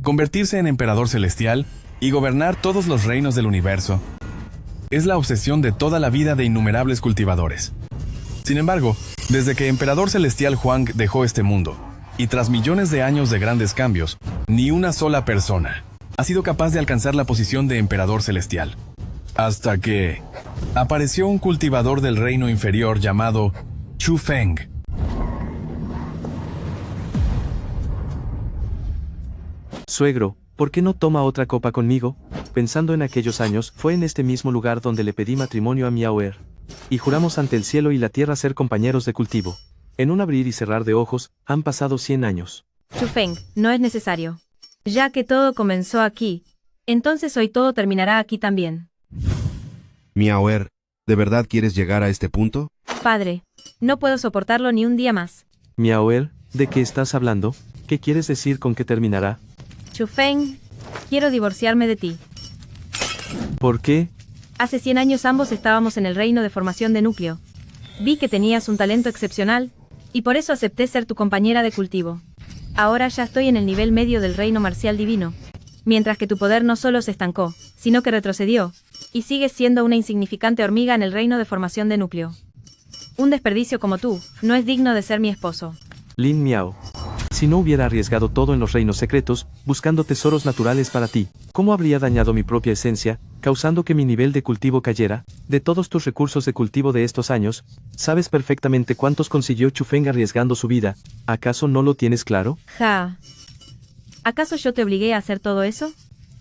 Convertirse en emperador celestial y gobernar todos los reinos del universo es la obsesión de toda la vida de innumerables cultivadores. Sin embargo, desde que Emperador Celestial Huang dejó este mundo, y tras millones de años de grandes cambios, ni una sola persona ha sido capaz de alcanzar la posición de Emperador Celestial. Hasta que apareció un cultivador del reino inferior llamado Chu Feng. Suegro, ¿por qué no toma otra copa conmigo? Pensando en aquellos años, fue en este mismo lugar donde le pedí matrimonio a Miao-er. Y juramos ante el cielo y la tierra ser compañeros de cultivo. En un abrir y cerrar de ojos, han pasado 100 años. Chu Feng, no es necesario. Ya que todo comenzó aquí, entonces hoy todo terminará aquí también. Miao-er, ¿de verdad quieres llegar a este punto? Padre, no puedo soportarlo ni un día más. Miao-er, ¿de qué estás hablando? ¿Qué quieres decir con que terminará? Chu Feng, quiero divorciarme de ti. ¿Por qué? Hace 100 años ambos estábamos en el reino de formación de núcleo. Vi que tenías un talento excepcional, y por eso acepté ser tu compañera de cultivo. Ahora ya estoy en el nivel medio del reino marcial divino, mientras que tu poder no solo se estancó, sino que retrocedió, y sigues siendo una insignificante hormiga en el reino de formación de núcleo. Un desperdicio como tú, no es digno de ser mi esposo. Lin Miao. Si no hubiera arriesgado todo en los reinos secretos, buscando tesoros naturales para ti, ¿cómo habría dañado mi propia esencia, causando que mi nivel de cultivo cayera? De todos tus recursos de cultivo de estos años, sabes perfectamente cuántos consiguió Chu Feng arriesgando su vida. ¿Acaso no lo tienes claro? Ja. ¿Acaso yo te obligué a hacer todo eso?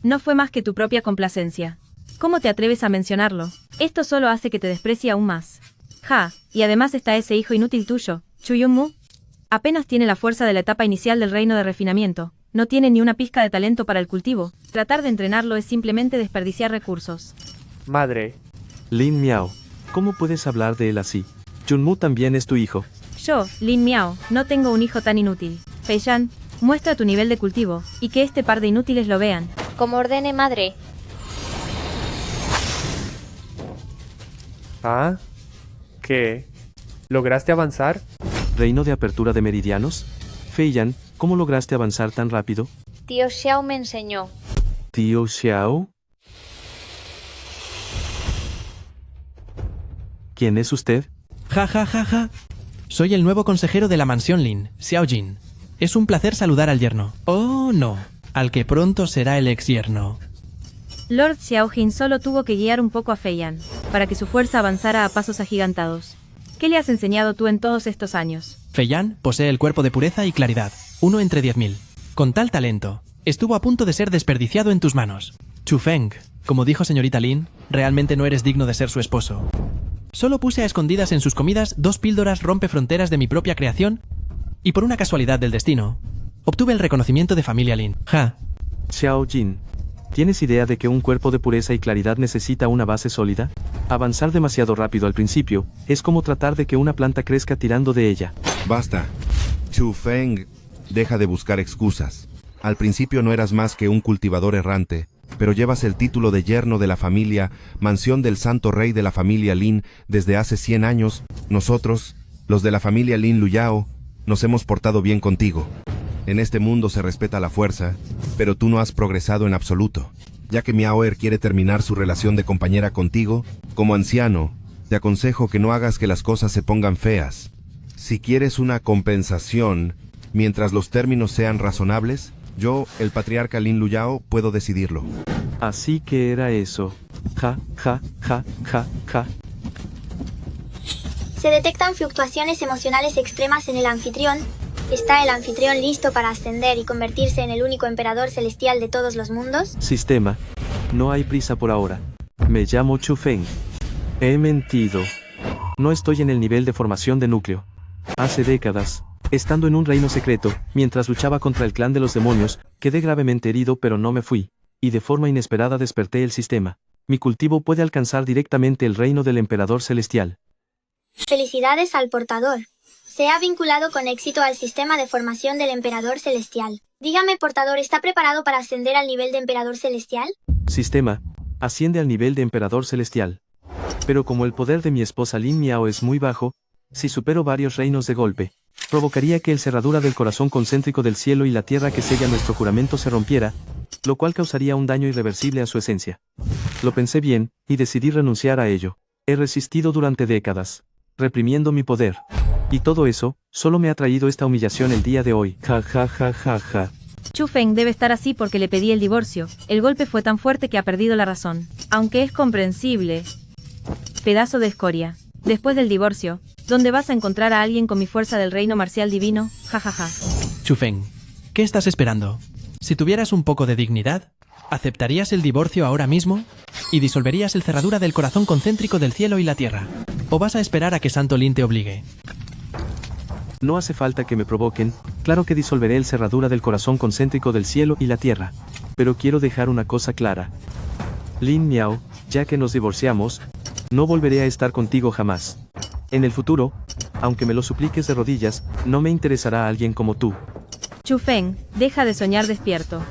No fue más que tu propia complacencia. ¿Cómo te atreves a mencionarlo? Esto solo hace que te desprecie aún más. Ja, y además está ese hijo inútil tuyo, Chu Yunmu. Apenas tiene la fuerza de la etapa inicial del reino de refinamiento, no tiene ni una pizca de talento para el cultivo, tratar de entrenarlo es simplemente desperdiciar recursos. Madre. Lin Miao, ¿cómo puedes hablar de él así? Junmu también es tu hijo. Yo, Lin Miao, no tengo un hijo tan inútil. Fei Yan, muestra tu nivel de cultivo, y que este par de inútiles lo vean. Como ordene madre. ¿Ah? ¿Qué? ¿Lograste avanzar? ¿Reino de apertura de meridianos? Fei Yan, ¿cómo lograste avanzar tan rápido? Tío Xiao me enseñó. ¿Tío Xiao? ¿Quién es usted? Ja, ja, ja, ja. Soy el nuevo consejero de la mansión Lin, Xiao Jin. Es un placer saludar al yerno. Oh, no, al que pronto será el ex yerno. Lord Xiaojin solo tuvo que guiar un poco a Fei Yan, para que su fuerza avanzara a pasos agigantados. ¿Qué le has enseñado tú en todos estos años? Fei Yan posee el cuerpo de pureza y claridad, 1 entre 10.000. Con tal talento, estuvo a punto de ser desperdiciado en tus manos. Chu Feng, como dijo señorita Lin, realmente no eres digno de ser su esposo. Solo puse a escondidas en sus comidas 2 píldoras rompefronteras de mi propia creación, y por una casualidad del destino, obtuve el reconocimiento de familia Lin. Ja. Xiao Jin, ¿tienes idea de que un cuerpo de pureza y claridad necesita una base sólida? Avanzar demasiado rápido al principio es como tratar de que una planta crezca tirando de ella. Basta. Chu Feng, deja de buscar excusas. Al principio no eras más que un cultivador errante, pero llevas el título de yerno de la familia, mansión del santo rey de la familia Lin desde hace 100 años. Nosotros, los de la familia Lin Luyao, nos hemos portado bien contigo. En este mundo se respeta la fuerza, pero tú no has progresado en absoluto. Ya que Miao-er quiere terminar su relación de compañera contigo, como anciano, te aconsejo que no hagas que las cosas se pongan feas. Si quieres una compensación, mientras los términos sean razonables, yo, el patriarca Lin Luyao, puedo decidirlo. Así que era eso. Ja, ja, ja, ja, ja. Se detectan fluctuaciones emocionales extremas en el anfitrión. ¿Está el anfitrión listo para ascender y convertirse en el único emperador celestial de todos los mundos? Sistema. No hay prisa por ahora. Me llamo Chu Feng. He mentido. No estoy en el nivel de formación de núcleo. Hace décadas, estando en un reino secreto, mientras luchaba contra el clan de los demonios, quedé gravemente herido pero no me fui, y de forma inesperada desperté el sistema. Mi cultivo puede alcanzar directamente el reino del emperador celestial. Felicidades al portador. Se ha vinculado con éxito al sistema de formación del emperador celestial. Dígame, portador, ¿está preparado para ascender al nivel de emperador celestial? Sistema. Asciende al nivel de emperador celestial. Pero como el poder de mi esposa Lin Miao es muy bajo, si supero varios reinos de golpe, provocaría que el cerradura del corazón concéntrico del cielo y la tierra que sella nuestro juramento se rompiera, lo cual causaría un daño irreversible a su esencia. Lo pensé bien, y decidí renunciar a ello. He resistido durante décadas, reprimiendo mi poder. Y todo eso, solo me ha traído esta humillación el día de hoy. Ja ja ja ja ja. Chu Feng debe estar así porque le pedí el divorcio. El golpe fue tan fuerte que ha perdido la razón. Aunque es comprensible. Pedazo de escoria. Después del divorcio, ¿dónde vas a encontrar a alguien con mi fuerza del reino marcial divino? Ja ja ja. Chu Feng, ¿qué estás esperando? Si tuvieras un poco de dignidad, ¿aceptarías el divorcio ahora mismo? ¿Y disolverías el cerradura del corazón concéntrico del cielo y la tierra? ¿O vas a esperar a que Santo Lin te obligue? No hace falta que me provoquen, claro que disolveré el cerradura del corazón concéntrico del cielo y la tierra. Pero quiero dejar una cosa clara. Lin Miao, ya que nos divorciamos, no volveré a estar contigo jamás. En el futuro, aunque me lo supliques de rodillas, no me interesará a alguien como tú. Chu Feng, deja de soñar despierto.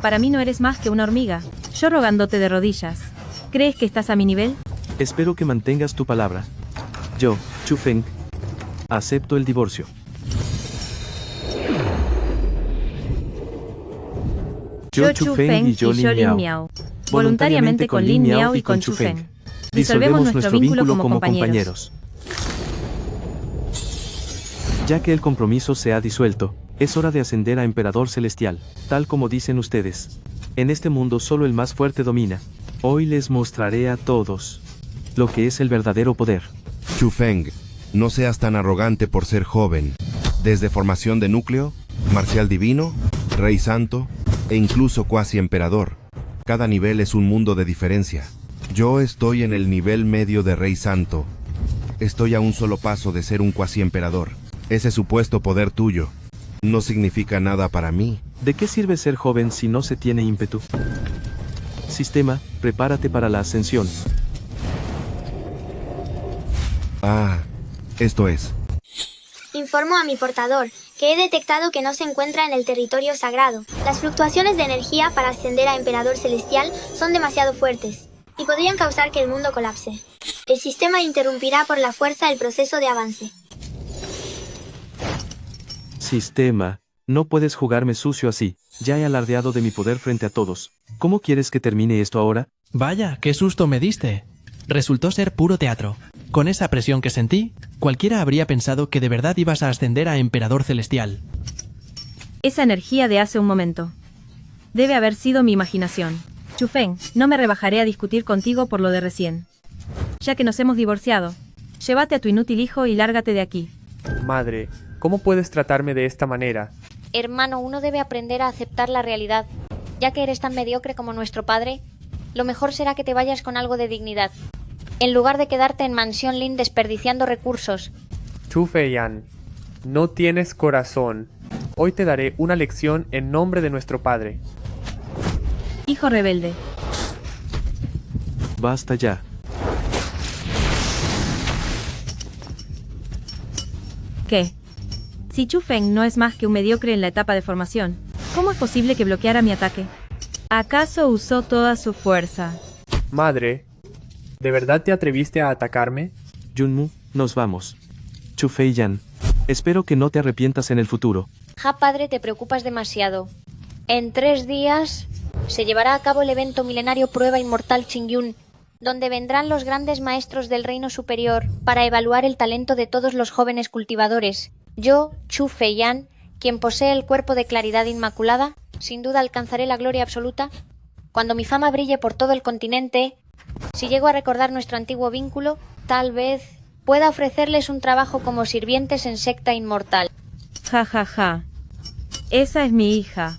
Para mí no eres más que una hormiga, yo rogándote de rodillas. ¿Crees que estás a mi nivel? Espero que mantengas tu palabra. Yo, Chu Feng, acepto el divorcio. Yo Chu Feng y yo Lin Miao. Voluntariamente con Lin Miao y con Chu Feng. Disolvemos nuestro vínculo como compañeros. Ya que el compromiso se ha disuelto, es hora de ascender a Emperador Celestial, tal como dicen ustedes. En este mundo solo el más fuerte domina. Hoy les mostraré a todos lo que es el verdadero poder. Chu Feng, no seas tan arrogante por ser joven. Desde formación de núcleo, marcial divino, rey santo e incluso cuasi emperador. Cada nivel es un mundo de diferencia. Yo estoy en el nivel medio de rey santo. Estoy a un solo paso de ser un cuasi emperador. Ese supuesto poder tuyo no significa nada para mí. ¿De qué sirve ser joven si no se tiene ímpetu? Sistema, prepárate para la ascensión. Ah, esto es. Informo a mi portador, que he detectado que no se encuentra en el territorio sagrado. Las fluctuaciones de energía para ascender a Emperador Celestial son demasiado fuertes, y podrían causar que el mundo colapse. El sistema interrumpirá por la fuerza el proceso de avance. Sistema, no puedes jugarme sucio así. Ya he alardeado de mi poder frente a todos. ¿Cómo quieres que termine esto ahora? Vaya, qué susto me diste. Resultó ser puro teatro. Con esa presión que sentí, cualquiera habría pensado que de verdad ibas a ascender a Emperador Celestial. Esa energía de hace un momento. Debe haber sido mi imaginación. Chu Feng, no me rebajaré a discutir contigo por lo de recién. Ya que nos hemos divorciado, llévate a tu inútil hijo y lárgate de aquí. Madre, ¿cómo puedes tratarme de esta manera? Hermano, uno debe aprender a aceptar la realidad. Ya que eres tan mediocre como nuestro padre, lo mejor será que te vayas con algo de dignidad, en lugar de quedarte en Mansión Lin desperdiciando recursos. Chu Feiyan, no tienes corazón. Hoy te daré una lección en nombre de nuestro padre. Hijo rebelde. Basta ya. ¿Qué? Si Chu Feng no es más que un mediocre en la etapa de formación, ¿cómo es posible que bloqueara mi ataque? ¿Acaso usó toda su fuerza? Madre, ¿de verdad te atreviste a atacarme? Junmu, nos vamos. Chu Feiyan, espero que no te arrepientas en el futuro. Ja, padre, te preocupas demasiado. En 3 días se llevará a cabo el evento milenario Prueba Inmortal Qingyun, donde vendrán los grandes maestros del reino superior para evaluar el talento de todos los jóvenes cultivadores. Yo, Chu Feiyan, quien posee el cuerpo de claridad inmaculada, sin duda alcanzaré la gloria absoluta. Cuando mi fama brille por todo el continente, si llego a recordar nuestro antiguo vínculo, tal vez pueda ofrecerles un trabajo como sirvientes en secta inmortal. Ja ja ja. Esa es mi hija.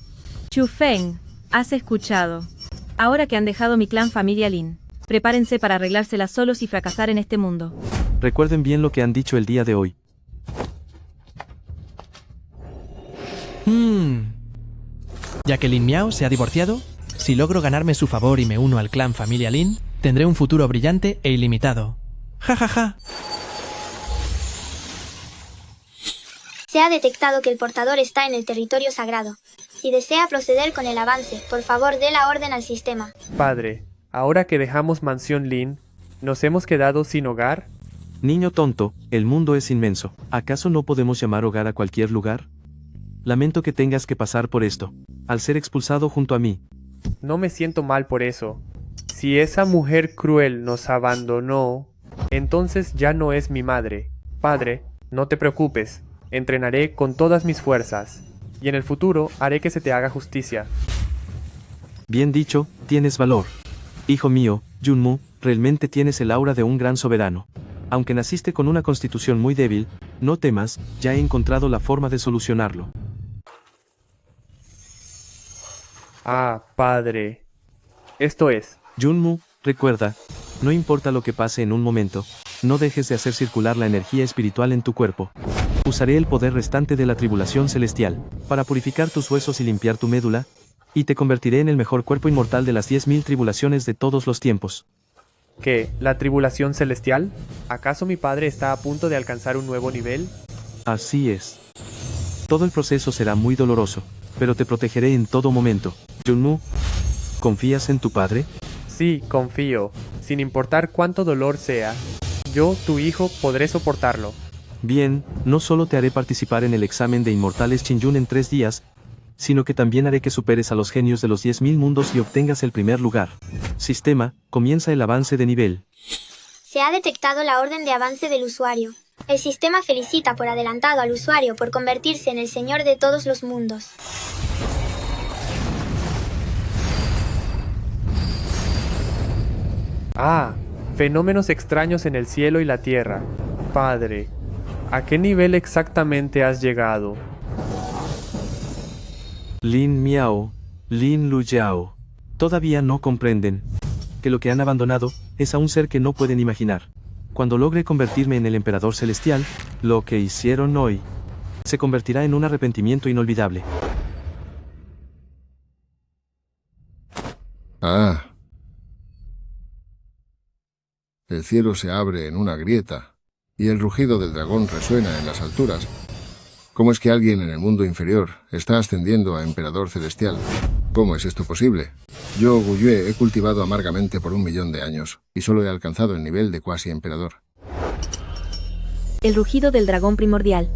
Chu Feng, has escuchado. Ahora que han dejado mi clan familia Lin, prepárense para arreglárselas solos y fracasar en este mundo. Recuerden bien lo que han dicho el día de hoy. Ya que Lin Miao se ha divorciado, si logro ganarme su favor y me uno al clan familia Lin, tendré un futuro brillante e ilimitado. ¡Ja, ja, ja! Se ha detectado que el portador está en el territorio sagrado. Si desea proceder con el avance, por favor dé la orden al sistema. Padre, ahora que dejamos Mansión Lin, ¿nos hemos quedado sin hogar? Niño tonto, el mundo es inmenso. ¿Acaso no podemos llamar hogar a cualquier lugar? Lamento que tengas que pasar por esto. Al ser expulsado junto a mí. No me siento mal por eso. Si esa mujer cruel nos abandonó, entonces ya no es mi madre. Padre, no te preocupes. Entrenaré con todas mis fuerzas. Y en el futuro haré que se te haga justicia. Bien dicho, tienes valor. Hijo mío, Junmu, realmente tienes el aura de un gran soberano. Aunque naciste con una constitución muy débil, no temas, ya he encontrado la forma de solucionarlo. Ah, padre. Esto es. Junmu, recuerda, no importa lo que pase en un momento, no dejes de hacer circular la energía espiritual en tu cuerpo. Usaré el poder restante de la tribulación celestial, para purificar tus huesos y limpiar tu médula, y te convertiré en el mejor cuerpo inmortal de las 10.000 tribulaciones de todos los tiempos. ¿Qué? ¿La tribulación celestial? ¿Acaso mi padre está a punto de alcanzar un nuevo nivel? Así es. Todo el proceso será muy doloroso, pero te protegeré en todo momento. Junmu, ¿confías en tu padre? Sí, confío. Sin importar cuánto dolor sea, yo, tu hijo, podré soportarlo. Bien, no solo te haré participar en el examen de inmortales Qingyun en 3 días, sino que también haré que superes a los genios de los 10.000 mundos y obtengas el primer lugar. Sistema, comienza el avance de nivel. Se ha detectado la orden de avance del usuario. El sistema felicita por adelantado al usuario por convertirse en el señor de todos los mundos. Ah, fenómenos extraños en el cielo y la tierra. Padre, ¿a qué nivel exactamente has llegado? Lin Miao, Lin Luyao. Todavía no comprenden que lo que han abandonado es a un ser que no pueden imaginar. Cuando logre convertirme en el emperador celestial, lo que hicieron hoy se convertirá en un arrepentimiento inolvidable. Ah. El cielo se abre en una grieta, y el rugido del dragón resuena en las alturas. ¿Cómo es que alguien en el mundo inferior está ascendiendo a emperador celestial? ¿Cómo es esto posible? Yo, Guyue, he cultivado amargamente por 1.000.000 de años, y solo he alcanzado el nivel de cuasi emperador. El rugido del dragón primordial.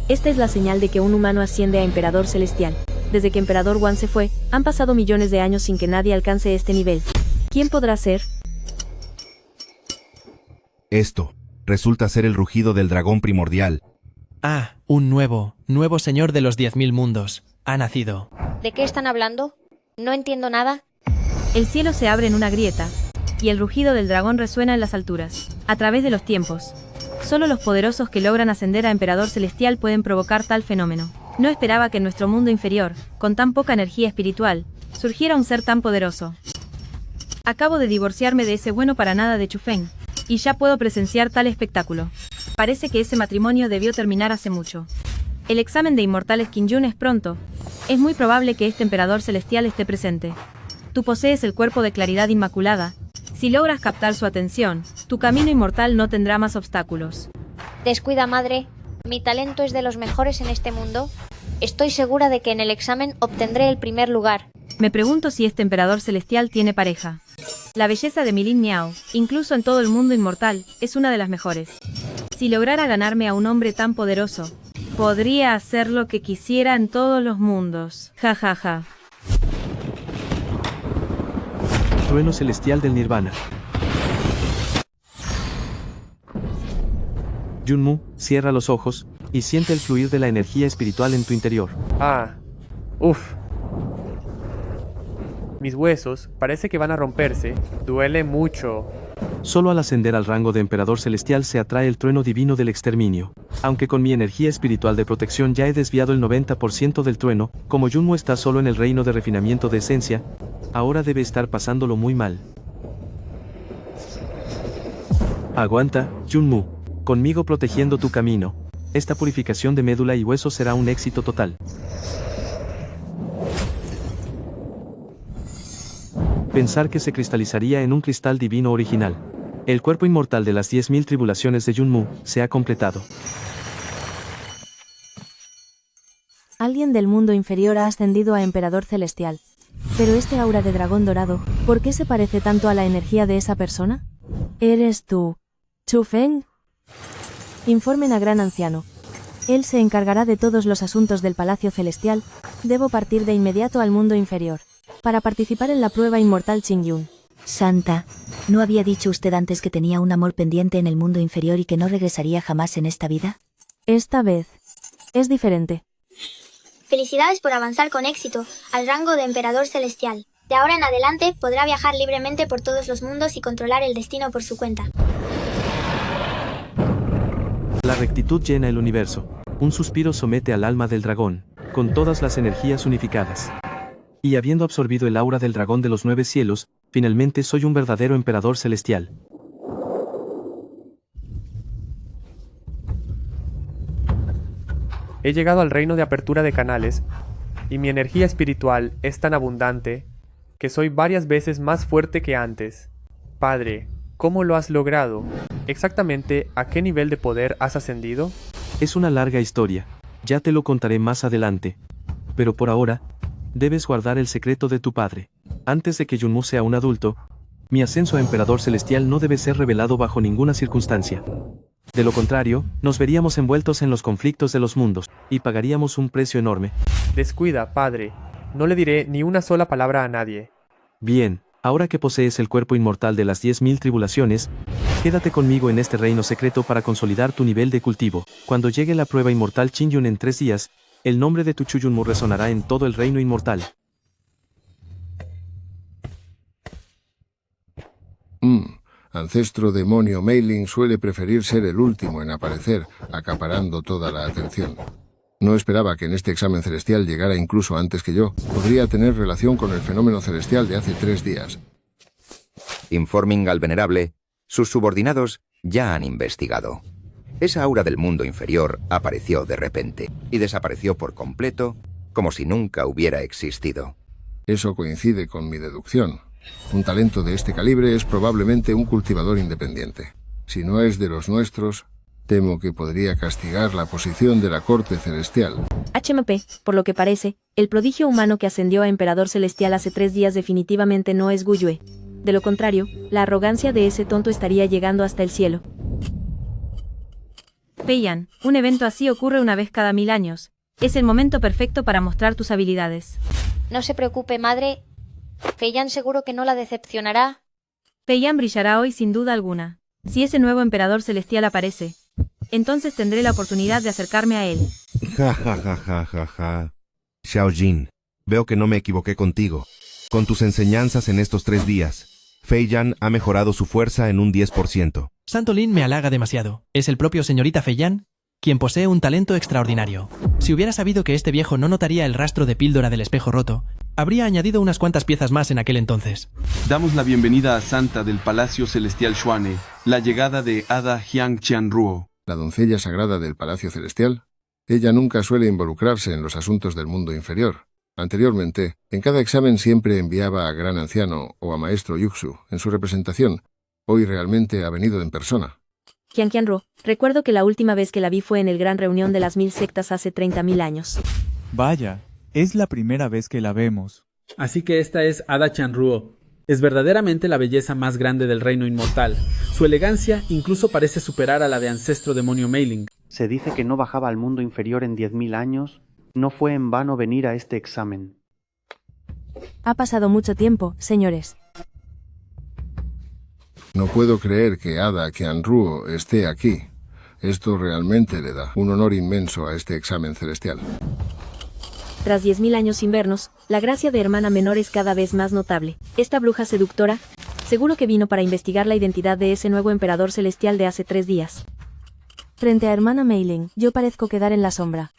Esta es la señal de que un humano asciende a emperador celestial. Desde que emperador Wan se fue, han pasado millones de años sin que nadie alcance este nivel. ¿Quién podrá ser? Esto resulta ser el rugido del dragón primordial. Ah, un nuevo señor de los 10.000 mundos. Ha nacido. ¿De qué están hablando? No entiendo nada. El cielo se abre en una grieta, y el rugido del dragón resuena en las alturas, a través de los tiempos. Solo los poderosos que logran ascender a emperador celestial pueden provocar tal fenómeno. No esperaba que en nuestro mundo inferior, con tan poca energía espiritual, surgiera un ser tan poderoso. Acabo de divorciarme de ese bueno para nada de Chufeng, y ya puedo presenciar tal espectáculo. Parece que ese matrimonio debió terminar hace mucho. El examen de inmortales Qingyun es pronto. Es muy probable que este emperador celestial esté presente. Tú posees el cuerpo de claridad inmaculada. Si logras captar su atención, tu camino inmortal no tendrá más obstáculos. Descuida, madre. Mi talento es de los mejores en este mundo. Estoy segura de que en el examen obtendré el primer lugar. Me pregunto si este emperador celestial tiene pareja. La belleza de Milin Miao, incluso en todo el mundo inmortal, es una de las mejores. Si lograra ganarme a un hombre tan poderoso, podría hacer lo que quisiera en todos los mundos. Ja ja ja. Trueno celestial del Nirvana. Junmu, cierra los ojos, y siente el fluir de la energía espiritual en tu interior. Ah, uff. Mis huesos parece que van a romperse. Duele mucho. Solo al ascender al rango de emperador celestial se atrae el trueno divino del exterminio. Aunque con mi energía espiritual de protección ya he desviado el 90% del trueno, como Junmu está solo en el reino de refinamiento de esencia, ahora debe estar pasándolo muy mal. Aguanta, Junmu. Conmigo protegiendo tu camino. Esta purificación de médula y hueso será un éxito total. Pensar que se cristalizaría en un cristal divino original. El cuerpo inmortal de las 10.000 tribulaciones de Junmu se ha completado. Alguien del mundo inferior ha ascendido a emperador celestial. Pero este aura de dragón dorado, ¿por qué se parece tanto a la energía de esa persona? ¿Eres tú, Chufeng? Informen a Gran Anciano. Él se encargará de todos los asuntos del Palacio Celestial. Debo partir de inmediato al mundo inferior para participar en la prueba inmortal Qingyun. Santa, ¿no había dicho usted antes que tenía un amor pendiente en el mundo inferior y que no regresaría jamás en esta vida? Esta vez es diferente. Felicidades por avanzar con éxito al rango de Emperador Celestial. De ahora en adelante podrá viajar libremente por todos los mundos y controlar el destino por su cuenta. La rectitud llena el universo. Un suspiro somete al alma del dragón, con todas las energías unificadas. Y habiendo absorbido el aura del dragón de los 9 cielos, finalmente soy un verdadero emperador celestial. He llegado al reino de apertura de canales, y mi energía espiritual es tan abundante que soy varias veces más fuerte que antes. Padre, ¿cómo lo has logrado? ¿Exactamente a qué nivel de poder has ascendido? Es una larga historia. Ya te lo contaré más adelante. Pero por ahora, debes guardar el secreto de tu padre. Antes de que Yunmu sea un adulto, mi ascenso a Emperador Celestial no debe ser revelado bajo ninguna circunstancia. De lo contrario, nos veríamos envueltos en los conflictos de los mundos, y pagaríamos un precio enorme. Descuida, padre. No le diré ni una sola palabra a nadie. Bien, ahora que posees el cuerpo inmortal de las 10.000 tribulaciones, quédate conmigo en este reino secreto para consolidar tu nivel de cultivo. Cuando llegue la prueba inmortal Qingyun en 3 días, el nombre de tu Chuyunmu resonará en todo el reino inmortal. Ancestro demonio Mei-Ling suele preferir ser el último en aparecer, acaparando toda la atención. No esperaba que en este examen celestial llegara incluso antes que yo. Podría tener relación con el fenómeno celestial de hace 3 días. Informing al venerable, sus subordinados ya han investigado. Esa aura del mundo inferior apareció de repente y desapareció por completo, como si nunca hubiera existido. Eso coincide con mi deducción. Un talento de este calibre es probablemente un cultivador independiente. Si no es de los nuestros, temo que podría castigar la posición de la corte celestial. HMP, por lo que parece, el prodigio humano que ascendió a Emperador Celestial hace 3 días definitivamente no es Guyue. De lo contrario, la arrogancia de ese tonto estaría llegando hasta el cielo. Peiyan, un evento así ocurre una vez cada 1000 años. Es el momento perfecto para mostrar tus habilidades. No se preocupe, madre. Peiyan seguro que no la decepcionará. Peiyan brillará hoy sin duda alguna. Si ese nuevo Emperador Celestial aparece, entonces tendré la oportunidad de acercarme a él. Ja, ja, ja, ja, ja, ja. Xiaojin, veo que no me equivoqué contigo. Con tus enseñanzas en estos 3 días, Fei Yan ha mejorado su fuerza en un 10%. Santo Lin me halaga demasiado. Es el propio señorita Fei Yan quien posee un talento extraordinario. Si hubiera sabido que este viejo no notaría el rastro de píldora del espejo roto, habría añadido unas cuantas piezas más en aquel entonces. Damos la bienvenida a Santa del Palacio Celestial Xuane, la llegada de Ada Jiang Qianruo. La doncella sagrada del Palacio Celestial. Ella nunca suele involucrarse en los asuntos del mundo inferior. Anteriormente, en cada examen siempre enviaba a Gran Anciano o a Maestro Yuxu en su representación. Hoy realmente ha venido en persona. Qianruo, recuerdo que la última vez que la vi fue en el gran reunión de las 1000 sectas hace 30.000 años. Vaya, es la primera vez que la vemos. Así que esta es Ada Qianruo. Es verdaderamente la belleza más grande del reino inmortal. Su elegancia incluso parece superar a la de ancestro demonio Mei-Ling. Se dice que no bajaba al mundo inferior en 10.000 años. No fue en vano venir a este examen. Ha pasado mucho tiempo, señores. No puedo creer que Ada Qianruo esté aquí. Esto realmente le da un honor inmenso a este examen celestial. Tras 10.000 años sin vernos, la gracia de hermana menor es cada vez más notable. Esta bruja seductora, seguro que vino para investigar la identidad de ese nuevo emperador celestial de hace 3 días. Frente a hermana Mei-Ling, yo parezco quedar en la sombra.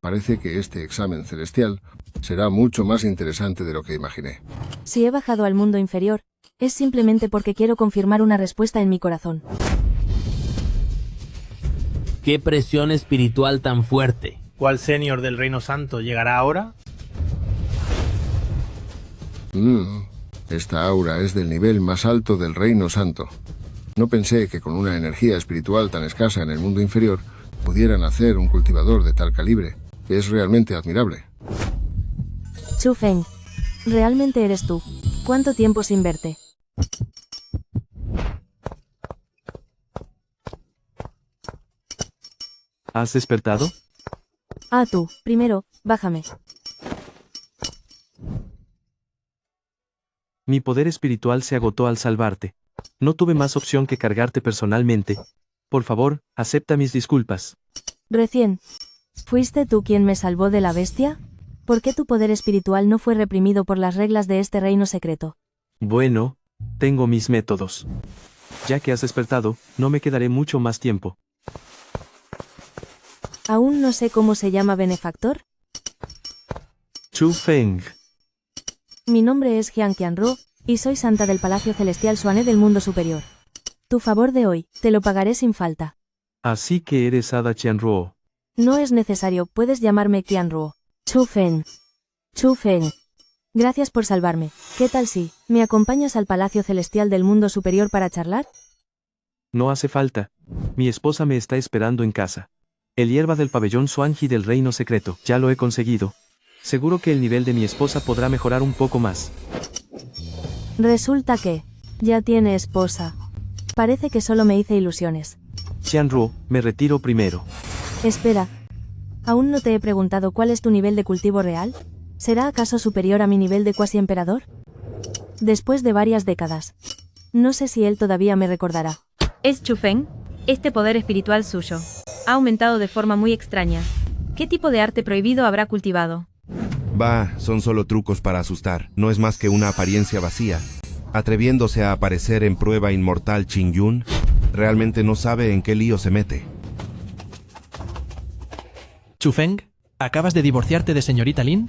Parece que este examen celestial será mucho más interesante de lo que imaginé. Si he bajado al mundo inferior, es simplemente porque quiero confirmar una respuesta en mi corazón. ¡Qué presión espiritual tan fuerte! ¿Cuál senior del Reino Santo llegará ahora? Esta aura es del nivel más alto del Reino Santo. No pensé que con una energía espiritual tan escasa en el mundo inferior pudieran hacer un cultivador de tal calibre. Es realmente admirable. Chu Feng, realmente eres tú. ¿Cuánto tiempo sin verte? ¿Has despertado? Ah, tú, primero, bájame. Mi poder espiritual se agotó al salvarte. No tuve más opción que cargarte personalmente. Por favor, acepta mis disculpas. Recién. ¿Fuiste tú quien me salvó de la bestia? ¿Por qué tu poder espiritual no fue reprimido por las reglas de este reino secreto? Bueno, tengo mis métodos. Ya que has despertado, no me quedaré mucho más tiempo. Aún no sé cómo se llama benefactor. Chu Feng. Mi nombre es Jiang Qianruo, y soy santa del Palacio Celestial Xuane del Mundo Superior. Tu favor de hoy, te lo pagaré sin falta. Así que eres Ada Qianruo. No es necesario, puedes llamarme Qianruo. Chu Feng. Chu Feng. Gracias por salvarme. ¿Qué tal si me acompañas al Palacio Celestial del Mundo Superior para charlar? No hace falta. Mi esposa me está esperando en casa. El hierba del pabellón Xuanji del reino secreto. Ya lo he conseguido. Seguro que el nivel de mi esposa podrá mejorar un poco más. Resulta que ya tiene esposa. Parece que solo me hice ilusiones. Qianruo, me retiro primero. Espera. ¿Aún no te he preguntado cuál es tu nivel de cultivo real? ¿Será acaso superior a mi nivel de cuasi emperador? Después de varias décadas. No sé si él todavía me recordará. Es Chu Feng. Este poder espiritual suyo ha aumentado de forma muy extraña. ¿Qué tipo de arte prohibido habrá cultivado? Bah, son solo trucos para asustar. No es más que una apariencia vacía. Atreviéndose a aparecer en prueba inmortal Qingyun, realmente no sabe en qué lío se mete. Chu Feng, ¿acabas de divorciarte de señorita Lin?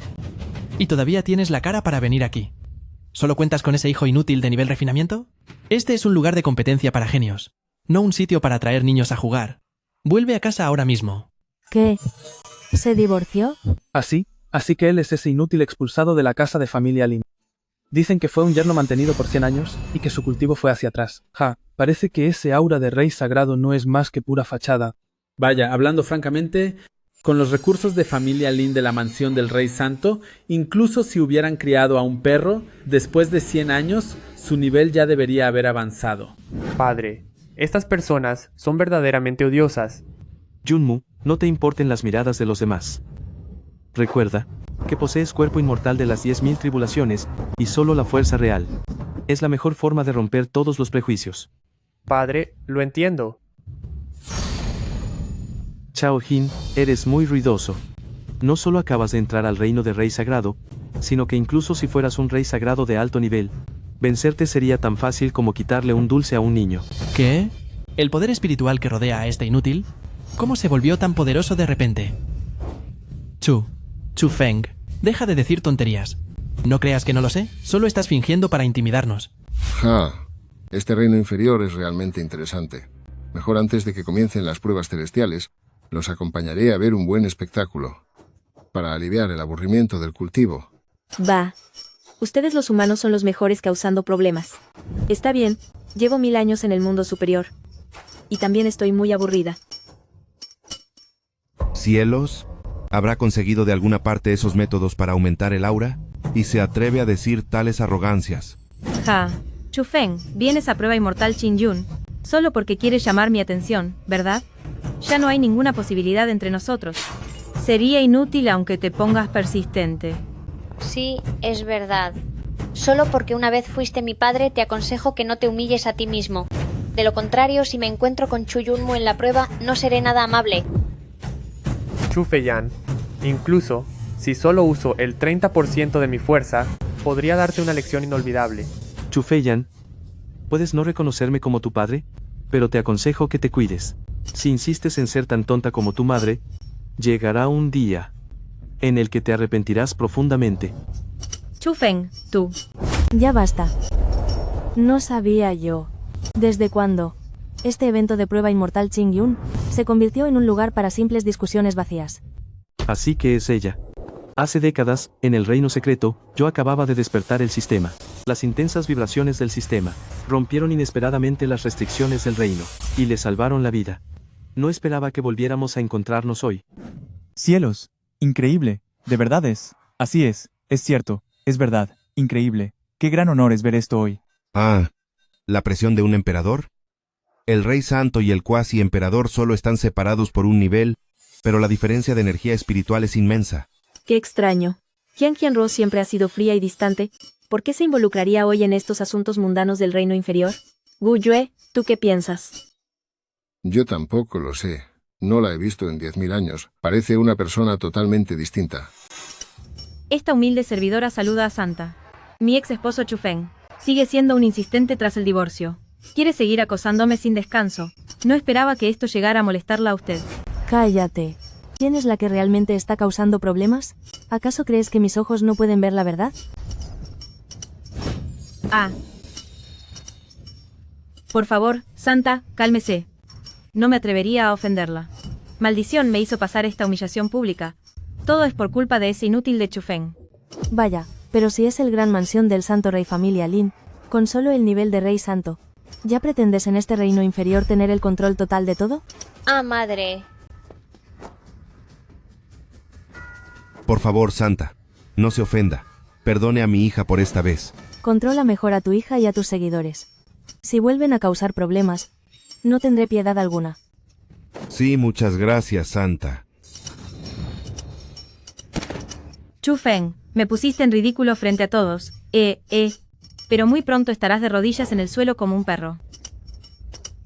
¿Y todavía tienes la cara para venir aquí? ¿Solo cuentas con ese hijo inútil de nivel refinamiento? Este es un lugar de competencia para genios, no un sitio para traer niños a jugar. Vuelve a casa ahora mismo. ¿Qué? ¿Se divorció? Así que él es ese inútil expulsado de la casa de familia Lin. Dicen que fue un yerno mantenido por 100 años y que su cultivo fue hacia atrás. Parece que ese aura de rey sagrado no es más que pura fachada. Vaya, hablando francamente, con los recursos de familia Lin de la mansión del Rey Santo, incluso si hubieran criado a un perro, después de 100 años, su nivel ya debería haber avanzado. Padre, estas personas son verdaderamente odiosas. Junmu, no te importen las miradas de los demás. Recuerda que posees cuerpo inmortal de las 10.000 tribulaciones, y solo la fuerza real es la mejor forma de romper todos los prejuicios. Padre, lo entiendo. Chao Jin, eres muy ruidoso. No solo acabas de entrar al reino de Rey Sagrado, sino que incluso si fueras un Rey Sagrado de alto nivel, vencerte sería tan fácil como quitarle un dulce a un niño. ¿Qué? ¿El poder espiritual que rodea a este inútil? ¿Cómo se volvió tan poderoso de repente? Chu Feng, deja de decir tonterías. No creas que no lo sé, solo estás fingiendo para intimidarnos. Este reino inferior es realmente interesante. Mejor antes de que comiencen las pruebas celestiales, los acompañaré a ver un buen espectáculo, para aliviar el aburrimiento del cultivo. Va. Ustedes los humanos son los mejores causando problemas. Está bien, llevo 1000 años en el mundo superior. Y también estoy muy aburrida. ¿Cielos? ¿Habrá conseguido de alguna parte esos métodos para aumentar el aura? Y se atreve a decir tales arrogancias. Chu Feng, vienes a prueba inmortal Qingyun, solo porque quieres llamar mi atención, ¿verdad? Ya no hay ninguna posibilidad entre nosotros. Sería inútil aunque te pongas persistente. Sí, es verdad. Solo porque una vez fuiste mi padre, te aconsejo que no te humilles a ti mismo. De lo contrario, si me encuentro con Chu Junmu en la prueba, no seré nada amable. Chu Feiyan, incluso si solo uso el 30% de mi fuerza, podría darte una lección inolvidable. Chu Feiyan, puedes no reconocerme como tu padre, pero te aconsejo que te cuides. Si insistes en ser tan tonta como tu madre, llegará un día en el que te arrepentirás profundamente. Chu Feng, tú. Ya basta. No sabía yo. ¿Desde cuándo? Este evento de prueba inmortal Qingyun se convirtió en un lugar para simples discusiones vacías. Así que es ella. Hace décadas, en el reino secreto, yo acababa de despertar el sistema. Las intensas vibraciones del sistema rompieron inesperadamente las restricciones del reino, y le salvaron la vida. No esperaba que volviéramos a encontrarnos hoy. Cielos, increíble, de verdad es. Así es cierto, es verdad, increíble. Qué gran honor es ver esto hoy. ¿La presión de un emperador? El Rey Santo y el cuasi emperador solo están separados por un nivel, pero la diferencia de energía espiritual es inmensa. Qué extraño. Jiang Qianruo siempre ha sido fría y distante. ¿Por qué se involucraría hoy en estos asuntos mundanos del reino inferior? Gu Yue, ¿tú qué piensas? Yo tampoco lo sé. No la he visto en 10.000 años. Parece una persona totalmente distinta. Esta humilde servidora saluda a Santa. Mi ex esposo Chu Feng sigue siendo un insistente tras el divorcio. Quiere seguir acosándome sin descanso. No esperaba que esto llegara a molestarla a usted. Cállate. ¿Quién es la que realmente está causando problemas? ¿Acaso crees que mis ojos no pueden ver la verdad? Ah. Por favor, Santa, cálmese. No me atrevería a ofenderla. Maldición me hizo pasar esta humillación pública. Todo es por culpa de ese inútil de Chu Feng. Vaya, pero si es el gran mansión del Santo Rey Familia Lin, con solo el nivel de Rey Santo, ¿ya pretendes en este reino inferior tener el control total de todo? Ah, madre. Por favor, Santa, no se ofenda. Perdone a mi hija por esta vez. Controla mejor a tu hija y a tus seguidores. Si vuelven a causar problemas, no tendré piedad alguna. Sí, muchas gracias, Santa. Chu Feng, me pusiste en ridículo frente a todos. Pero muy pronto estarás de rodillas en el suelo como un perro.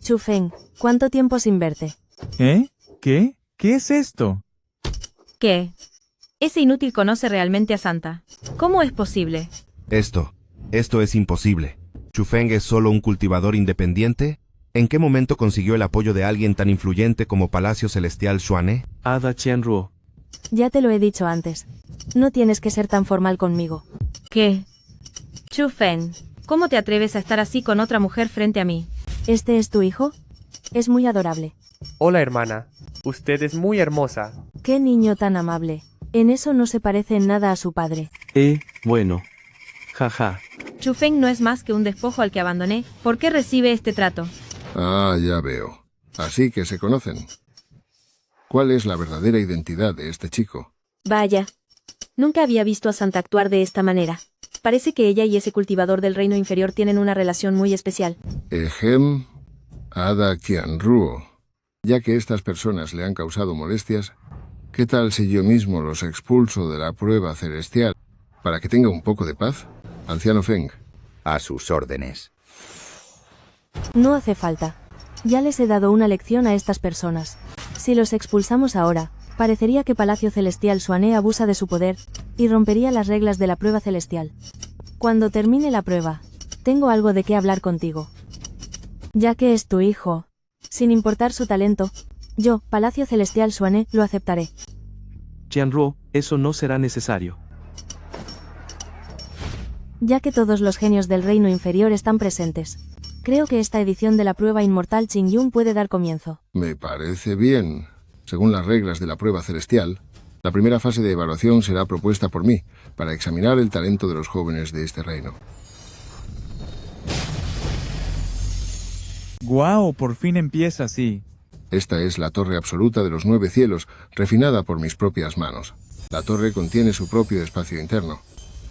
Chu Feng, ¿cuánto tiempo sin verte? ¿Eh? ¿Qué? ¿Qué es esto? ¿Qué? Ese inútil conoce realmente a Santa. ¿Cómo es posible? Esto es imposible. ¿Chu Feng es solo un cultivador independiente? ¿En qué momento consiguió el apoyo de alguien tan influyente como Palacio Celestial Xuane? Ada Qianruo. Ya te lo he dicho antes. No tienes que ser tan formal conmigo. ¿Qué? Chu Feng, ¿cómo te atreves a estar así con otra mujer frente a mí? ¿Este es tu hijo? Es muy adorable. Hola, hermana. Usted es muy hermosa. Qué niño tan amable. En eso no se parece en nada a su padre. Bueno. Jaja. Chu Feng no es más que un despojo al que abandoné. ¿Por qué recibe este trato? Ah, ya veo. Así que se conocen. ¿Cuál es la verdadera identidad de este chico? Vaya. Nunca había visto a Santa actuar de esta manera. Parece que ella y ese cultivador del reino inferior tienen una relación muy especial. Ejem, Ada Qianruo. Ya que estas personas le han causado molestias, ¿qué tal si yo mismo los expulso de la prueba celestial para que tenga un poco de paz? Anciano Feng. A sus órdenes. No hace falta. Ya les he dado una lección a estas personas. Si los expulsamos ahora, parecería que Palacio Celestial Xuane abusa de su poder y rompería las reglas de la prueba celestial. Cuando termine la prueba, tengo algo de qué hablar contigo. Ya que es tu hijo, sin importar su talento, yo, Palacio Celestial Xuane, lo aceptaré. Qianruo, eso no será necesario. Ya que todos los genios del reino inferior están presentes, creo que esta edición de la prueba inmortal Qingyun puede dar comienzo. Me parece bien. Según las reglas de la prueba celestial, la primera fase de evaluación será propuesta por mí, para examinar el talento de los jóvenes de este reino. ¡Guau! Por fin empieza así. Esta es la torre absoluta de los 9 cielos, refinada por mis propias manos. La torre contiene su propio espacio interno,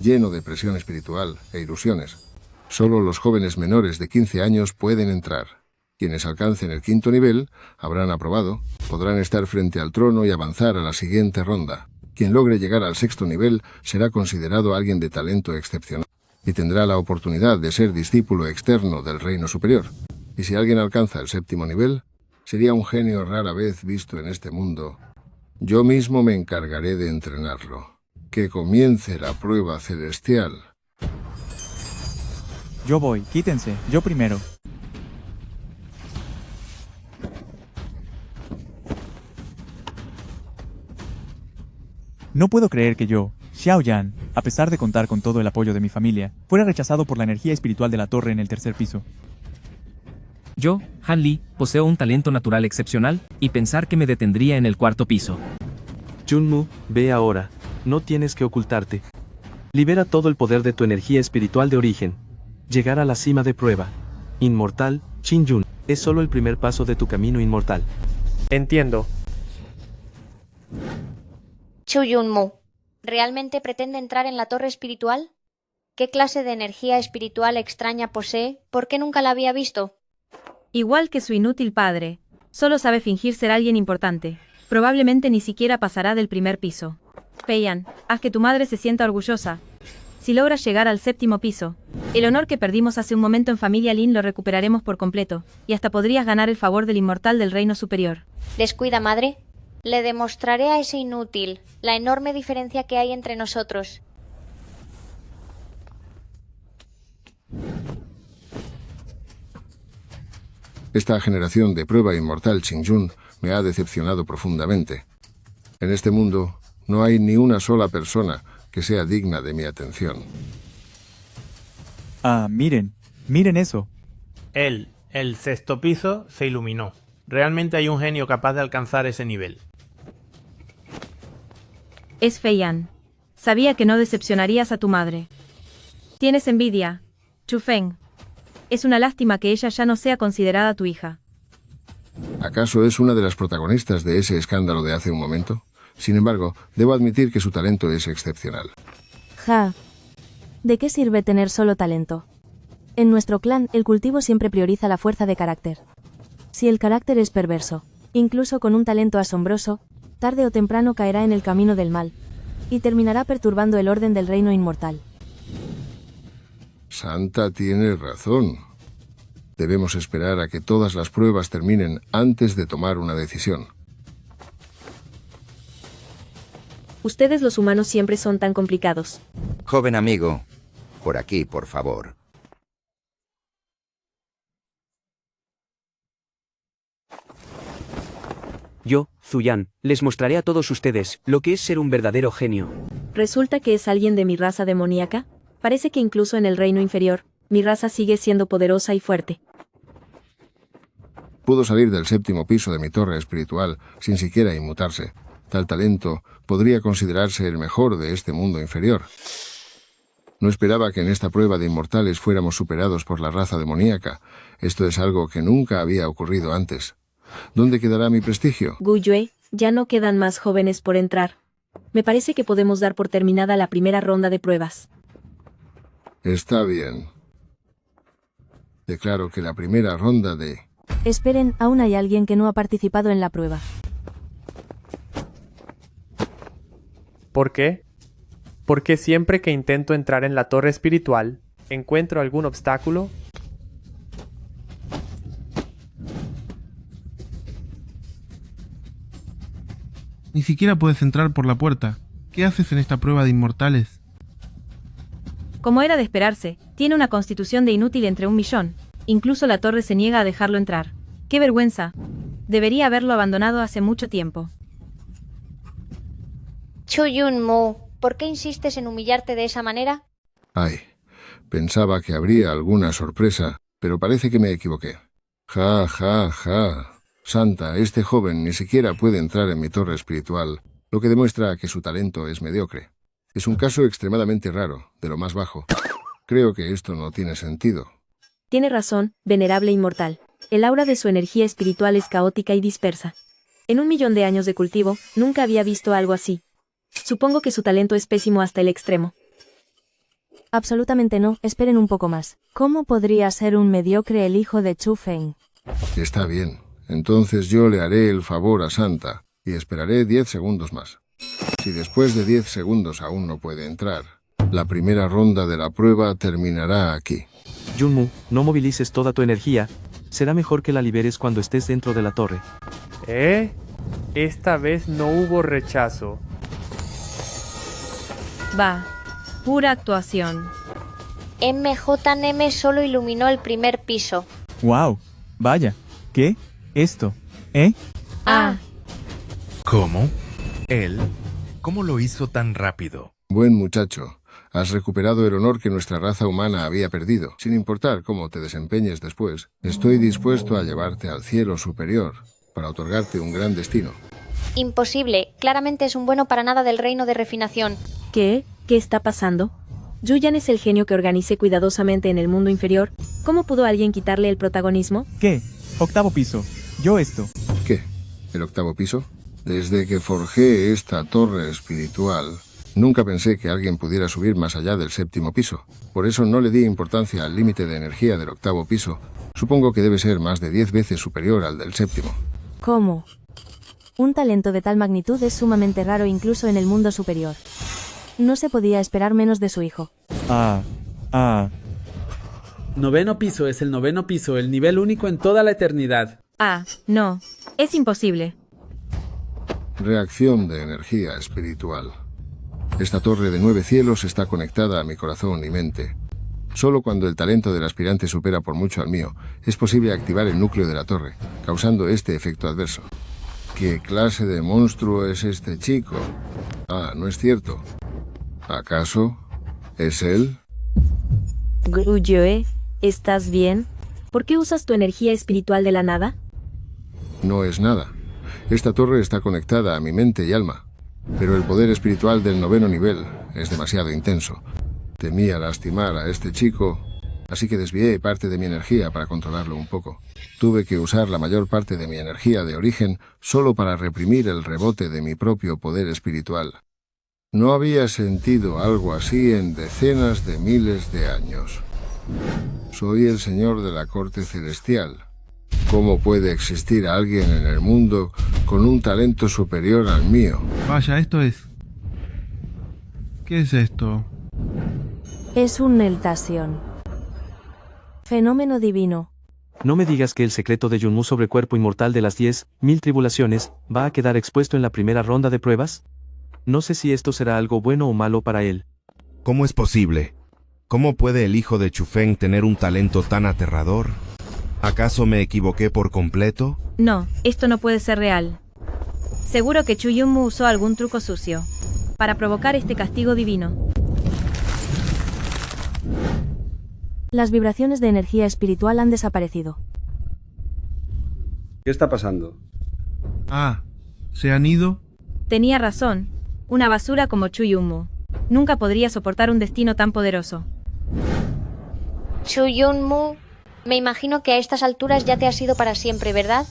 lleno de presión espiritual e ilusiones. Solo los jóvenes menores de 15 años pueden entrar. Quienes alcancen el 5.º nivel habrán aprobado, podrán estar frente al trono y avanzar a la siguiente ronda. Quien logre llegar al 6.º nivel será considerado alguien de talento excepcional y tendrá la oportunidad de ser discípulo externo del reino superior. Y si alguien alcanza el 7.º nivel, sería un genio rara vez visto en este mundo. Yo mismo me encargaré de entrenarlo. Que comience la prueba celestial. Yo voy, quítense, yo primero. No puedo creer que yo, Xiao Yan, a pesar de contar con todo el apoyo de mi familia, fuera rechazado por la energía espiritual de la torre en el 3.er piso. Yo, Han Li, poseo un talento natural excepcional, y pensar que me detendría en el 4.º piso. Junmu, ve ahora. No tienes que ocultarte. Libera todo el poder de tu energía espiritual de origen. Llegar a la cima de prueba. Inmortal, Qingyun, es solo el primer paso de tu camino inmortal. Entiendo. Chu Yunmu, ¿realmente pretende entrar en la torre espiritual? ¿Qué clase de energía espiritual extraña posee? ¿Por qué nunca la había visto? Igual que su inútil padre, solo sabe fingir ser alguien importante. Probablemente ni siquiera pasará del primer piso. Feiyan, haz que tu madre se sienta orgullosa. Si logras llegar al 7º piso, el honor que perdimos hace un momento en Familia Lin lo recuperaremos por completo, y hasta podrías ganar el favor del inmortal del reino superior. Descuida, madre. Le demostraré a ese inútil la enorme diferencia que hay entre nosotros. Esta generación de prueba inmortal Qingyun me ha decepcionado profundamente. En este mundo no hay ni una sola persona que sea digna de mi atención. Ah, miren eso. El 6º piso se iluminó. Realmente hay un genio capaz de alcanzar ese nivel. Es Feiyan. Sabía que no decepcionarías a tu madre. Tienes envidia, Chu Feng. Es una lástima que ella ya no sea considerada tu hija. ¿Acaso es una de las protagonistas de ese escándalo de hace un momento? Sin embargo, debo admitir que su talento es excepcional. Ja. ¿De qué sirve tener solo talento? En nuestro clan, el cultivo siempre prioriza la fuerza de carácter. Si el carácter es perverso, incluso con un talento asombroso, tarde o temprano caerá en el camino del mal, y terminará perturbando el orden del reino inmortal. Santa tiene razón. Debemos esperar a que todas las pruebas terminen antes de tomar una decisión. Ustedes los humanos siempre son tan complicados. Joven amigo, por aquí, por favor. Yo, Zuyan, les mostraré a todos ustedes lo que es ser un verdadero genio. ¿Resulta que es alguien de mi raza demoníaca? Parece que incluso en el reino inferior, mi raza sigue siendo poderosa y fuerte. Pudo salir del 7º piso de mi torre espiritual sin siquiera inmutarse. Tal talento podría considerarse el mejor de este mundo inferior. No esperaba que en esta prueba de inmortales fuéramos superados por la raza demoníaca. Esto es algo que nunca había ocurrido antes. ¿Dónde quedará mi prestigio? Gu Yue, ya no quedan más jóvenes por entrar. Me parece que podemos dar por terminada la primera ronda de pruebas. Está bien. Declaro que la primera ronda de... Esperen, aún hay alguien que no ha participado en la prueba. ¿Por qué? Porque siempre que intento entrar en la torre espiritual, encuentro algún obstáculo. Ni siquiera puedes entrar por la puerta. ¿Qué haces en esta prueba de inmortales? Como era de esperarse, tiene una constitución de inútil entre 1.000.000. Incluso la torre se niega a dejarlo entrar. ¡Qué vergüenza! Debería haberlo abandonado hace mucho tiempo. Chu Yunmu, ¿por qué insistes en humillarte de esa manera? Ay, pensaba que habría alguna sorpresa, pero parece que me equivoqué. Ja, ja, ja. Santa, este joven ni siquiera puede entrar en mi torre espiritual, lo que demuestra que su talento es mediocre. Es un caso extremadamente raro, de lo más bajo. Creo que esto no tiene sentido. Tiene razón, venerable inmortal. El aura de su energía espiritual es caótica y dispersa. En 1.000.000 de años de cultivo, nunca había visto algo así. Supongo que su talento es pésimo hasta el extremo. Absolutamente no, esperen un poco más. ¿Cómo podría ser un mediocre el hijo de Chu Feng? Está bien. Entonces yo le haré el favor a Santa, y esperaré 10 segundos más. Si después de 10 segundos aún no puede entrar, la primera ronda de la prueba terminará aquí. Junmu, no movilices toda tu energía. Será mejor que la liberes cuando estés dentro de la torre. Esta vez no hubo rechazo. Va. Pura actuación. MJNM solo iluminó el primer piso. ¡Wow! Vaya. ¿Qué? ¿Esto? Ah. ¿Cómo? ¿Él? ¿Cómo lo hizo tan rápido? Buen muchacho. Has recuperado el honor que nuestra raza humana había perdido. Sin importar cómo te desempeñes después, estoy dispuesto a llevarte al cielo superior para otorgarte un gran destino. Imposible. Claramente es un bueno para nada del reino de refinación. ¿Qué? ¿Qué está pasando? Yuyan es el genio que organicé cuidadosamente en el mundo inferior. ¿Cómo pudo alguien quitarle el protagonismo? ¿Qué? 8º piso. Yo esto. ¿Qué? ¿El 8º piso? Desde que forjé esta torre espiritual, nunca pensé que alguien pudiera subir más allá del 7º piso. Por eso no le di importancia al límite de energía del 8º piso. Supongo que debe ser más de 10 veces superior al del 7º. ¿Cómo? Un talento de tal magnitud es sumamente raro incluso en el mundo superior. No se podía esperar menos de su hijo. Noveno piso es el noveno piso, el nivel único en toda la eternidad. No. Es imposible. Reacción de energía espiritual. Esta torre de 9 cielos está conectada a mi corazón y mente. Solo cuando el talento del aspirante supera por mucho al mío, es posible activar el núcleo de la torre, causando este efecto adverso. ¿Qué clase de monstruo es este chico? No es cierto. ¿Acaso es él? Guyue, ¿estás bien? ¿Por qué usas tu energía espiritual de la nada? No es nada. Esta torre está conectada a mi mente y alma, pero el poder espiritual del 9º nivel es demasiado intenso. Temía lastimar a este chico, así que desvié parte de mi energía para controlarlo un poco. Tuve que usar la mayor parte de mi energía de origen solo para reprimir el rebote de mi propio poder espiritual. No había sentido algo así en decenas de miles de años. Soy el señor de la corte celestial. ¿Cómo puede existir alguien en el mundo con un talento superior al mío? Vaya, esto es... ¿Qué es esto? Es un Neltación. Fenómeno divino. No me digas que el secreto de Yunmu sobre cuerpo inmortal de las 10.000 tribulaciones va a quedar expuesto en la primera ronda de pruebas. No sé si esto será algo bueno o malo para él. ¿Cómo es posible? ¿Cómo puede el hijo de Chufeng tener un talento tan aterrador? ¿Acaso me equivoqué por completo? No, esto no puede ser real. Seguro que Chu Yunmu usó algún truco sucio para provocar este castigo divino. Las vibraciones de energía espiritual han desaparecido. ¿Qué está pasando? ¿Se han ido? Tenía razón. Una basura como Chu Yunmu nunca podría soportar un destino tan poderoso. Chu Yunmu, me imagino que a estas alturas ya te has ido para siempre, ¿verdad?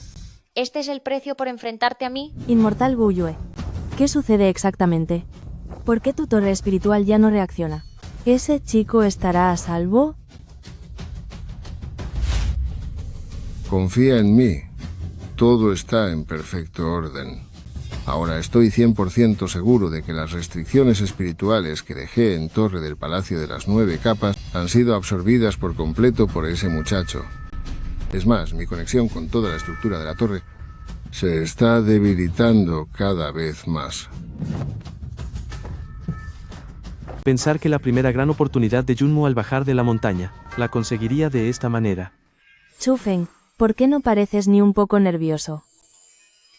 ¿Este es el precio por enfrentarte a mí? Inmortal Guyue. ¿Qué sucede exactamente? ¿Por qué tu torre espiritual ya no reacciona? ¿Ese chico estará a salvo? Confía en mí. Todo está en perfecto orden. Ahora estoy 100% seguro de que las restricciones espirituales que dejé en Torre del Palacio de las 9 Capas han sido absorbidas por completo por ese muchacho. Es más, mi conexión con toda la estructura de la torre se está debilitando cada vez más. Pensar que la primera gran oportunidad de Yunmu al bajar de la montaña la conseguiría de esta manera. Chufeng, ¿por qué no pareces ni un poco nervioso?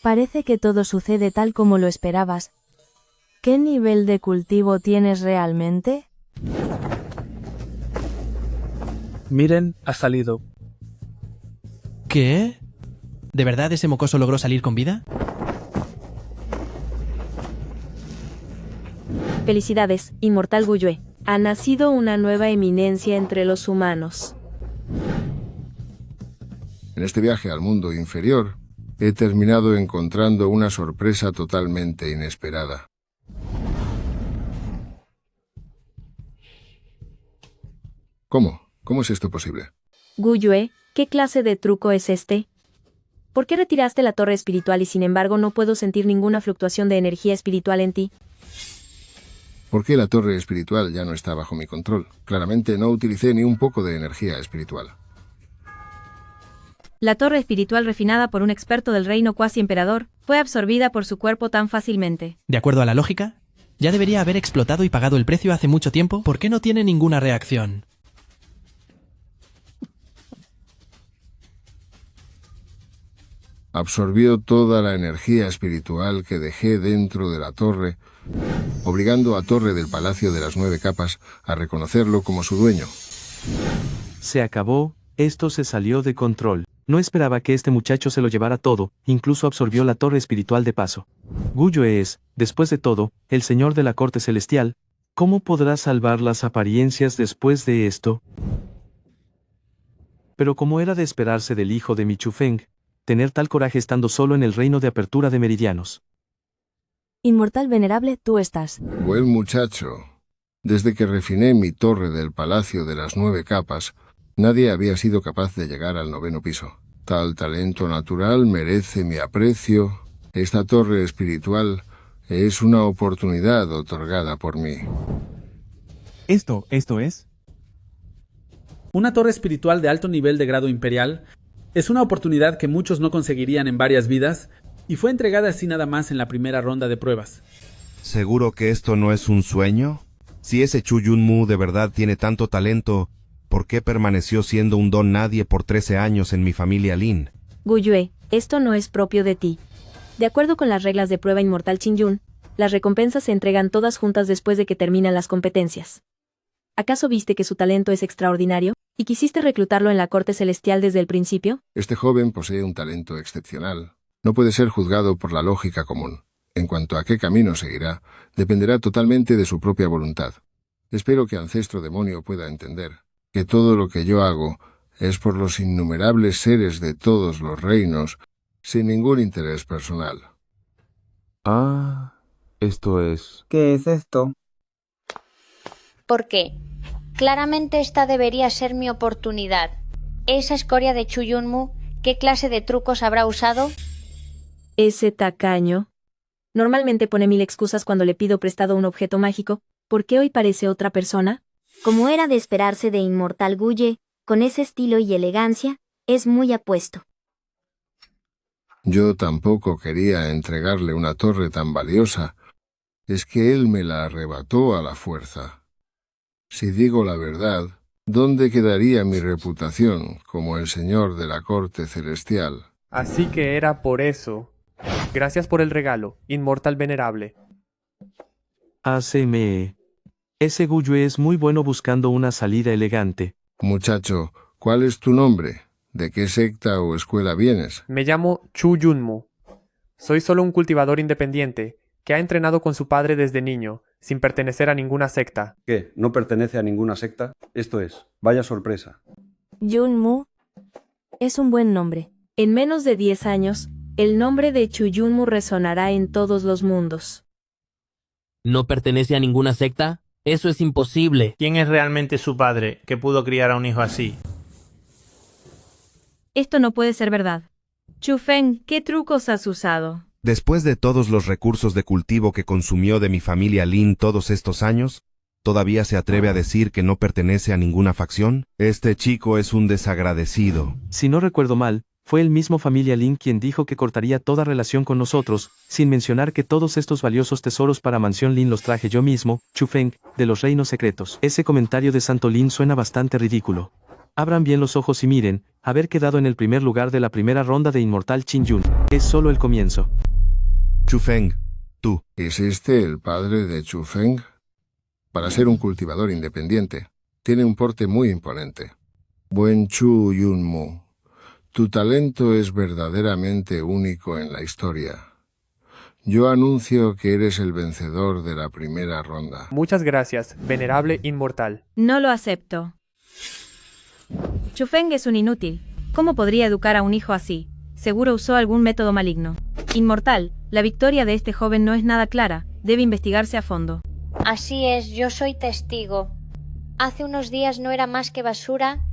Parece que todo sucede tal como lo esperabas. ¿Qué nivel de cultivo tienes realmente? Miren, ha salido. ¿Qué? ¿De verdad ese mocoso logró salir con vida? Felicidades, Inmortal Guyue. Ha nacido una nueva eminencia entre los humanos. En este viaje al mundo inferior, he terminado encontrando una sorpresa totalmente inesperada. ¿Cómo? ¿Cómo es esto posible? Guyue, ¿qué clase de truco es este? ¿Por qué retiraste la torre espiritual y sin embargo no puedo sentir ninguna fluctuación de energía espiritual en ti? ¿Por qué la torre espiritual ya no está bajo mi control? Claramente no utilicé ni un poco de energía espiritual. La torre espiritual refinada por un experto del reino cuasi emperador fue absorbida por su cuerpo tan fácilmente. De acuerdo a la lógica, ya debería haber explotado y pagado el precio hace mucho tiempo. ¿Por qué no tiene ninguna reacción? Absorbió toda la energía espiritual que dejé dentro de la torre, obligando a Torre del Palacio de las 9 Capas a reconocerlo como su dueño. Se acabó, esto se salió de control. No esperaba que este muchacho se lo llevara todo, incluso absorbió la torre espiritual de paso. Guyue es, después de todo, el señor de la corte celestial. ¿Cómo podrá salvar las apariencias después de esto? Pero como era de esperarse del hijo de mi Chufeng, tener tal coraje estando solo en el reino de apertura de meridianos. Inmortal venerable, tú estás. Buen muchacho. Desde que refiné mi torre del Palacio de las 9 Capas, nadie había sido capaz de llegar al 9º piso. Tal talento natural merece mi aprecio Esta torre espiritual es una oportunidad otorgada por mí. Esto es... Una torre espiritual de alto nivel de grado imperial es una oportunidad que muchos no conseguirían en varias vidas y fue entregada así nada más en la primera ronda de pruebas. ¿Seguro que esto no es un sueño? Si ese Chu Yunmu de verdad tiene tanto talento, ¿por qué permaneció siendo un don nadie por 13 años en mi familia Lin? Guyue, esto no es propio de ti. De acuerdo con las reglas de prueba inmortal Qingyun, las recompensas se entregan todas juntas después de que terminan las competencias. ¿Acaso viste que su talento es extraordinario, y quisiste reclutarlo en la corte celestial desde el principio? Este joven posee un talento excepcional. No puede ser juzgado por la lógica común. En cuanto a qué camino seguirá, dependerá totalmente de su propia voluntad. Espero que Ancestro Demonio pueda entender que todo lo que yo hago es por los innumerables seres de todos los reinos, sin ningún interés personal. Ah, esto es... ¿Qué es esto? ¿Por qué? Claramente esta debería ser mi oportunidad. Esa escoria de Chu Yunmu, ¿qué clase de trucos habrá usado? Ese tacaño. Normalmente pone 1000 excusas cuando le pido prestado un objeto mágico. ¿Por qué hoy parece otra persona? Como era de esperarse de Inmortal Guye, con ese estilo y elegancia, es muy apuesto. Yo tampoco quería entregarle una torre tan valiosa. Es que él me la arrebató a la fuerza. Si digo la verdad, ¿dónde quedaría mi reputación como el señor de la corte celestial? Así que era por eso. Gracias por el regalo, Inmortal Venerable. Haceme. Ese Guyue es muy bueno buscando una salida elegante. Muchacho, ¿cuál es tu nombre? ¿De qué secta o escuela vienes? Me llamo Chu Yunmu. Soy solo un cultivador independiente que ha entrenado con su padre desde niño, sin pertenecer a ninguna secta. ¿Qué? ¿No pertenece a ninguna secta? Esto es, vaya sorpresa. Yunmu es un buen nombre. En menos de 10 años, el nombre de Chu Yunmu resonará en todos los mundos. ¿No pertenece a ninguna secta? Eso es imposible. ¿Quién es realmente su padre que pudo criar a un hijo así? Esto no puede ser verdad. Chu Feng, ¿qué trucos has usado? Después de todos los recursos de cultivo que consumió de mi familia Lin todos estos años, ¿todavía se atreve a decir que no pertenece a ninguna facción? Este chico es un desagradecido. Si no recuerdo mal, fue el mismo familia Lin quien dijo que cortaría toda relación con nosotros, sin mencionar que todos estos valiosos tesoros para Mansión Lin los traje yo mismo, Chu Feng, de los reinos secretos. Ese comentario de Santo Lin suena bastante ridículo. Abran bien los ojos y miren, haber quedado en el primer lugar de la primera ronda de Inmortal Qingyun. Es solo el comienzo. Chu Feng, tú. ¿Es este el padre de Chu Feng? Para ser un cultivador independiente, tiene un porte muy imponente. Buen Chu Yunmu, tu talento es verdaderamente único en la historia. Yo anuncio que eres el vencedor de la primera ronda. Muchas gracias, Venerable Inmortal. No lo acepto. Chu Feng es un inútil. ¿Cómo podría educar a un hijo así? Seguro usó algún método maligno. Inmortal, la victoria de este joven no es nada clara. Debe investigarse a fondo. Así es, yo soy testigo. Hace unos días no era más que basura.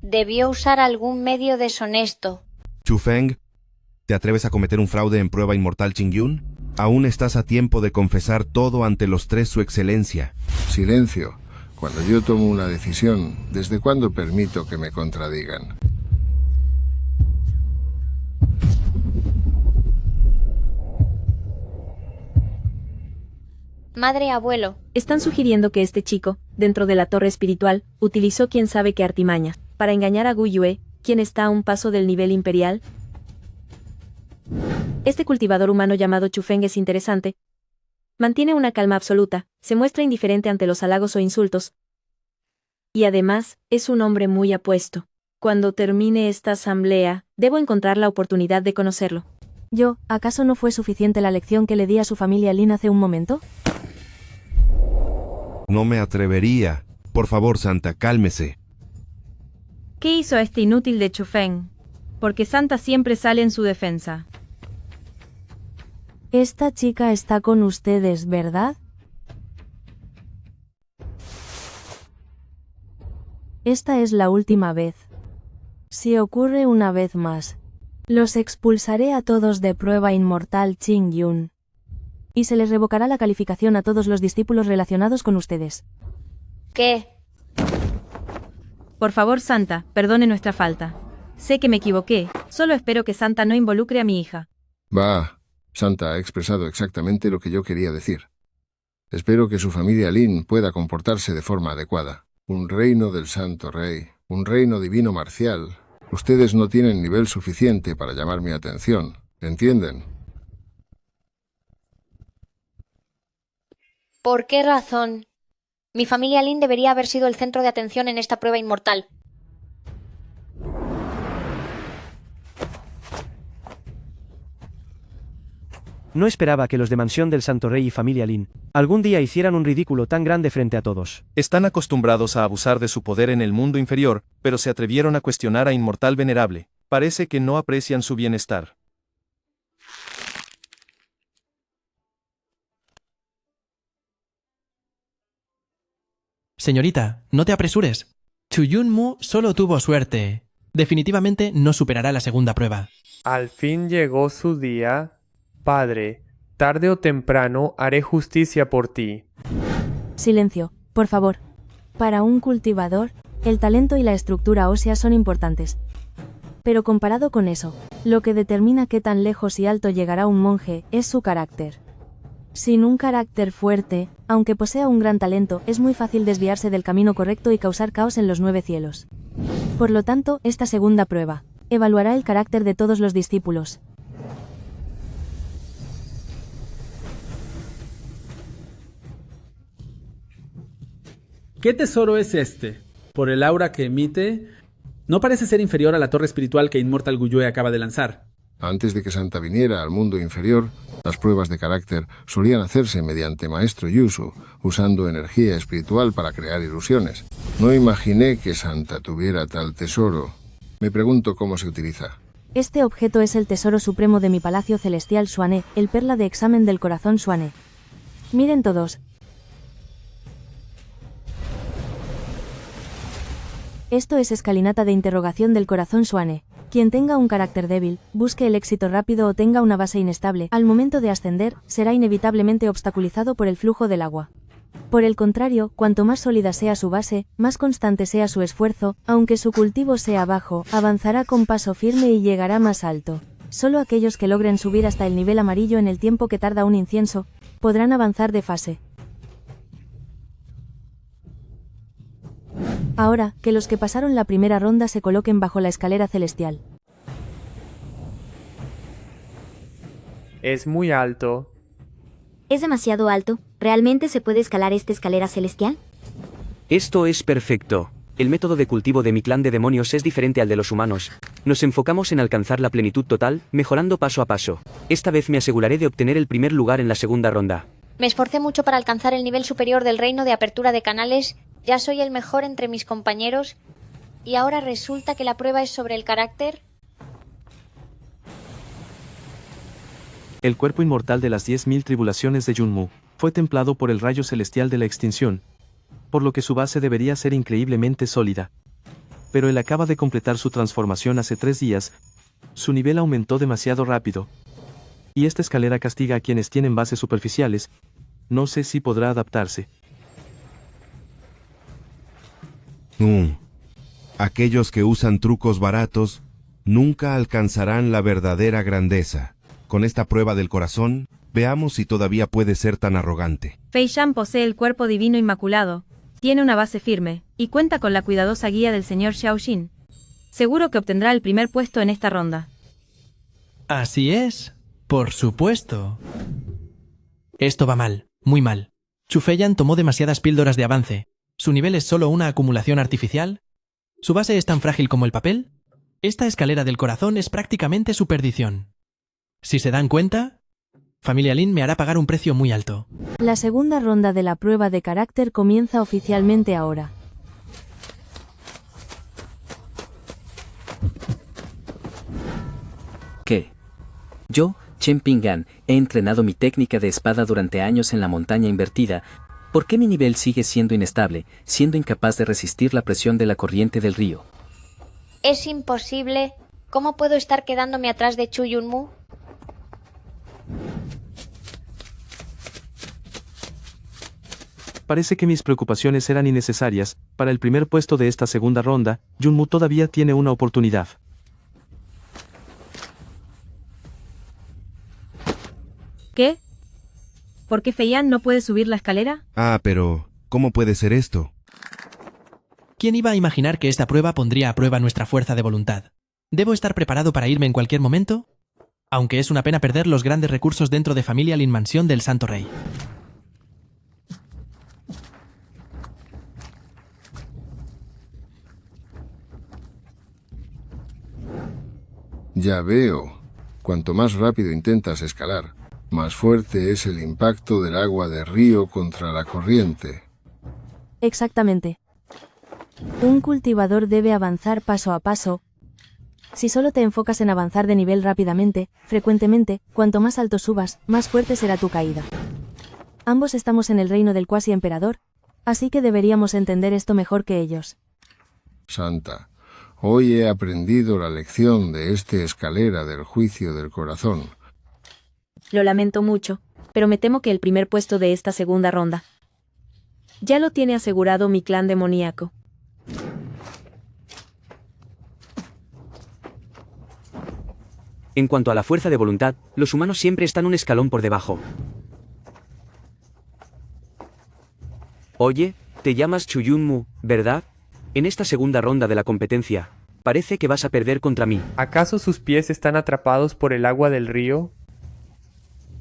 Debió usar algún medio deshonesto. Chu Feng, ¿te atreves a cometer un fraude en prueba Inmortal Qingyun? Aún estás a tiempo de confesar todo ante los tres su excelencia. Silencio. Cuando yo tomo una decisión, ¿desde cuándo permito que me contradigan? Madre, abuelo. Están sugiriendo que este chico, dentro de la torre espiritual, utilizó quién sabe qué artimañas, para engañar a Guyue, quien está a un paso del nivel imperial. Este cultivador humano llamado Chu Feng es interesante. Mantiene una calma absoluta, se muestra indiferente ante los halagos o insultos. Y además, es un hombre muy apuesto. Cuando termine esta asamblea, debo encontrar la oportunidad de conocerlo. Yo, ¿acaso no fue suficiente la lección que le di a su familia Lin hace un momento? No me atrevería. Por favor, Santa, cálmese. ¿Qué hizo este inútil de Chu Feng? Porque Santa siempre sale en su defensa. Esta chica está con ustedes, ¿verdad? Esta es la última vez. Si ocurre una vez más, Los expulsaré a todos de prueba inmortal Qingyun. Y se les revocará la calificación a todos los discípulos relacionados con ustedes. ¿Qué? Por favor, Santa, perdone nuestra falta. Sé que me equivoqué, solo espero que Santa no involucre a mi hija. Va, Santa ha expresado exactamente lo que yo quería decir. Espero que su familia Lin pueda comportarse de forma adecuada. Un reino del Santo Rey, un reino divino marcial. Ustedes no tienen nivel suficiente para llamar mi atención, ¿entienden? ¿Por qué razón? Mi familia Lin debería haber sido el centro de atención en esta prueba inmortal. No esperaba que los de Mansión del Santo Rey y familia Lin algún día hicieran un ridículo tan grande frente a todos. Están acostumbrados a abusar de su poder en el mundo inferior, pero se atrevieron a cuestionar a Inmortal Venerable. Parece que no aprecian su bienestar. Señorita, no te apresures. Chuyun Mu solo tuvo suerte. Definitivamente no superará la segunda prueba. Al fin llegó su día. Padre, tarde o temprano haré justicia por ti. Silencio, por favor. Para un cultivador, el talento y la estructura ósea son importantes. Pero comparado con eso, lo que determina qué tan lejos y alto llegará un monje es su carácter. Sin un carácter fuerte, aunque posea un gran talento, es muy fácil desviarse del camino correcto y causar caos en los 9 cielos. Por lo tanto, esta segunda prueba evaluará el carácter de todos los discípulos. ¿Qué tesoro es este? Por el aura que emite, no parece ser inferior a la torre espiritual que Inmortal Guyue acaba de lanzar. Antes de que Santa viniera al mundo inferior, las pruebas de carácter solían hacerse mediante Maestro Yusu, usando energía espiritual para crear ilusiones. No imaginé que Santa tuviera tal tesoro. Me pregunto cómo se utiliza. Este objeto es el tesoro supremo de mi palacio celestial Xuane, el perla de examen del corazón Xuane. Miren todos. Esto es escalinata de interrogación del corazón Xuane. Quien tenga un carácter débil, busque el éxito rápido o tenga una base inestable, al momento de ascender, será inevitablemente obstaculizado por el flujo del agua. Por el contrario, cuanto más sólida sea su base, más constante sea su esfuerzo, aunque su cultivo sea bajo, avanzará con paso firme y llegará más alto. Solo aquellos que logren subir hasta el nivel amarillo en el tiempo que tarda un incienso, podrán avanzar de fase. Ahora, que los que pasaron la primera ronda se coloquen bajo la escalera celestial. Es muy alto. Es demasiado alto. ¿Realmente se puede escalar esta escalera celestial? Esto es perfecto. El método de cultivo de mi clan de demonios es diferente al de los humanos. Nos enfocamos en alcanzar la plenitud total, mejorando paso a paso. Esta vez me aseguraré de obtener el primer lugar en la segunda ronda. Me esforcé mucho para alcanzar el nivel superior del reino de apertura de canales. Ya soy el mejor entre mis compañeros. ¿Y ahora resulta que la prueba es sobre el carácter? El cuerpo inmortal de las 10.000 tribulaciones de Yunmu fue templado por el rayo celestial de la extinción, por lo que su base debería ser increíblemente sólida. Pero él acaba de completar su transformación hace 3 días, su nivel aumentó demasiado rápido. Y esta escalera castiga a quienes tienen bases superficiales, no sé si podrá adaptarse. Aquellos que usan trucos baratos nunca alcanzarán la verdadera grandeza. Con esta prueba del corazón, veamos si todavía puede ser tan arrogante. Fei Shan posee el cuerpo divino inmaculado, tiene una base firme, y cuenta con la cuidadosa guía del señor Xiaoxin. Seguro que obtendrá el primer puesto en esta ronda. Así es, por supuesto. Esto va mal, muy mal. Chu Feiyan tomó demasiadas píldoras de avance. ¿Su nivel es solo una acumulación artificial? ¿Su base es tan frágil como el papel? Esta escalera del corazón es prácticamente su perdición. Si se dan cuenta, familia Lin me hará pagar un precio muy alto. La segunda ronda de la prueba de carácter comienza oficialmente ahora. ¿Qué? Yo, Chen Pingan, he entrenado mi técnica de espada durante años en la montaña invertida. ¿Por qué mi nivel sigue siendo inestable, siendo incapaz de resistir la presión de la corriente del río? Es imposible. ¿Cómo puedo estar quedándome atrás de Chu Yunmu? Parece que mis preocupaciones eran innecesarias. Para el primer puesto de esta segunda ronda, Junmu todavía tiene una oportunidad. ¿Qué? ¿Por qué Feiyan no puede subir la escalera? Ah, pero ¿cómo puede ser esto? ¿Quién iba a imaginar que esta prueba pondría a prueba nuestra fuerza de voluntad? ¿Debo estar preparado para irme en cualquier momento? Aunque es una pena perder los grandes recursos dentro de Familia Lin Mansión del Santo Rey. Ya veo. Cuanto más rápido intentas escalar, más fuerte es el impacto del agua de río contra la corriente. Exactamente. Un cultivador debe avanzar paso a paso. Si solo te enfocas en avanzar de nivel rápidamente, frecuentemente, cuanto más alto subas, más fuerte será tu caída. Ambos estamos en el reino del cuasi emperador, así que deberíamos entender esto mejor que ellos. Santa, hoy he aprendido la lección de este escalera del juicio del corazón. Lo lamento mucho, pero me temo que el primer puesto de esta segunda ronda ya lo tiene asegurado mi clan demoníaco. En cuanto a la fuerza de voluntad, los humanos siempre están un escalón por debajo. Oye, te llamas Chu Yunmu, ¿verdad? En esta segunda ronda de la competencia, parece que vas a perder contra mí. ¿Acaso sus pies están atrapados por el agua del río?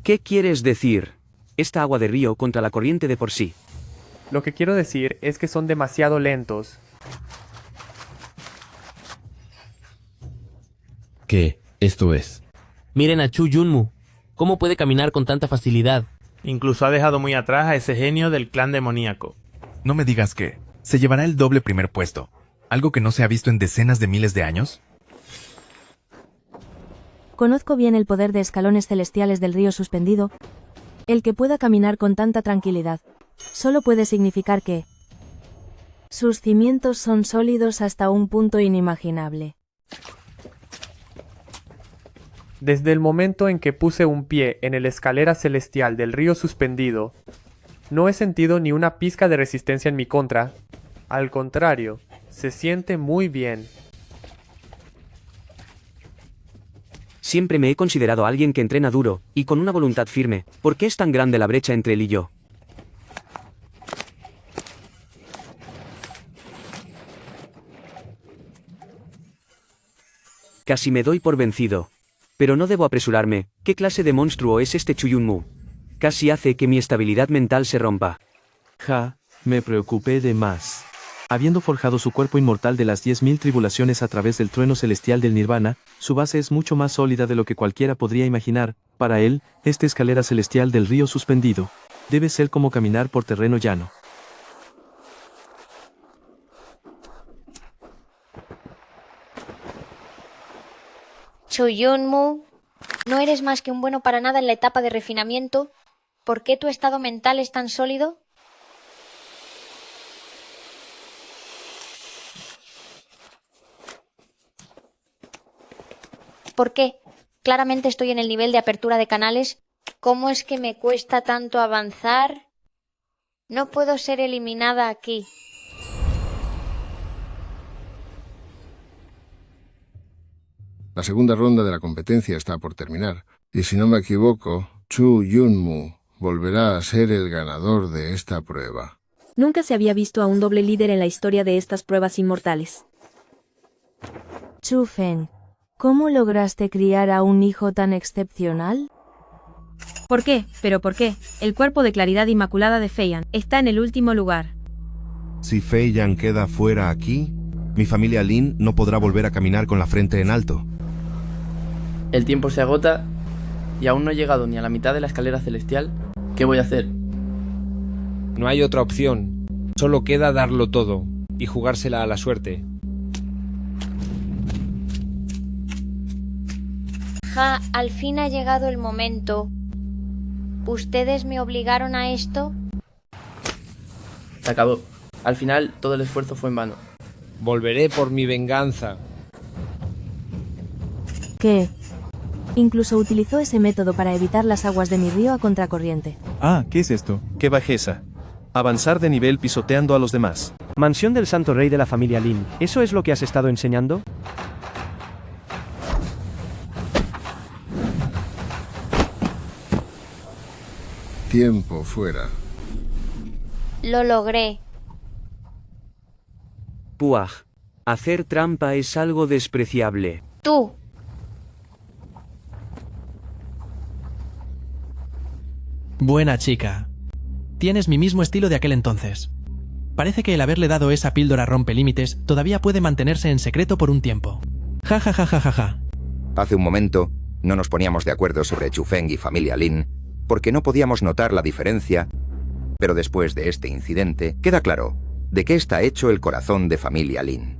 ¿Qué quieres decir? Esta agua de río contra la corriente de por sí. Lo que quiero decir es que son demasiado lentos. ¿Qué? Esto es. Miren a Chu Yunmu. ¿Cómo puede caminar con tanta facilidad? Incluso ha dejado muy atrás a ese genio del clan demoníaco. No me digas que se llevará el doble primer puesto. ¿Algo que no se ha visto en decenas de miles de años? Conozco bien el poder de escalones celestiales del río suspendido. El que pueda caminar con tanta tranquilidad solo puede significar que sus cimientos son sólidos hasta un punto inimaginable. Desde el momento en que puse un pie en el escalera celestial del río suspendido, no he sentido ni una pizca de resistencia en mi contra. Al contrario, se siente muy bien. Siempre me he considerado alguien que entrena duro, y con una voluntad firme. ¿Por qué es tan grande la brecha entre él y yo? Casi me doy por vencido. Pero no debo apresurarme. ¿Qué clase de monstruo es este Chu Yunmu? Casi hace que mi estabilidad mental se rompa. Ja, me preocupé de más. Habiendo forjado su cuerpo inmortal de las 10.000 tribulaciones a través del trueno celestial del Nirvana, su base es mucho más sólida de lo que cualquiera podría imaginar. Para él, esta escalera celestial del río suspendido debe ser como caminar por terreno llano. Chu Yunmu, ¿no eres más que un bueno para nada en la etapa de refinamiento? ¿Por qué tu estado mental es tan sólido? ¿Por qué? Claramente estoy en el nivel de apertura de canales. ¿Cómo es que me cuesta tanto avanzar? No puedo ser eliminada aquí. La segunda ronda de la competencia está por terminar, y si no me equivoco, Chu Yunmu volverá a ser el ganador de esta prueba. Nunca se había visto a un doble líder en la historia de estas pruebas inmortales. Chu Feng, ¿cómo lograste criar a un hijo tan excepcional? ¿Por qué? ¿Pero por qué? El cuerpo de claridad inmaculada de Feiyan está en el último lugar. Si Feiyan queda fuera aquí, mi familia Lin no podrá volver a caminar con la frente en alto. El tiempo se agota y aún no he llegado ni a la mitad de la escalera celestial. ¿Qué voy a hacer? No hay otra opción. Solo queda darlo todo y jugársela a la suerte. Ja, al fin ha llegado el momento. ¿Ustedes me obligaron a esto? Se acabó. Al final, todo el esfuerzo fue en vano. Volveré por mi venganza. ¿Qué? Incluso utilizó ese método para evitar las aguas de mi río a contracorriente. Ah, ¿qué es esto? ¡Qué bajeza! Avanzar de nivel pisoteando a los demás. Mansión del Santo Rey de la familia Lin, ¿eso es lo que has estado enseñando? Tiempo fuera. Lo logré. Puaj. Hacer trampa es algo despreciable. Tú. Buena chica. Tienes mi mismo estilo de aquel entonces. Parece que el haberle dado esa píldora rompelímites todavía puede mantenerse en secreto por un tiempo. Ja ja ja ja ja ja. Hace un momento no nos poníamos de acuerdo sobre Chufeng y familia Lin porque no podíamos notar la diferencia, pero después de este incidente queda claro de qué está hecho el corazón de familia Lin.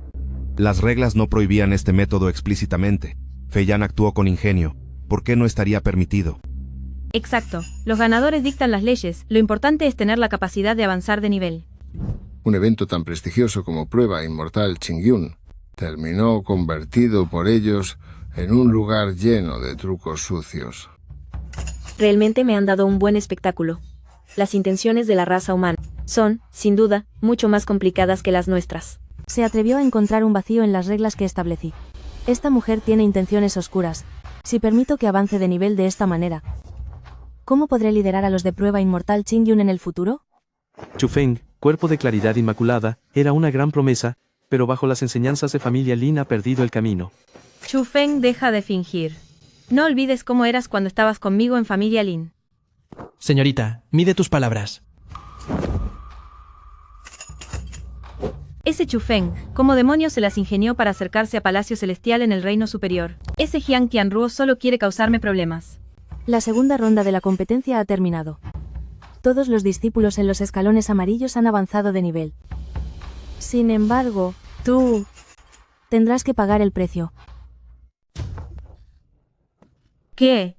Las reglas no prohibían este método explícitamente. Fei Yan actuó con ingenio. ¿Por qué no estaría permitido? Exacto. Los ganadores dictan las leyes. Lo importante es tener la capacidad de avanzar de nivel. Un evento tan prestigioso como Prueba Inmortal Qingyun terminó convertido por ellos en un lugar lleno de trucos sucios. Realmente me han dado un buen espectáculo. Las intenciones de la raza humana son, sin duda, mucho más complicadas que las nuestras. Se atrevió a encontrar un vacío en las reglas que establecí. Esta mujer tiene intenciones oscuras. Si permito que avance de nivel de esta manera, ¿cómo podré liderar a los de Prueba Inmortal Qingyun en el futuro? Chufeng, cuerpo de claridad inmaculada, era una gran promesa, pero bajo las enseñanzas de familia Lin ha perdido el camino. Chufeng, deja de fingir. No olvides cómo eras cuando estabas conmigo en familia Lin. Señorita, mide tus palabras. Ese Chufeng, ¿cómo demonios se las ingenió para acercarse a Palacio Celestial en el Reino Superior? Ese Jiang Qianruo solo quiere causarme problemas. La segunda ronda de la competencia ha terminado. Todos los discípulos en los escalones amarillos han avanzado de nivel. Sin embargo, tú tendrás que pagar el precio. ¿Qué?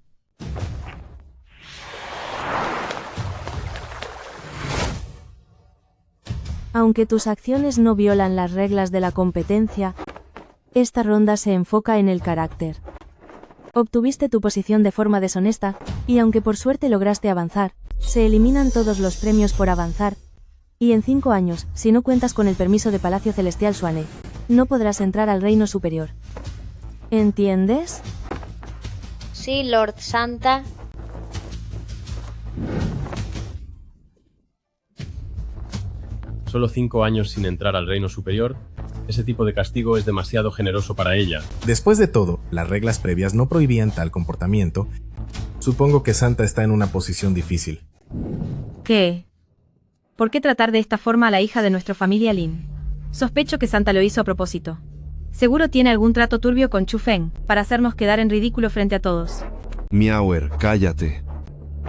Aunque tus acciones no violan las reglas de la competencia, esta ronda se enfoca en el carácter. Obtuviste tu posición de forma deshonesta, y aunque por suerte lograste avanzar, se eliminan todos los premios por avanzar, y en 5 años, si no cuentas con el permiso de Palacio Celestial Xuane, no podrás entrar al Reino Superior. ¿Entiendes? Sí, Lord Santa. Solo 5 años sin entrar al Reino Superior. Ese tipo de castigo es demasiado generoso para ella. Después de todo, las reglas previas no prohibían tal comportamiento. Supongo que Santa está en una posición difícil. ¿Qué? ¿Por qué tratar de esta forma a la hija de nuestra familia Lin? Sospecho que Santa lo hizo a propósito. Seguro tiene algún trato turbio con Chufeng, para hacernos quedar en ridículo frente a todos. Miauer, cállate.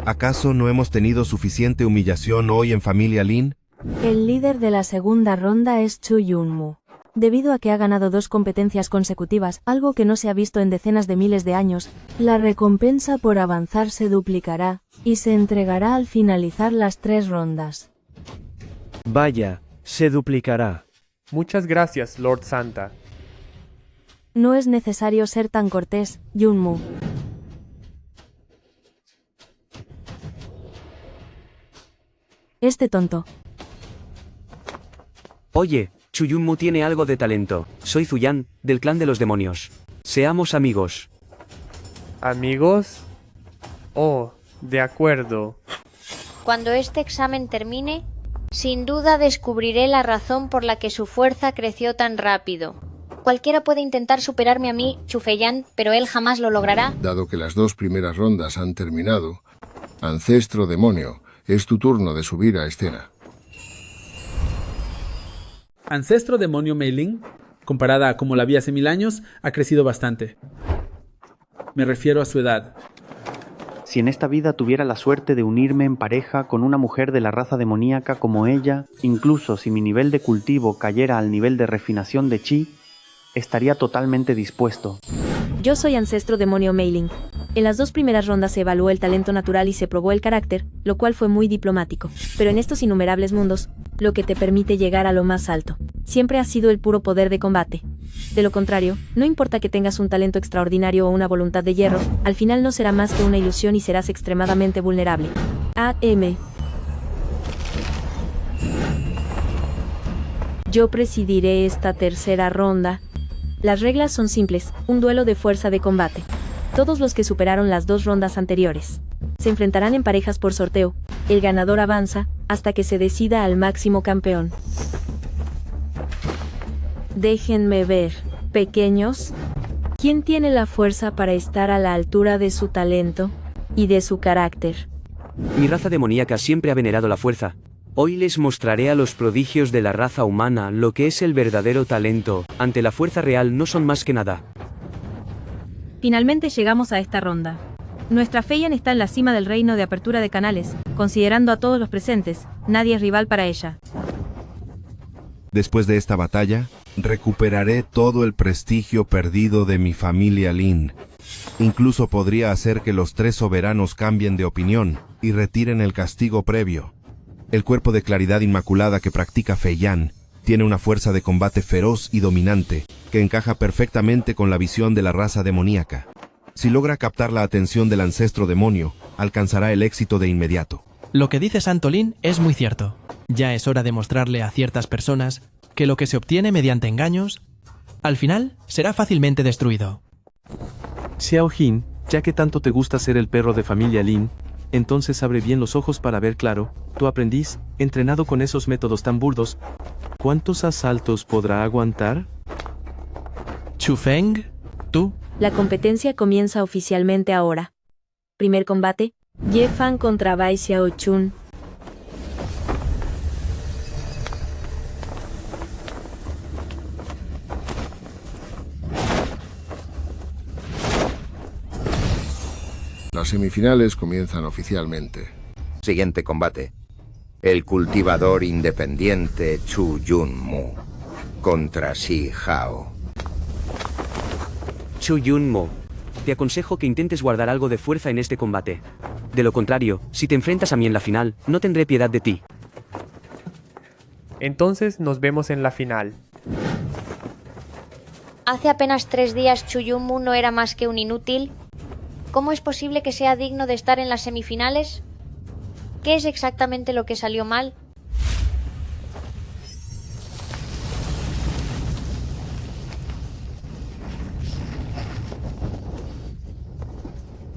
¿Acaso no hemos tenido suficiente humillación hoy en familia Lin? El líder de la segunda ronda es Chu Yunmu. Debido a que ha ganado 2 competencias consecutivas, algo que no se ha visto en decenas de miles de años, la recompensa por avanzar se duplicará, y se entregará al finalizar las 3 rondas. Vaya, se duplicará. Muchas gracias, Lord Santa. No es necesario ser tan cortés, Yunmu. Este tonto. Oye, Chuyunmu tiene algo de talento. Soy Zuyan, del clan de los demonios. Seamos amigos. ¿Amigos? Oh, de acuerdo. Cuando este examen termine, sin duda descubriré la razón por la que su fuerza creció tan rápido. Cualquiera puede intentar superarme a mí, Chufeyan, pero él jamás lo logrará. Dado que las 2 primeras rondas han terminado, Ancestro Demonio, es tu turno de subir a escena. Ancestro Demonio Mei Ling, comparada a como la vi hace 1000 años, ha crecido bastante. Me refiero a su edad. Si en esta vida tuviera la suerte de unirme en pareja con una mujer de la raza demoníaca como ella, incluso si mi nivel de cultivo cayera al nivel de refinación de chi, estaría totalmente dispuesto. Yo soy Ancestro Demonio Mei Ling. En las 2 primeras rondas se evaluó el talento natural y se probó el carácter, lo cual fue muy diplomático. Pero en estos innumerables mundos, lo que te permite llegar a lo más alto, siempre ha sido el puro poder de combate. De lo contrario, no importa que tengas un talento extraordinario o una voluntad de hierro, al final no será más que una ilusión y serás extremadamente vulnerable. AM. Yo presidiré esta tercera ronda. Las reglas son simples, un duelo de fuerza de combate. Todos los que superaron las 2 rondas anteriores se enfrentarán en parejas por sorteo. El ganador avanza hasta que se decida al máximo campeón. Déjenme ver, pequeños. ¿Quién tiene la fuerza para estar a la altura de su talento y de su carácter? Mi raza demoníaca siempre ha venerado la fuerza. Hoy les mostraré a los prodigios de la raza humana lo que es el verdadero talento. Ante la fuerza real no son más que nada. Finalmente llegamos a esta ronda. Nuestra Feiyan está en la cima del reino de apertura de canales, considerando a todos los presentes, nadie es rival para ella. Después de esta batalla, recuperaré todo el prestigio perdido de mi familia Lin. Incluso podría hacer que los 3 soberanos cambien de opinión y retiren el castigo previo. El cuerpo de claridad inmaculada que practica Feiyan tiene una fuerza de combate feroz y dominante que encaja perfectamente con la visión de la raza demoníaca. Si logra captar la atención del ancestro demonio, alcanzará el éxito de inmediato. Lo que dice Santo Lin es muy cierto. Ya es hora de mostrarle a ciertas personas que lo que se obtiene mediante engaños, al final será fácilmente destruido. Xiao Jin, ya que tanto te gusta ser el perro de familia Lin, entonces abre bien los ojos para ver claro, tu aprendiz, entrenado con esos métodos tan burdos, ¿cuántos asaltos podrá aguantar? Chu Feng, tú. La competencia comienza oficialmente ahora. Primer combate, Ye Fan contra Bai Xiao Chun. Las semifinales comienzan oficialmente. Siguiente combate. El cultivador independiente Chu Yun-mu contra Shi Hao. Chu Yun-mo, te aconsejo que intentes guardar algo de fuerza en este combate. De lo contrario, si te enfrentas a mí en la final, no tendré piedad de ti. Entonces nos vemos en la final. Hace apenas 3 días Chu Yun-mu no era más que un inútil. ¿Cómo es posible que sea digno de estar en las semifinales? ¿Qué es exactamente lo que salió mal?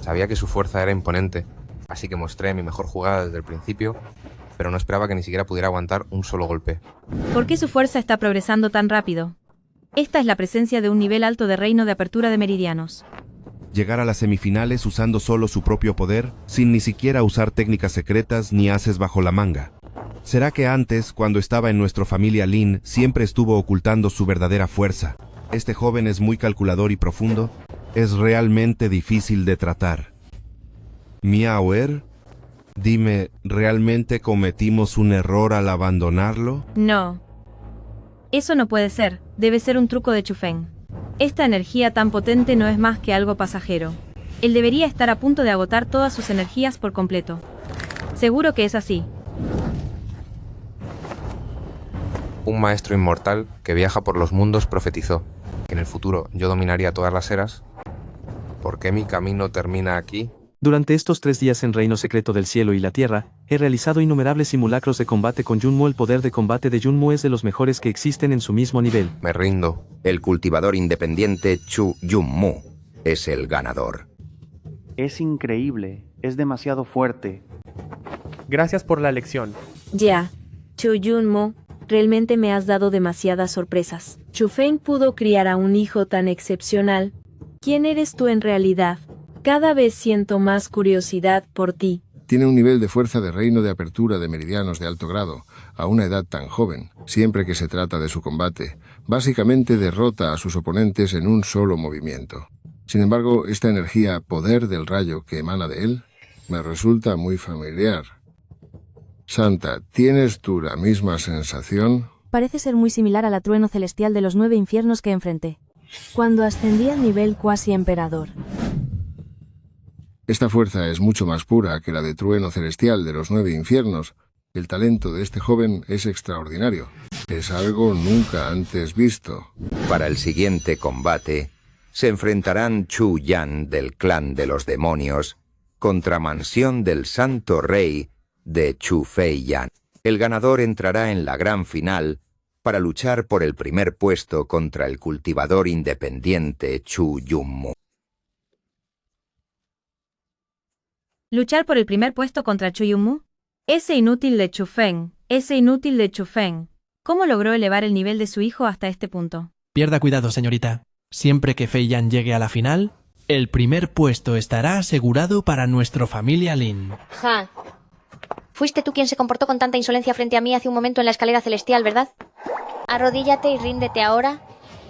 Sabía que su fuerza era imponente, así que mostré mi mejor jugada desde el principio, pero no esperaba que ni siquiera pudiera aguantar un solo golpe. ¿Por qué su fuerza está progresando tan rápido? Esta es la presencia de un nivel alto de reino de apertura de meridianos. Llegar a las semifinales usando solo su propio poder, sin ni siquiera usar técnicas secretas ni haces bajo la manga. ¿Será que antes, cuando estaba en nuestra familia Lin, siempre estuvo ocultando su verdadera fuerza? Este joven es muy calculador y profundo. Es realmente difícil de tratar. Miaoer, dime, ¿realmente cometimos un error al abandonarlo? No. Eso no puede ser, debe ser un truco de Chu Feng. Esta energía tan potente no es más que algo pasajero. Él debería estar a punto de agotar todas sus energías por completo. Seguro que es así. Un maestro inmortal que viaja por los mundos profetizó que en el futuro yo dominaría todas las eras. ¿Por qué mi camino termina aquí? Durante estos 3 días en Reino Secreto del Cielo y la Tierra, he realizado innumerables simulacros de combate con Yun-mu. El poder de combate de Yun-mu es de los mejores que existen en su mismo nivel. Me rindo. El cultivador independiente Chu Yun-mu es el ganador. Es increíble, es demasiado fuerte. Gracias por la lección. Ya, Chu Yun-mu, realmente me has dado demasiadas sorpresas. Chu Feng pudo criar a un hijo tan excepcional. ¿Quién eres tú en realidad? Cada vez siento más curiosidad por ti. Tiene un nivel de fuerza de reino de apertura de meridianos de alto grado, a una edad tan joven. Siempre que se trata de su combate, básicamente derrota a sus oponentes en un solo movimiento. Sin embargo, esta energía, poder del rayo que emana de él, me resulta muy familiar. Santa, ¿tienes tú la misma sensación? Parece ser muy similar a la trueno celestial de los 9 infiernos que enfrenté cuando ascendí al nivel cuasi emperador. Esta fuerza es mucho más pura que la de trueno celestial de los 9 infiernos. El talento de este joven es extraordinario. Es algo nunca antes visto. Para el siguiente combate, se enfrentarán Chu Yan del clan de los demonios contra Mansión del Santo Rey de Chu Fei Yan. El ganador entrará en la gran final para luchar por el primer puesto contra el cultivador independiente Chu Yunmu. ¿Luchar por el primer puesto contra Chu Yunmu? Ese inútil de Chu Feng, ese inútil de Chu Feng. ¿Cómo logró elevar el nivel de su hijo hasta este punto? Pierda cuidado, señorita. Siempre que Fei Yan llegue a la final, el primer puesto estará asegurado para nuestra familia Lin. Ja. Fuiste tú quien se comportó con tanta insolencia frente a mí hace un momento en la escalera celestial, ¿verdad? Arrodíllate y ríndete ahora,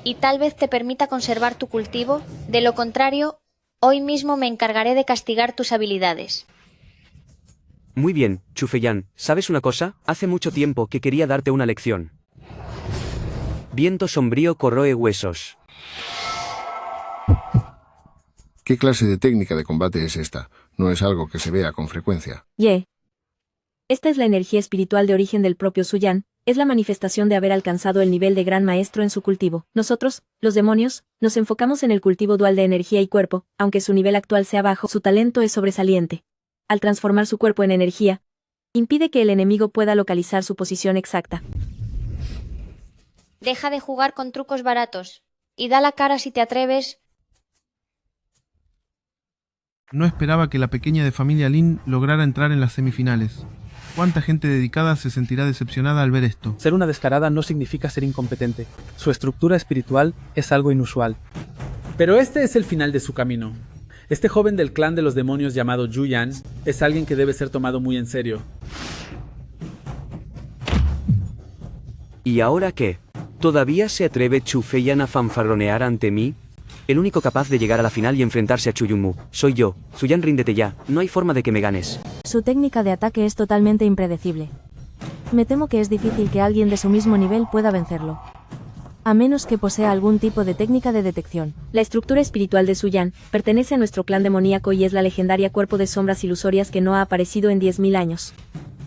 y tal vez te permita conservar tu cultivo. De lo contrario, hoy mismo me encargaré de castigar tus habilidades. Muy bien, Chu Fei Yan, ¿sabes una cosa? Hace mucho tiempo que quería darte una lección. Viento sombrío corroe huesos. ¿Qué clase de técnica de combate es esta? No es algo que se vea con frecuencia. Esta es la energía espiritual de origen del propio Suyan, es la manifestación de haber alcanzado el nivel de gran maestro en su cultivo. Nosotros, los demonios, nos enfocamos en el cultivo dual de energía y cuerpo, aunque su nivel actual sea bajo, su talento es sobresaliente. Al transformar su cuerpo en energía, impide que el enemigo pueda localizar su posición exacta. Deja de jugar con trucos baratos, y da la cara si te atreves. No esperaba que la pequeña de familia Lin lograra entrar en las semifinales. ¿Cuánta gente dedicada se sentirá decepcionada al ver esto? Ser una descarada no significa ser incompetente. Su estructura espiritual es algo inusual. Pero este es el final de su camino. Este joven del clan de los demonios llamado Yu Yan es alguien que debe ser tomado muy en serio. ¿Y ahora qué? ¿Todavía se atreve Chu Fei Yan a fanfarronear ante mí? El único capaz de llegar a la final y enfrentarse a Chu Yunmu soy yo. Suyan, ríndete ya, no hay forma de que me ganes. Su técnica de ataque es totalmente impredecible. Me temo que es difícil que alguien de su mismo nivel pueda vencerlo. A menos que posea algún tipo de técnica de detección. La estructura espiritual de Suyan pertenece a nuestro clan demoníaco y es la legendaria cuerpo de sombras ilusorias que no ha aparecido en 10.000 años.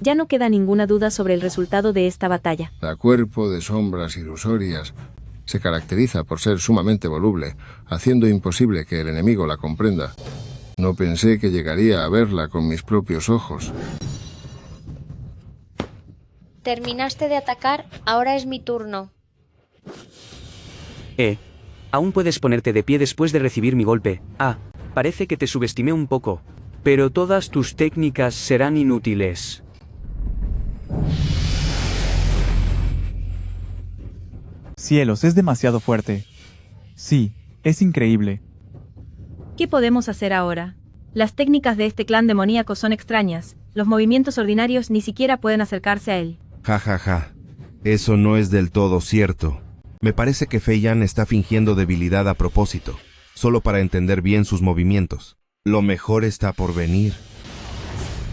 Ya no queda ninguna duda sobre el resultado de esta batalla. La cuerpo de sombras ilusorias se caracteriza por ser sumamente voluble, haciendo imposible que el enemigo la comprenda. No pensé que llegaría a verla con mis propios ojos. Terminaste de atacar, ahora es mi turno. Aún puedes ponerte de pie después de recibir mi golpe. Parece que te subestimé un poco. Pero todas tus técnicas serán inútiles. Cielos, es demasiado fuerte. Sí, es increíble. ¿Qué podemos hacer ahora? Las técnicas de este clan demoníaco son extrañas. Los movimientos ordinarios ni siquiera pueden acercarse a él. Ja, ja, ja. Eso no es del todo cierto. Me parece que Fei Yan está fingiendo debilidad a propósito, solo para entender bien sus movimientos. Lo mejor está por venir.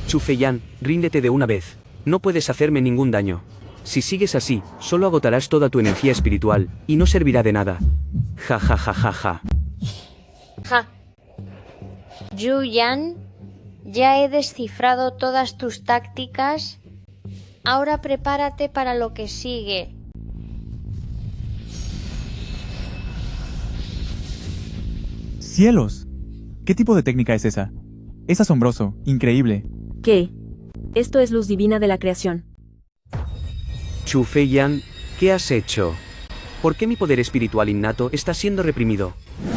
Chu Fei Yan, ríndete de una vez. No puedes hacerme ningún daño. Si sigues así, solo agotarás toda tu energía espiritual, y no servirá de nada. Ja, ja, ja, ja, ja. Ja. Yu Yan, ya he descifrado todas tus tácticas. Ahora prepárate para lo que sigue. ¡Cielos! ¿Qué tipo de técnica es esa? Es asombroso, increíble. ¿Qué? Esto es luz divina de la creación. Chu Fei Yan, ¿qué has hecho? ¿Por qué mi poder espiritual innato está siendo reprimido?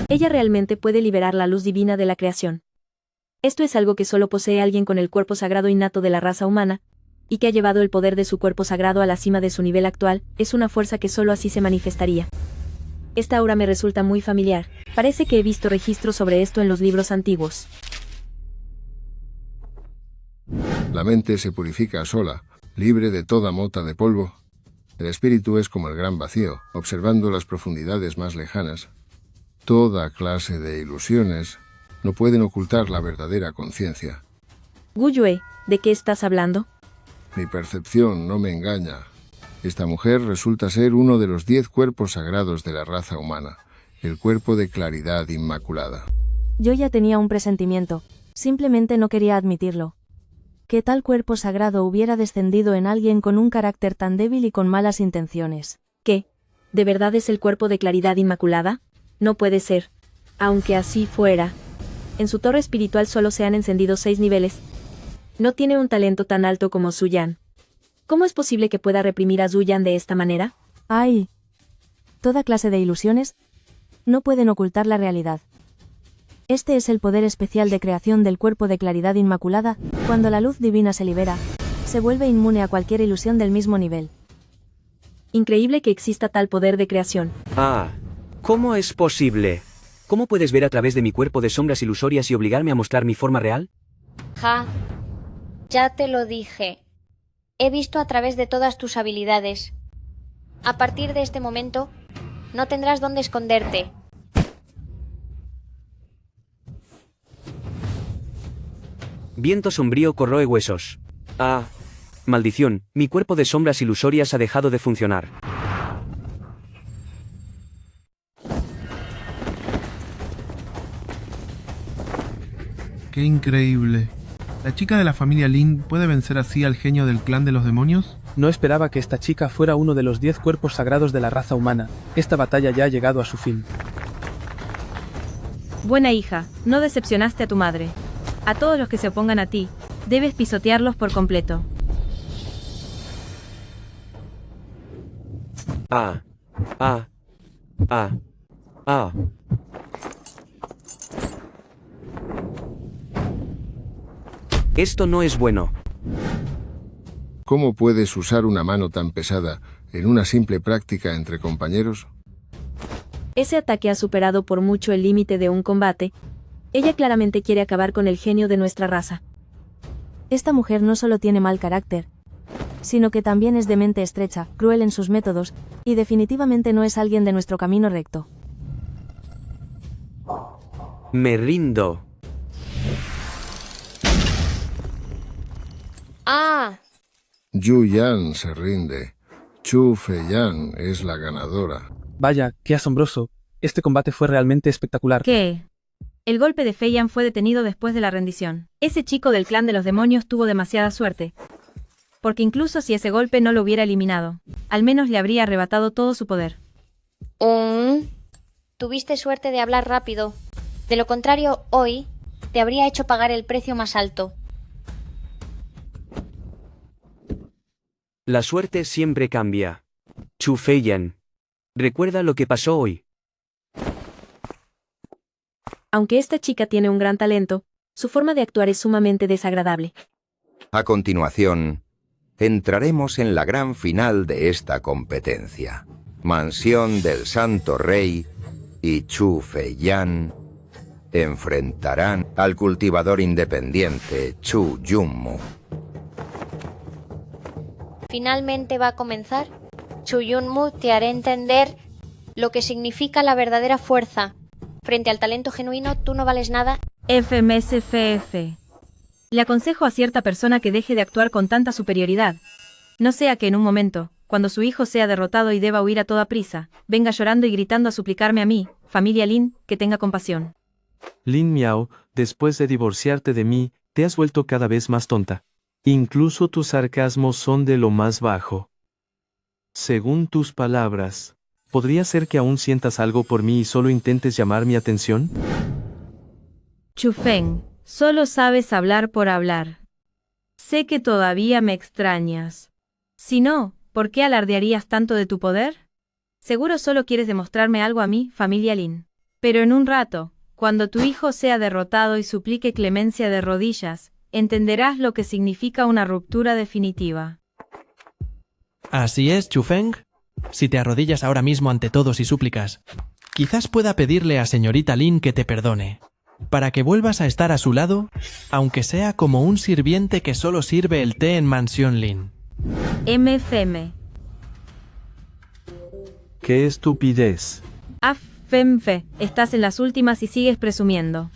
Ella realmente puede liberar la luz divina de la creación. Esto es algo que solo posee alguien con el cuerpo sagrado innato de la raza humana, y que ha llevado el poder de su cuerpo sagrado a la cima de su nivel actual, es una fuerza que solo así se manifestaría. Esta aura me resulta muy familiar. Parece que he visto registros sobre esto en los libros antiguos. La mente se purifica sola, libre de toda mota de polvo. El espíritu es como el gran vacío, observando las profundidades más lejanas. Toda clase de ilusiones no pueden ocultar la verdadera conciencia. Gu Yue, ¿de qué estás hablando? Mi percepción no me engaña. Esta mujer resulta ser uno de los 10 cuerpos sagrados de la raza humana, el cuerpo de claridad inmaculada. Yo ya tenía un presentimiento, simplemente no quería admitirlo. que tal cuerpo sagrado hubiera descendido en alguien con un carácter tan débil y con malas intenciones. ¿Qué? ¿De verdad es el cuerpo de claridad inmaculada? No puede ser. Aunque así fuera. En su torre espiritual solo se han encendido 6 niveles. No tiene un talento tan alto como Zuyan. ¿Cómo es posible que pueda reprimir a Zuyan de esta manera? ¡Ay! Toda clase de ilusiones no pueden ocultar la realidad. Este es el poder especial de creación del cuerpo de claridad inmaculada. Cuando la luz divina se libera, se vuelve inmune a cualquier ilusión del mismo nivel. Increíble que exista tal poder de creación. Ah, ¿cómo es posible? ¿Cómo puedes ver a través de mi cuerpo de sombras ilusorias y obligarme a mostrar mi forma real? Ja, ya te lo dije. He visto a través de todas tus habilidades. A partir de este momento, no tendrás dónde esconderte. Viento sombrío corroe huesos. Ah, maldición, mi cuerpo de sombras ilusorias ha dejado de funcionar. Qué increíble. ¿La chica de la familia Lin puede vencer así al genio del clan de los demonios? No esperaba que esta chica fuera uno de los 10 cuerpos sagrados de la raza humana. Esta batalla ya ha llegado a su fin. Buena hija, no decepcionaste a tu madre. A todos los que se opongan a ti, debes pisotearlos por completo. Ah, ah, ah, ah. Esto no es bueno. ¿Cómo puedes usar una mano tan pesada en una simple práctica entre compañeros? Ese ataque ha superado por mucho el límite de un combate. Ella claramente quiere acabar con el genio de nuestra raza. Esta mujer no solo tiene mal carácter, sino que también es de mente estrecha, cruel en sus métodos, y definitivamente no es alguien de nuestro camino recto. Me rindo. ¡Ah! Yu Yan se rinde. Chu Feiyan es la ganadora. Vaya, qué asombroso. Este combate fue realmente espectacular. ¿Qué? El golpe de Feiyan fue detenido después de la rendición. Ese chico del clan de los demonios tuvo demasiada suerte. Porque incluso si ese golpe no lo hubiera eliminado, al menos le habría arrebatado todo su poder. Tuviste suerte de hablar rápido. De lo contrario, hoy te habría hecho pagar el precio más alto. La suerte siempre cambia. Chu Feiyan. Recuerda lo que pasó hoy. Aunque esta chica tiene un gran talento, su forma de actuar es sumamente desagradable. A continuación, entraremos en la gran final de esta competencia. Mansión del Santo Rey y Chu Feiyan enfrentarán al cultivador independiente Chu Yunmu. Finalmente va a comenzar. Chu Yunmu te hará entender lo que significa la verdadera fuerza. Frente al talento genuino, tú no vales nada. FMSFF. Le aconsejo a cierta persona que deje de actuar con tanta superioridad. No sea que en un momento, cuando su hijo sea derrotado y deba huir a toda prisa, venga llorando y gritando a suplicarme a mí, familia Lin, que tenga compasión. Lin Miao, después de divorciarte de mí, te has vuelto cada vez más tonta. Incluso tus sarcasmos son de lo más bajo. Según tus palabras, ¿podría ser que aún sientas algo por mí y solo intentes llamar mi atención? Chu Feng, solo sabes hablar por hablar. Sé que todavía me extrañas. Si no, ¿por qué alardearías tanto de tu poder? Seguro solo quieres demostrarme algo a mí, familia Lin. Pero en un rato, cuando tu hijo sea derrotado y suplique clemencia de rodillas, entenderás lo que significa una ruptura definitiva. Así es, Chu Feng. Si te arrodillas ahora mismo ante todos y súplicas, quizás pueda pedirle a señorita Lin que te perdone, para que vuelvas a estar a su lado, aunque sea como un sirviente que solo sirve el té en Mansión Lin. MFM. ¡Qué estupidez! AFMF, estás en las últimas y sigues presumiendo.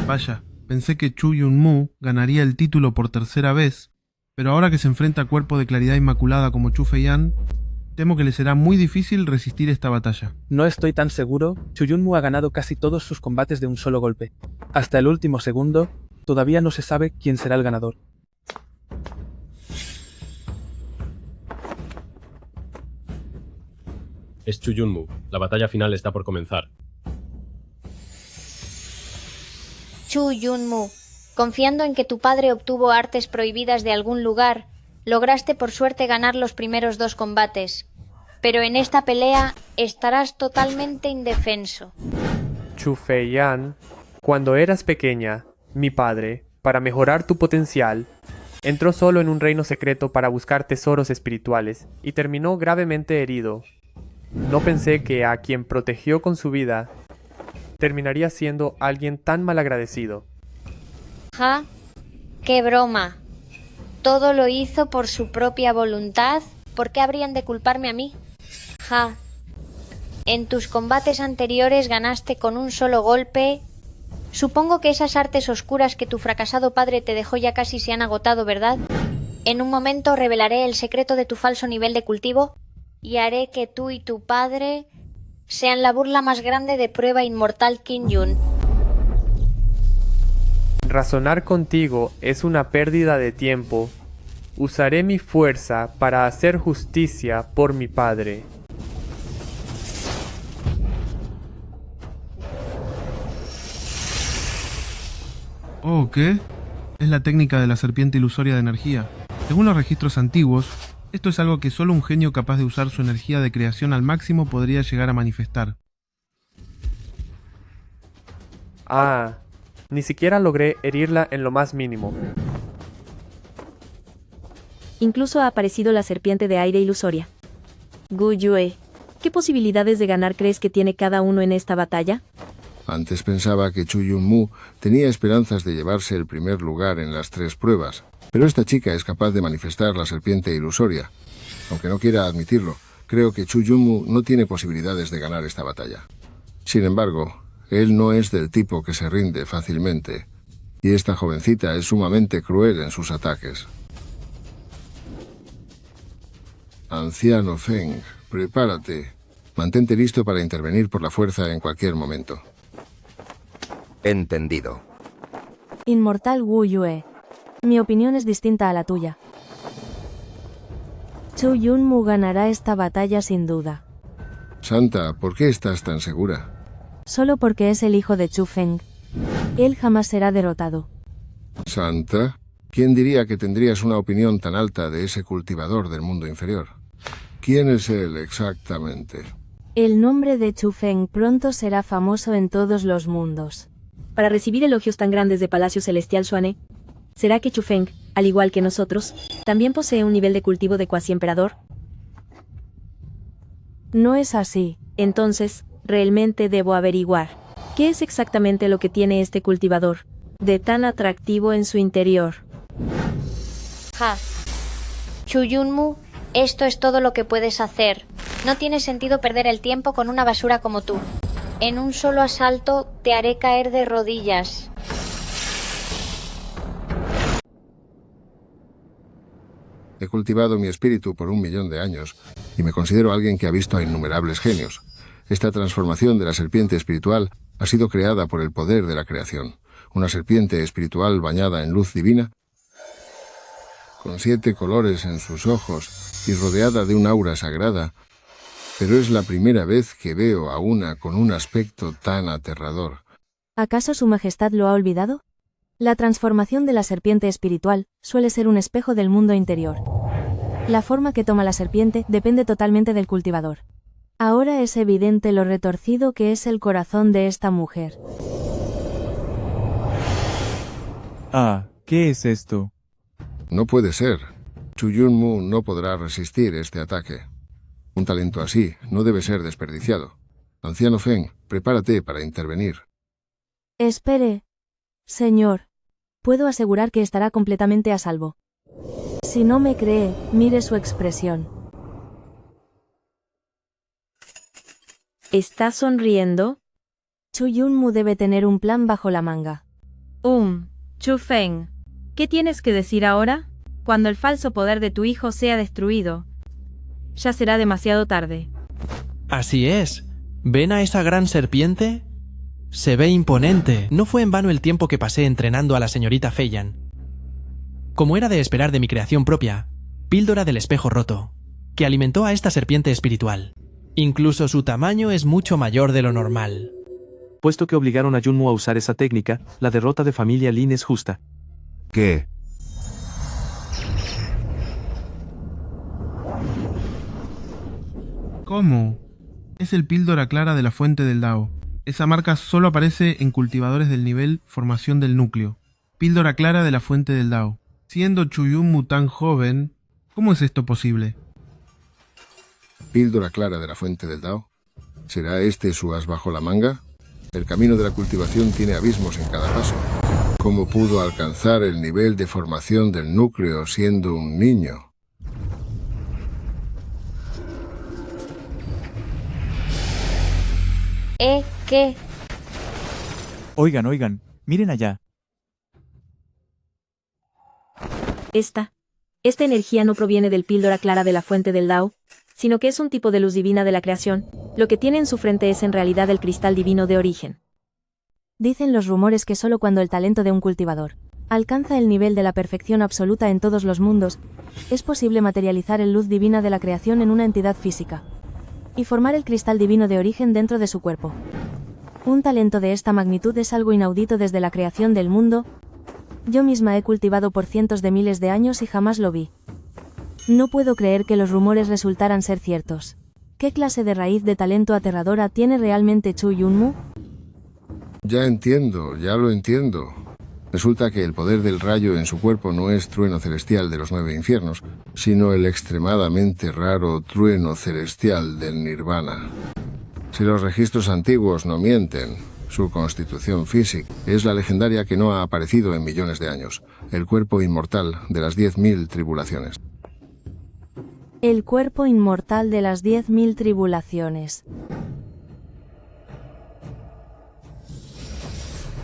Vaya, pensé que Chu Yunmu ganaría el título por tercera vez, pero ahora que se enfrenta a cuerpo de claridad inmaculada como Chu Feiyan, temo que le será muy difícil resistir esta batalla. No estoy tan seguro. Chu Yunmu ha ganado casi todos sus combates de un solo golpe. Hasta el último segundo, todavía no se sabe quién será el ganador. Es Chu Yunmu. La batalla final está por comenzar. Chu Yunmu, confiando en que tu padre obtuvo artes prohibidas de algún lugar, lograste por suerte ganar los primeros 2 combates. Pero en esta pelea estarás totalmente indefenso. Chu Feiyan, cuando eras pequeña, mi padre, para mejorar tu potencial, entró solo en un reino secreto para buscar tesoros espirituales y terminó gravemente herido. No pensé que a quien protegió con su vida terminaría siendo alguien tan malagradecido. Ja, qué broma. Todo lo hizo por su propia voluntad. ¿Por qué habrían de culparme a mí? Ja. En tus combates anteriores ganaste con un solo golpe. Supongo que esas artes oscuras que tu fracasado padre te dejó ya casi se han agotado, ¿verdad? En un momento revelaré el secreto de tu falso nivel de cultivo y haré que tú y tu padre sean la burla más grande de prueba inmortal Qin Yun. Razonar contigo es una pérdida de tiempo. Usaré mi fuerza para hacer justicia por mi padre. Oh, ¿qué? Es la técnica de la serpiente ilusoria de energía. Según los registros antiguos, esto es algo que solo un genio capaz de usar su energía de creación al máximo podría llegar a manifestar. Ah, ni siquiera logré herirla en lo más mínimo. Incluso ha aparecido la serpiente de aire ilusoria. Gu Yue, ¿qué posibilidades de ganar crees que tiene cada uno en esta batalla? Antes pensaba que Chu Yunmu tenía esperanzas de llevarse el primer lugar en las 3 pruebas, pero esta chica es capaz de manifestar la serpiente ilusoria. Aunque no quiera admitirlo, creo que Chu Yunmu no tiene posibilidades de ganar esta batalla. Sin embargo, él no es del tipo que se rinde fácilmente, y esta jovencita es sumamente cruel en sus ataques. Anciano Feng, prepárate. Mantente listo para intervenir por la fuerza en cualquier momento. Entendido. Inmortal Wu Yue. Mi opinión es distinta a la tuya. Chu Yunmu ganará esta batalla sin duda. Santa, ¿por qué estás tan segura? Solo porque es el hijo de Chu Feng. Él jamás será derrotado. Santa, ¿quién diría que tendrías una opinión tan alta de ese cultivador del mundo inferior? ¿Quién es él exactamente? El nombre de Chu Feng pronto será famoso en todos los mundos. Para recibir elogios tan grandes de Palacio Celestial Xuane, ¿será que Chu Feng, al igual que nosotros, también posee un nivel de cultivo de cuasi emperador? No es así. Entonces, realmente debo averiguar. ¿Qué es exactamente lo que tiene este cultivador de tan atractivo en su interior? Ja. Chu Yunmu, esto es todo lo que puedes hacer. No tiene sentido perder el tiempo con una basura como tú. En un solo asalto te haré caer de rodillas. He cultivado mi espíritu por 1.000.000 de años y me considero alguien que ha visto a innumerables genios. Esta transformación de la serpiente espiritual ha sido creada por el poder de la creación. Una serpiente espiritual bañada en luz divina, con 7 colores en sus ojos y rodeada de un aura sagrada. Pero es la primera vez que veo a una con un aspecto tan aterrador. ¿Acaso su majestad lo ha olvidado? La transformación de la serpiente espiritual suele ser un espejo del mundo interior. La forma que toma la serpiente depende totalmente del cultivador. Ahora es evidente lo retorcido que es el corazón de esta mujer. Ah, ¿qué es esto? No puede ser. Chu Yunmu no podrá resistir este ataque. Un talento así no debe ser desperdiciado. Anciano Feng, prepárate para intervenir. Espere, señor. Puedo asegurar que estará completamente a salvo. Si no me cree, mire su expresión. ¿Está sonriendo? Chu Yunmu debe tener un plan bajo la manga. Chu Feng, ¿qué tienes que decir ahora? Cuando el falso poder de tu hijo sea destruido, ya será demasiado tarde. Así es. ¿Ven a esa gran serpiente? Se ve imponente. No fue en vano el tiempo que pasé entrenando a la señorita Feiyan. Como era de esperar de mi creación propia, píldora del espejo roto, que alimentó a esta serpiente espiritual. Incluso su tamaño es mucho mayor de lo normal. Puesto que obligaron a Yunmu a usar esa técnica, la derrota de familia Lin es justa. ¿Qué? ¿Cómo? Es el píldora clara de la fuente del Dao. Esa marca solo aparece en cultivadores del nivel formación del núcleo. Píldora clara de la fuente del Dao. Siendo Chuyunmu tan joven, ¿cómo es esto posible? Píldora clara de la fuente del Dao. ¿Será este su as bajo la manga? El camino de la cultivación tiene abismos en cada paso. ¿Cómo pudo alcanzar el nivel de formación del núcleo siendo un niño? ¿Qué? Oigan, miren allá. Esta energía no proviene del píldora clara de la fuente del Dao, sino que es un tipo de luz divina de la creación. Lo que tiene en su frente es en realidad el cristal divino de origen. Dicen los rumores que solo cuando el talento de un cultivador alcanza el nivel de la perfección absoluta en todos los mundos, es posible materializar el luz divina de la creación en una entidad física y formar el cristal divino de origen dentro de su cuerpo. Un talento de esta magnitud es algo inaudito desde la creación del mundo. Yo misma he cultivado por cientos de miles de años y jamás lo vi. No puedo creer que los rumores resultaran ser ciertos. ¿Qué clase de raíz de talento aterradora tiene realmente Chu Yunmu? Ya lo entiendo. Resulta que el poder del rayo en su cuerpo no es trueno celestial de los 9 infiernos, sino el extremadamente raro trueno celestial del nirvana. Si los registros antiguos no mienten, su constitución física es la legendaria que no ha aparecido en millones de años, el cuerpo inmortal de las 10.000 tribulaciones. El cuerpo inmortal de las 10.000 tribulaciones.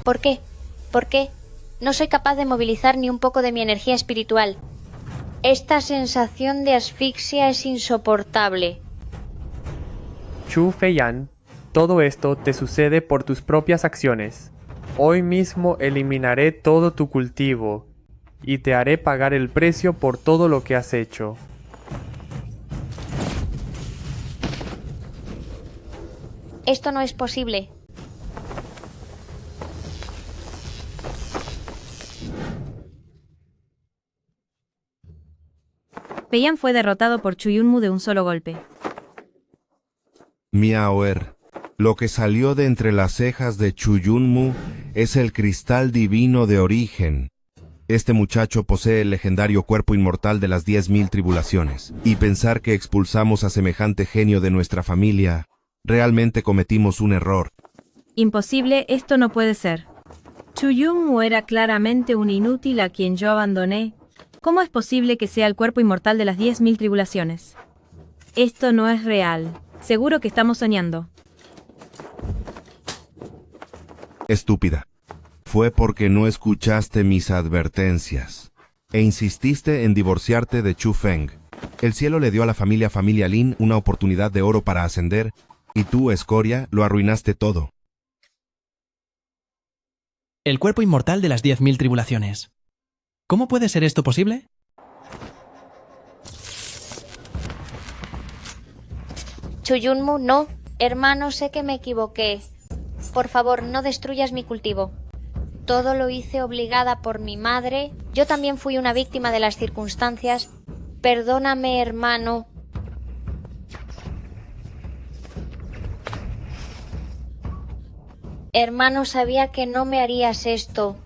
¿Por qué? ¿Por qué? No soy capaz de movilizar ni un poco de mi energía espiritual. Esta sensación de asfixia es insoportable. Chu Feiyan, todo esto te sucede por tus propias acciones. Hoy mismo eliminaré todo tu cultivo y te haré pagar el precio por todo lo que has hecho. Esto no es posible. Feiyan fue derrotado por Chu Yunmu de un solo golpe. Miaoer, lo que salió de entre las cejas de Chu Yunmu es el cristal divino de origen. Este muchacho posee el legendario cuerpo inmortal de las 10.000 tribulaciones, y pensar que expulsamos a semejante genio de nuestra familia, realmente cometimos un error. Imposible, esto no puede ser. Chu Yunmu era claramente un inútil a quien yo abandoné. ¿Cómo es posible que sea el cuerpo inmortal de las 10.000 tribulaciones? Esto no es real. Seguro que estamos soñando. Estúpida. Fue porque no escuchaste mis advertencias e insististe en divorciarte de Chu Feng. El cielo le dio a la familia Lin una oportunidad de oro para ascender, y tú, escoria, lo arruinaste todo. El cuerpo inmortal de las 10.000 tribulaciones. ¿Cómo puede ser esto posible? Chu Yunmu, no. Hermano, sé que me equivoqué. Por favor, no destruyas mi cultivo. Todo lo hice obligada por mi madre. Yo también fui una víctima de las circunstancias. Perdóname, hermano. Hermano, sabía que no me harías esto.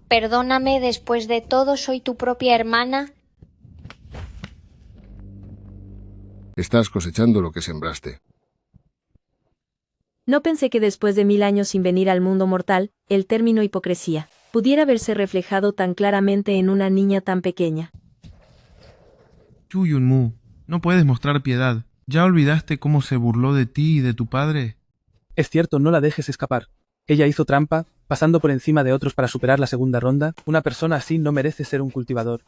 Perdóname, después de todo, soy tu propia hermana. Estás cosechando lo que sembraste. No pensé que después de 1000 años sin venir al mundo mortal, el término hipocresía pudiera verse reflejado tan claramente en una niña tan pequeña. Chu Yunmu, no puedes mostrar piedad. ¿Ya olvidaste cómo se burló de ti y de tu padre? Es cierto, no la dejes escapar. Ella hizo trampa, pasando por encima de otros para superar la segunda ronda. Una persona así no merece ser un cultivador.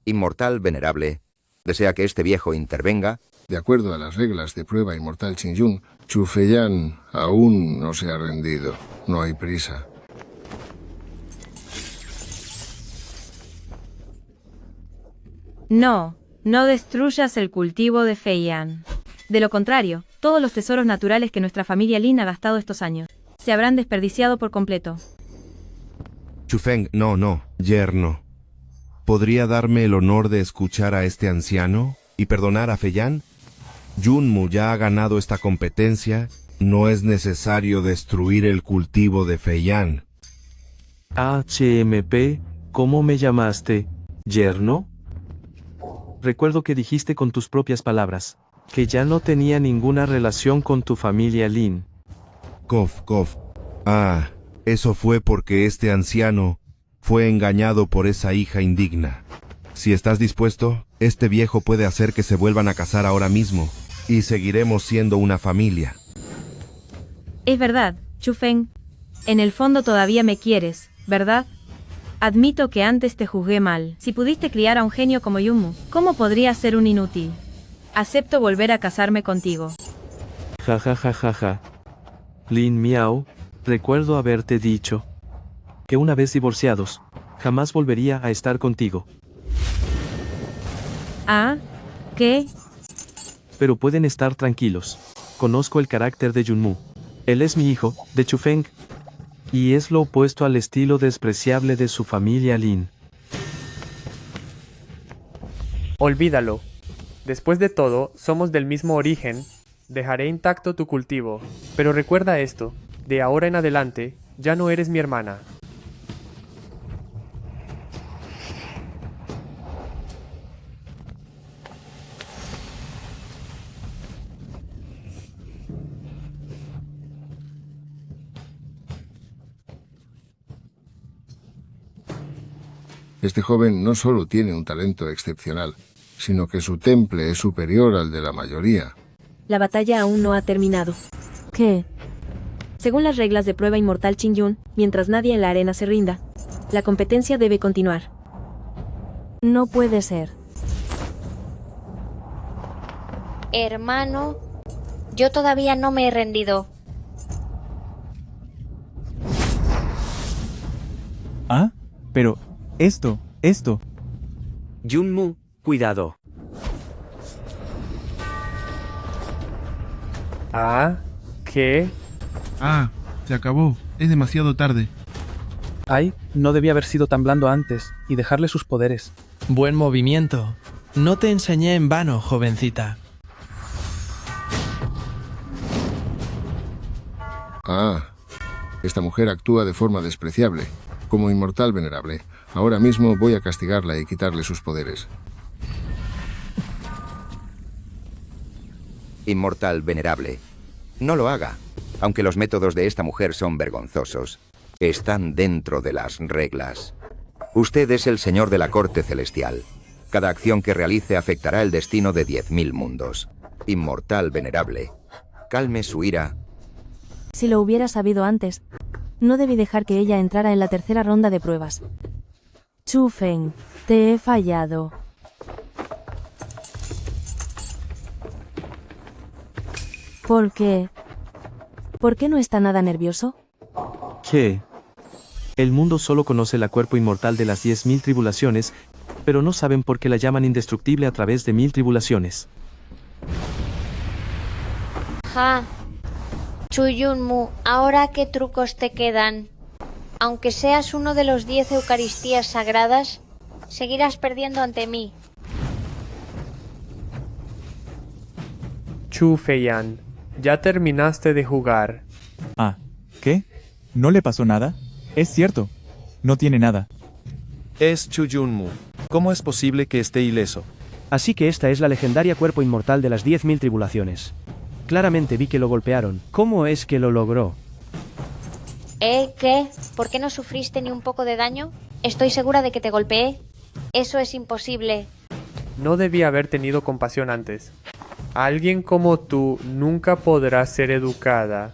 Inmortal venerable, ¿Desea que este viejo intervenga? De acuerdo a las reglas de prueba inmortal Qingyun, Chu Feiyan aún no se ha rendido. No hay prisa. No, no destruyas el cultivo de Feiyan. De lo contrario, todos los tesoros naturales que nuestra familia Lin ha gastado estos años se habrán desperdiciado por completo. Chufeng, no, yerno. ¿Podría darme el honor de escuchar a este anciano y perdonar a Feiyan? Junmu ya ha ganado esta competencia. No es necesario destruir el cultivo de Feiyan. HMP, ¿cómo me llamaste? ¿Yerno? Recuerdo que dijiste con tus propias palabras que ya no tenía ninguna relación con tu familia Lin. Kof. Eso fue porque este anciano fue engañado por esa hija indigna. Si estás dispuesto, este viejo puede hacer que se vuelvan a casar ahora mismo, y seguiremos siendo una familia. Es verdad, Chufeng. En el fondo todavía me quieres, ¿verdad? Admito que antes te juzgué mal. Si pudiste criar a un genio como Junmu, ¿cómo podría ser un inútil? Acepto volver a casarme contigo. Ja. Lin Miao, recuerdo haberte dicho que una vez divorciados, jamás volvería a estar contigo. ¿Ah? ¿Qué? Pero pueden estar tranquilos. Conozco el carácter de Junmu. Él es mi hijo, de Chufeng, y es lo opuesto al estilo despreciable de su familia Lin. Olvídalo. Después de todo, somos del mismo origen. Dejaré intacto tu cultivo. Pero recuerda esto, de ahora en adelante, ya no eres mi hermana. Este joven no solo tiene un talento excepcional, sino que su temple es superior al de la mayoría. La batalla aún no ha terminado. ¿Qué? Según las reglas de prueba inmortal Qingyun, mientras nadie en la arena se rinda, la competencia debe continuar. No puede ser. Hermano, yo todavía no me he rendido. ¿Ah? Pero, esto. Junmu, cuidado. ¿Ah? ¿Qué? Se acabó. Es demasiado tarde. Ai no debía haber sido tan blando antes y dejarle sus poderes. Buen movimiento. No te enseñé en vano, jovencita. Esta mujer actúa de forma despreciable. Como inmortal venerable, ahora mismo voy a castigarla y quitarle sus poderes. Inmortal venerable. No lo haga. Aunque los métodos de esta mujer son vergonzosos, están dentro de las reglas. Usted es el señor de la corte celestial. Cada acción que realice afectará el destino de 10.000 mundos. Inmortal venerable. Calme su ira. Si lo hubiera sabido antes, no debí dejar que ella entrara en la tercera ronda de pruebas. Chufeng, te he fallado. ¿Por qué? ¿Por qué no está nada nervioso? ¿Qué? El mundo solo conoce la cuerpo inmortal de las 10.000 tribulaciones, pero no saben por qué la llaman indestructible a través de 1000 tribulaciones. Chuyunmu, ¿ahora qué trucos te quedan? Aunque seas uno de los 10 Eucaristías sagradas, seguirás perdiendo ante mí. Chu Feiyan, ya terminaste de jugar. ¿Qué? ¿No le pasó nada? Es cierto, no tiene nada. Es Chu Junmu. ¿Cómo es posible que esté ileso? Así que esta es la legendaria cuerpo inmortal de las 10.000 tribulaciones. Claramente vi que lo golpearon. ¿Cómo es que lo logró? ¿Qué? ¿Por qué no sufriste ni un poco de daño? Estoy segura de que te golpeé. Eso es imposible. No debí haber tenido compasión antes. Alguien como tú nunca podrá ser educada.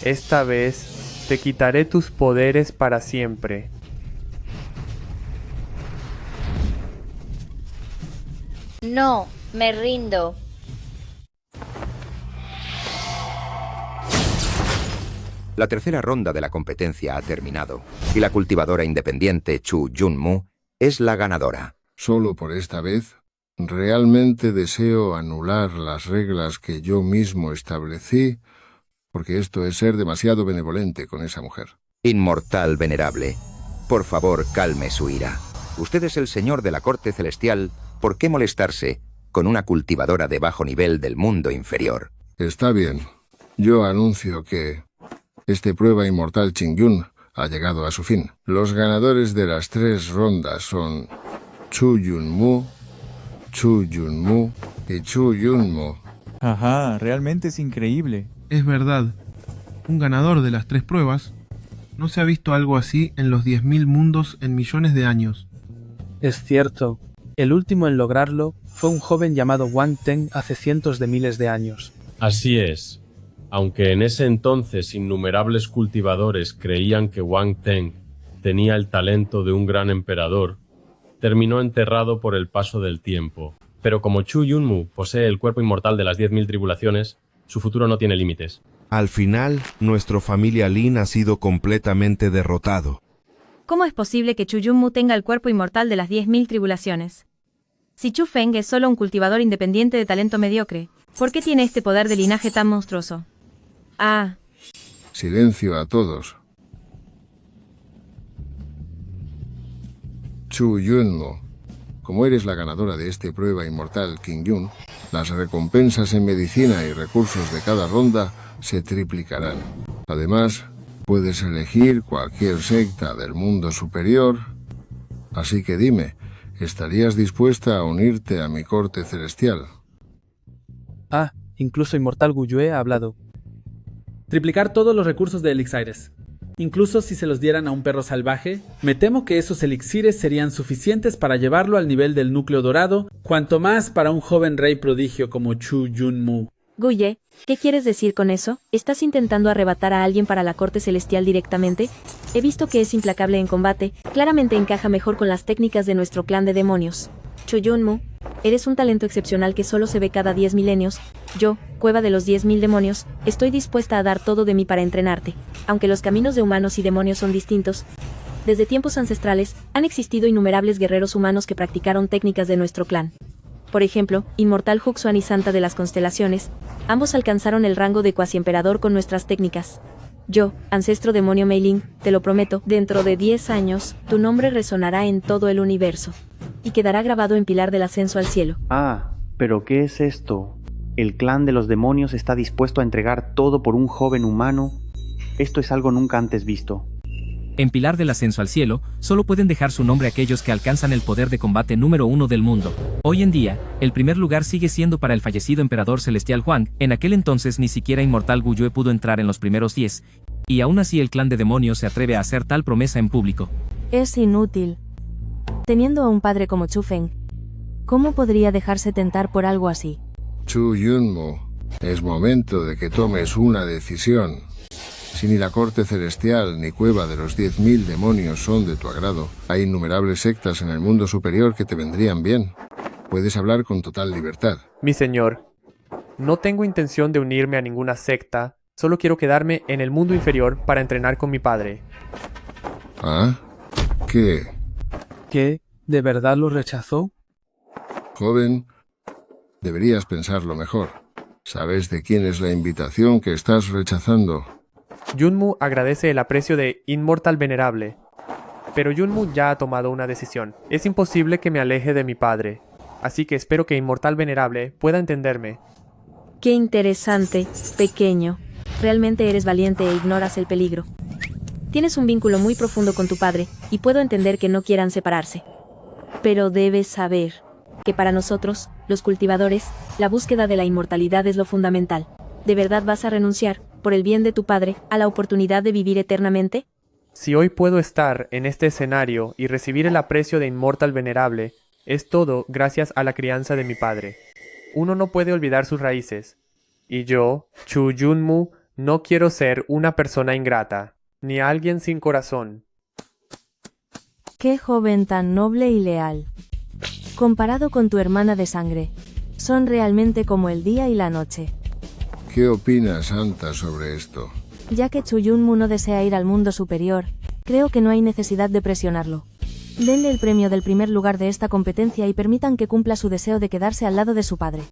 Esta vez Te quitaré tus poderes para siempre. No, me rindo. La tercera ronda de la competencia ha terminado, y la cultivadora independiente Chu Junmu es la ganadora. Solo por esta vez, realmente deseo anular las reglas que yo mismo establecí, porque esto es ser demasiado benevolente con esa mujer. Inmortal venerable, por favor calme su ira. Usted es el señor de la corte celestial, ¿por qué molestarse con una cultivadora de bajo nivel del mundo inferior? Está bien. Yo anuncio que esta prueba inmortal Qingyun ha llegado a su fin. Los ganadores de las 3 rondas son Chu Junmu, Chu Junmu y Chu Junmu. Ajá, realmente es increíble. Es verdad. Un ganador de las 3 pruebas. No se ha visto algo así en los 10.000 mundos en millones de años. Es cierto. El último en lograrlo fue un joven llamado Wang Teng hace cientos de miles de años. Así es. Aunque en ese entonces innumerables cultivadores creían que Wang Teng tenía el talento de un gran emperador, terminó enterrado por el paso del tiempo. Pero como Chu Junmu posee el cuerpo inmortal de las 10.000 tribulaciones, su futuro no tiene límites. Al final, nuestra familia Lin ha sido completamente derrotado. ¿Cómo es posible que Chu Junmu tenga el cuerpo inmortal de las 10.000 tribulaciones? Si Chu Feng es solo un cultivador independiente de talento mediocre, ¿por qué tiene este poder de linaje tan monstruoso? Ah. Silencio a todos. Chu Junmu, como eres la ganadora de esta prueba inmortal Qingyun, las recompensas en medicina y recursos de cada ronda se triplicarán. Además, puedes elegir cualquier secta del mundo superior. Así que dime, ¿estarías dispuesta a unirte a mi corte celestial? Ah, incluso Inmortal Guyue ha hablado. Triplicar todos los recursos de elixires. Incluso si se los dieran a un perro salvaje, me temo que esos elixires serían suficientes para llevarlo al nivel del núcleo dorado, cuanto más para un joven rey prodigio como Chu Junmu. Guye, ¿qué quieres decir con eso? ¿Estás intentando arrebatar a alguien para la corte celestial directamente? He visto que es implacable en combate, claramente encaja mejor con las técnicas de nuestro clan de demonios. Chu Junmu, eres un talento excepcional que solo se ve cada 10 milenios. Yo, Cueva de los 10.000 demonios, estoy dispuesta a dar todo de mí para entrenarte. Aunque los caminos de humanos y demonios son distintos, desde tiempos ancestrales, han existido innumerables guerreros humanos que practicaron técnicas de nuestro clan. Por ejemplo, Inmortal Huxuan y Santa de las Constelaciones, ambos alcanzaron el rango de cuasi emperador con nuestras técnicas. Yo, ancestro demonio Mei Ling, te lo prometo, dentro de 10 años, tu nombre resonará en todo el universo. Y quedará grabado en pilar del ascenso al cielo. Ah, pero ¿qué es esto? ¿El clan de los demonios está dispuesto a entregar todo por un joven humano? Esto es algo nunca antes visto. En pilar del ascenso al cielo, solo pueden dejar su nombre aquellos que alcanzan el poder de combate número 1 del mundo. Hoy en día, el primer lugar sigue siendo para el fallecido emperador celestial Huang. En aquel entonces ni siquiera Inmortal Guyue pudo entrar en los primeros 10, y aún así el clan de demonios se atreve a hacer tal promesa en público. Es inútil. Teniendo a un padre como Chu Feng, ¿cómo podría dejarse tentar por algo así? Chu Junmu, es momento de que tomes una decisión. Si ni la corte celestial ni cueva de los 10.000 demonios son de tu agrado, hay innumerables sectas en el mundo superior que te vendrían bien. Puedes hablar con total libertad. Mi señor, no tengo intención de unirme a ninguna secta, solo quiero quedarme en el mundo inferior para entrenar con mi padre. ¿Ah? ¿Qué? ¿Qué? ¿De verdad lo rechazó? Joven, deberías pensarlo mejor. ¿Sabes de quién es la invitación que estás rechazando? Junmu agradece el aprecio de Inmortal Venerable, pero Junmu ya ha tomado una decisión. Es imposible que me aleje de mi padre, así que espero que Inmortal Venerable pueda entenderme. Qué interesante, pequeño. Realmente eres valiente e ignoras el peligro. Tienes un vínculo muy profundo con tu padre, y puedo entender que no quieran separarse. Pero debes saber que para nosotros, los cultivadores, la búsqueda de la inmortalidad es lo fundamental. ¿De verdad vas a renunciar, por el bien de tu padre, a la oportunidad de vivir eternamente? Si hoy puedo estar en este escenario y recibir el aprecio de Inmortal Venerable, es todo gracias a la crianza de mi padre. Uno no puede olvidar sus raíces. Y yo, Chu Junmu, no quiero ser una persona ingrata. ni a alguien sin corazón. Qué joven tan noble y leal. Comparado con tu hermana de sangre, son realmente como el día y la noche. ¿Qué opina Santa sobre esto? Ya que Chuyunmu no desea ir al mundo superior, creo que no hay necesidad de presionarlo. Denle el premio del primer lugar de esta competencia y permitan que cumpla su deseo de quedarse al lado de su padre.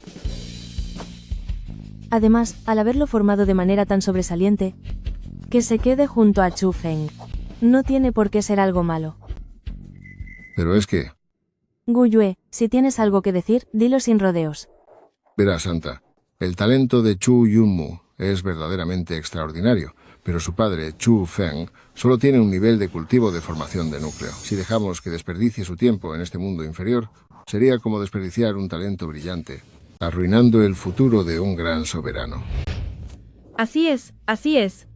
Además, al haberlo formado de manera tan sobresaliente, que se quede junto a Chu Feng. No tiene por qué ser algo malo. Pero es que... Gu Yue, si tienes algo que decir, dilo sin rodeos. Verá, Santa, el talento de Chu Yunmu es verdaderamente extraordinario, pero su padre, Chu Feng, solo tiene un nivel de cultivo de formación de núcleo. Si dejamos que desperdicie su tiempo en este mundo inferior, sería como desperdiciar un talento brillante, arruinando el futuro de un gran soberano. Así es, así es.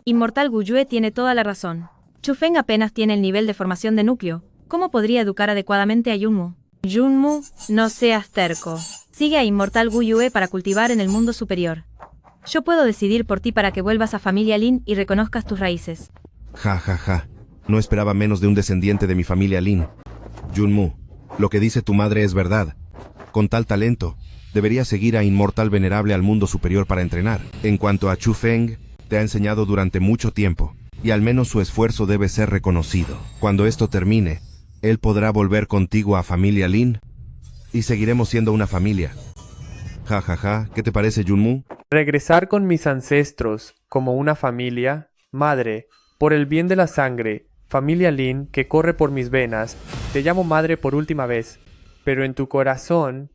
Inmortal Gu Yue tiene toda la razón. Chu Feng apenas tiene el nivel de formación de núcleo. ¿Cómo podría educar adecuadamente a Yunmu? Yunmu, no seas terco. Sigue a Inmortal Gu Yue para cultivar en el mundo superior. Yo puedo decidir por ti para que vuelvas a familia Lin y reconozcas tus raíces. Ja, ja, ja. No esperaba menos de un descendiente de mi familia Lin. Yunmu, lo que dice tu madre es verdad. Con tal talento, deberías seguir a Inmortal Venerable al mundo superior para entrenar. En cuanto a Chu Feng, te ha enseñado durante mucho tiempo, y al menos su esfuerzo debe ser reconocido. Cuando esto termine, él podrá volver contigo a familia Lin, y seguiremos siendo una familia. Ja, ja, ja. ¿Qué te parece, Yunmu? Regresar con mis ancestros como una familia, madre, por el bien de la sangre, familia Lin que corre por mis venas, te llamo madre por última vez, pero en tu corazón,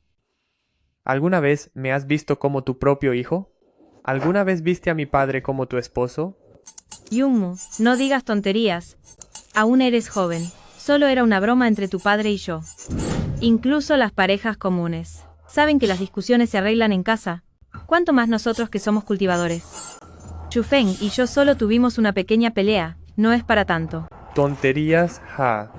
¿alguna vez me has visto como tu propio hijo? ¿Alguna vez viste a mi padre como tu esposo? Yunmu, no digas tonterías. Aún eres joven. Solo era una broma entre tu padre y yo. Incluso las parejas comunes saben que las discusiones se arreglan en casa. ¿Cuánto más nosotros que somos cultivadores? Chu Feng y yo solo tuvimos una pequeña pelea, no es para tanto. Tonterías, ja.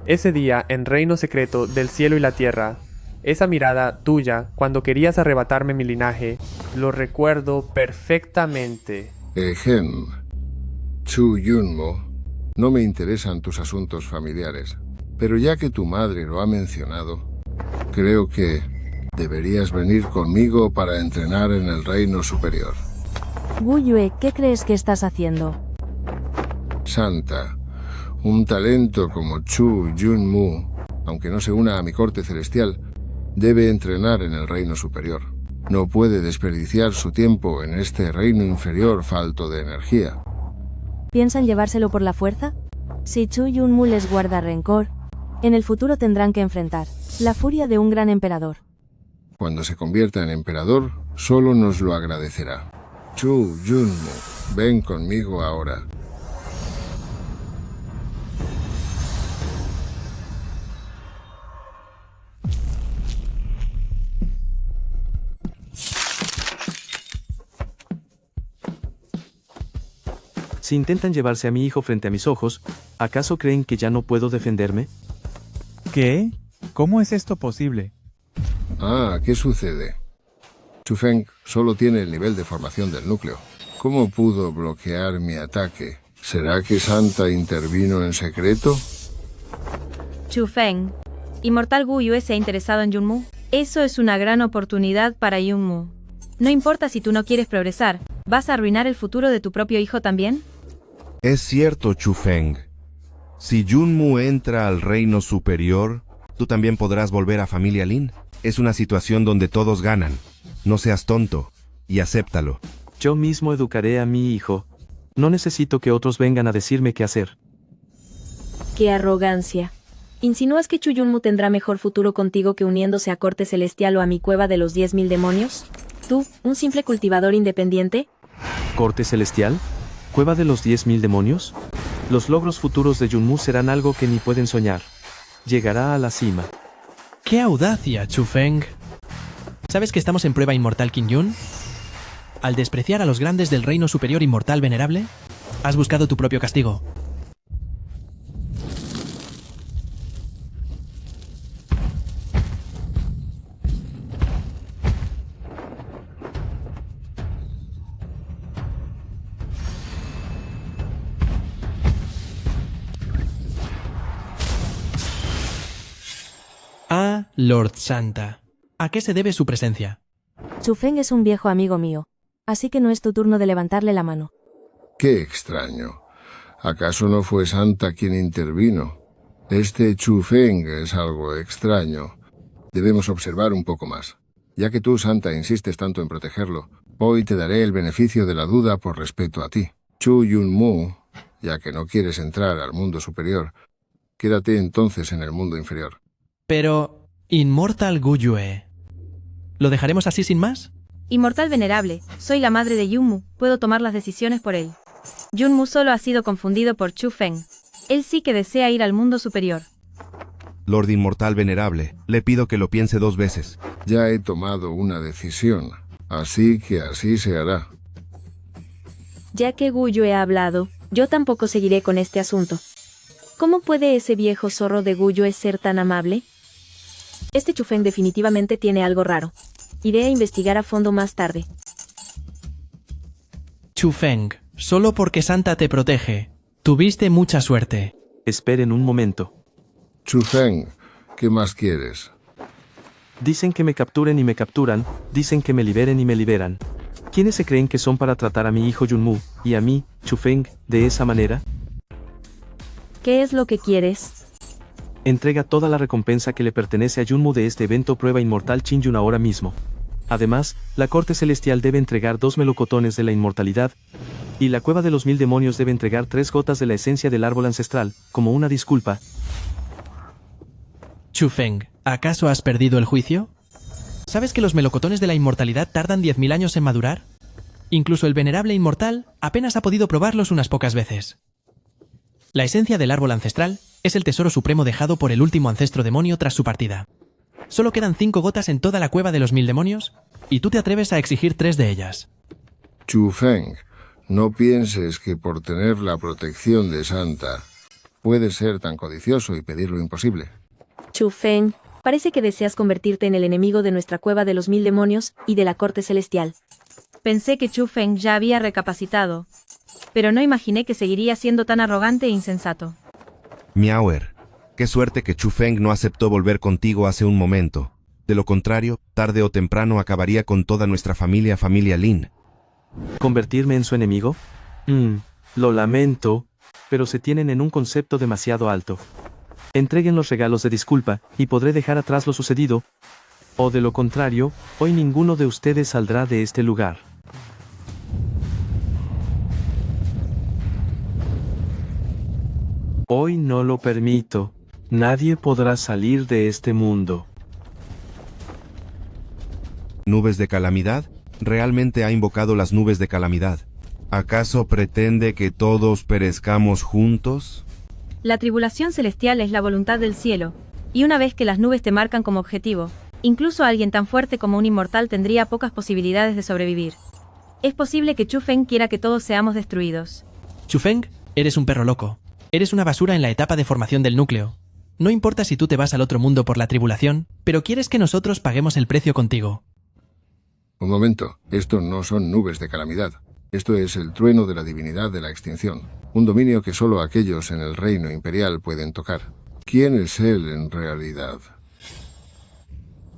Ese día, en Reino Secreto del Cielo y la Tierra, esa mirada tuya, cuando querías arrebatarme mi linaje, lo recuerdo perfectamente. Ejem, Chu Yunmo, no me interesan tus asuntos familiares, pero ya que tu madre lo ha mencionado, creo que deberías venir conmigo para entrenar en el reino superior. Gu Yue, ¿qué crees que estás haciendo? Santa, un talento como Chu Yunmu, aunque no se una a mi corte celestial, debe entrenar en el reino superior. No puede desperdiciar su tiempo en este reino inferior falto de energía. ¿Piensan llevárselo por la fuerza? Si Chu Yunmu les guarda rencor, en el futuro tendrán que enfrentar la furia de un gran emperador. Cuando se convierta en emperador, solo nos lo agradecerá. Chu Yunmu, ven conmigo ahora. Si intentan llevarse a mi hijo frente a mis ojos, ¿acaso creen que ya no puedo defenderme? ¿Qué? ¿Cómo es esto posible? Ah, ¿qué sucede? Chu Feng solo tiene el nivel de formación del núcleo. ¿Cómo pudo bloquear mi ataque? ¿Será que Santa intervino en secreto? Chu Feng, Inmortal Gu Yue se ha interesado en Yunmu. Eso es una gran oportunidad para Yunmu. No importa si tú no quieres progresar, ¿vas a arruinar el futuro de tu propio hijo también? Es cierto, Chu Feng. Si Yunmu entra al reino superior, tú también podrás volver a familia Lin. Es una situación donde todos ganan. No seas tonto, y acéptalo. Yo mismo educaré a mi hijo. No necesito que otros vengan a decirme qué hacer. ¡Qué arrogancia! ¿Insinúas que Chu Yunmu tendrá mejor futuro contigo que uniéndose a Corte Celestial o a mi cueva de los 10.000 demonios? ¿Tú, un simple cultivador independiente? ¿Corte Celestial? ¿Cueva de los 10.000 demonios? Los logros futuros de Yunmu serán algo que ni pueden soñar. Llegará a la cima. ¡Qué audacia, Chu Feng! ¿Sabes que estamos en prueba inmortal, Qin Yun? Al despreciar a los grandes del reino superior inmortal venerable, has buscado tu propio castigo. Lord Santa. ¿A qué se debe su presencia? Chufeng es un viejo amigo mío, así que no es tu turno de levantarle la mano. Qué extraño. ¿Acaso no fue Santa quien intervino? Este Chufeng es algo extraño. Debemos observar un poco más. Ya que tú, Santa, insistes tanto en protegerlo, hoy te daré el beneficio de la duda por respeto a ti. Chu Yunmu, ya que no quieres entrar al mundo superior, quédate entonces en el mundo inferior. Pero, Inmortal Guyue, ¿lo dejaremos así sin más? Inmortal venerable, soy la madre de Yunmu, puedo tomar las decisiones por él. Yunmu solo ha sido confundido por Chufeng. Él sí que desea ir al mundo superior. Lord Inmortal Venerable, le pido que lo piense 2 veces. Ya he tomado una decisión, así que así se hará. Ya que Guyue ha hablado, yo tampoco seguiré con este asunto. ¿Cómo puede ese viejo zorro de Guyue ser tan amable? Este Chufeng definitivamente tiene algo raro. Iré a investigar a fondo más tarde. Chufeng, solo porque Santa te protege. Tuviste mucha suerte. Esperen un momento. Chufeng, ¿qué más quieres? Dicen que me capturen y me capturan, dicen que me liberen y me liberan. ¿Quiénes se creen que son para tratar a mi hijo Yunmu, y a mí, Chufeng, de esa manera? ¿Qué es lo que quieres? Entrega toda la recompensa que le pertenece a Yunmu de este evento Prueba Inmortal Chingyun ahora mismo. Además, la Corte Celestial debe entregar 2 melocotones de la inmortalidad, y la Cueva de los 1000 Demonios debe entregar 3 gotas de la esencia del árbol ancestral, como una disculpa. Chufeng, ¿acaso has perdido el juicio? ¿Sabes que los melocotones de la inmortalidad tardan 10.000 años en madurar? Incluso el venerable inmortal apenas ha podido probarlos unas pocas veces. La esencia del árbol ancestral es el tesoro supremo dejado por el último ancestro demonio tras su partida. Solo quedan 5 gotas en toda la Cueva de los 1000 Demonios, y tú te atreves a exigir 3 de ellas. Chufeng, no pienses que por tener la protección de Santa puedes ser tan codicioso y pedir lo imposible. Chufeng, parece que deseas convertirte en el enemigo de nuestra Cueva de los 1000 Demonios y de la Corte Celestial. Pensé que Chufeng ya había recapacitado, pero no imaginé que seguiría siendo tan arrogante e insensato. Miauer, qué suerte que Chufeng no aceptó volver contigo hace un momento. De lo contrario, tarde o temprano acabaría con toda nuestra familia Lin. ¿Convertirme en su enemigo? Lo lamento, pero se tienen en un concepto demasiado alto. Entreguen los regalos de disculpa, y podré dejar atrás lo sucedido. O de lo contrario, hoy ninguno de ustedes saldrá de este lugar. Hoy no lo permito. Nadie podrá salir de este mundo. ¿Nubes de calamidad? Realmente ha invocado las nubes de calamidad. ¿Acaso pretende que todos perezcamos juntos? La tribulación celestial es la voluntad del cielo, y una vez que las nubes te marcan como objetivo, incluso alguien tan fuerte como un inmortal tendría pocas posibilidades de sobrevivir. Es posible que Chufeng quiera que todos seamos destruidos. Chufeng, eres un perro loco. Eres una basura en la etapa de formación del núcleo. No importa si tú te vas al otro mundo por la tribulación, pero quieres que nosotros paguemos el precio contigo. Un momento, esto no son nubes de calamidad. Esto es el trueno de la divinidad de la extinción, un dominio que solo aquellos en el reino imperial pueden tocar. ¿Quién es él en realidad?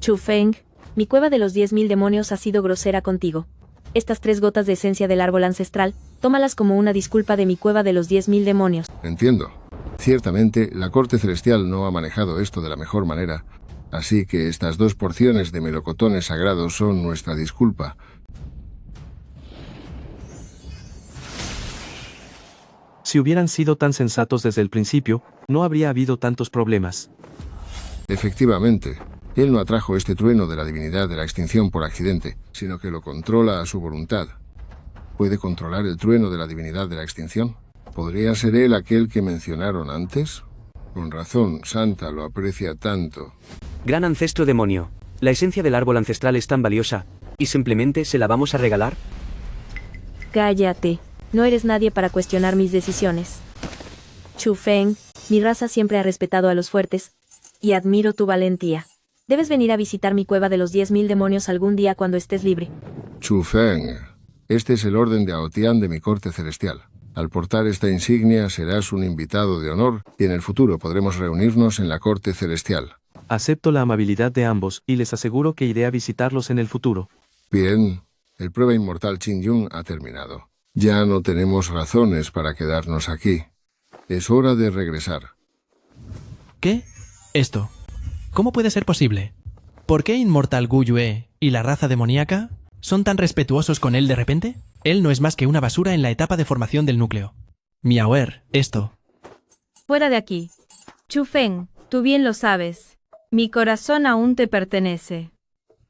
Chufeng, mi Cueva de los 10.000 Demonios ha sido grosera contigo. Estas 3 gotas de esencia del árbol ancestral, tómalas como una disculpa de mi Cueva de los 10.000 Demonios. Entiendo. Ciertamente, la Corte Celestial no ha manejado esto de la mejor manera, así que estas 2 porciones de melocotones sagrados son nuestra disculpa. Si hubieran sido tan sensatos desde el principio, no habría habido tantos problemas. Efectivamente, él no atrajo este trueno de la divinidad de la extinción por accidente, sino que lo controla a su voluntad. ¿Puede controlar el trueno de la divinidad de la extinción? ¿Podría ser él aquel que mencionaron antes? Con razón, Santa lo aprecia tanto. Gran ancestro demonio, la esencia del árbol ancestral es tan valiosa, ¿y simplemente se la vamos a regalar? Cállate. No eres nadie para cuestionar mis decisiones. Chufeng, mi raza siempre ha respetado a los fuertes, y admiro tu valentía. Debes venir a visitar mi Cueva de los 10.000 Demonios algún día cuando estés libre. Chufeng, este es el orden de Aotian de mi corte celestial. Al portar esta insignia serás un invitado de honor y en el futuro podremos reunirnos en la corte celestial. Acepto la amabilidad de ambos y les aseguro que iré a visitarlos en el futuro. Bien, el prueba inmortal Qingyun ha terminado. Ya no tenemos razones para quedarnos aquí. Es hora de regresar. ¿Qué? Esto. ¿Cómo puede ser posible? ¿Por qué Inmortal Gu Yue y la raza demoníaca son tan respetuosos con él de repente? Él no es más que una basura en la etapa de formación del núcleo. Miauer, esto. Fuera de aquí. Chu Feng, tú bien lo sabes. Mi corazón aún te pertenece.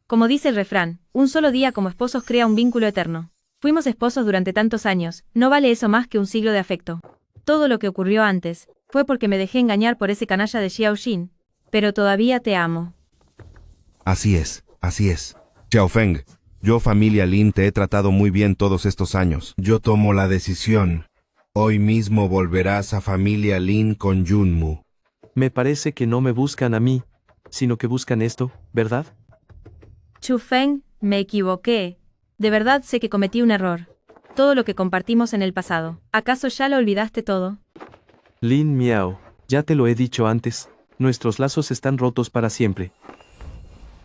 Como dice el refrán, un solo día como esposos crea un vínculo eterno. Fuimos esposos durante tantos años, no vale eso más que un siglo de afecto. Todo lo que ocurrió antes fue porque me dejé engañar por ese canalla de Xiao Xin, pero todavía te amo. Así es, así es. Xiao Feng, yo, familia Lin, te he tratado muy bien todos estos años. Yo tomo la decisión. Hoy mismo volverás a familia Lin con Junmu. Me parece que no me buscan a mí, sino que buscan esto, ¿verdad? Chu Feng, me equivoqué. De verdad sé que cometí un error. Todo lo que compartimos en el pasado. ¿Acaso ya lo olvidaste todo? Lin Miao, ya te lo he dicho antes, nuestros lazos están rotos para siempre.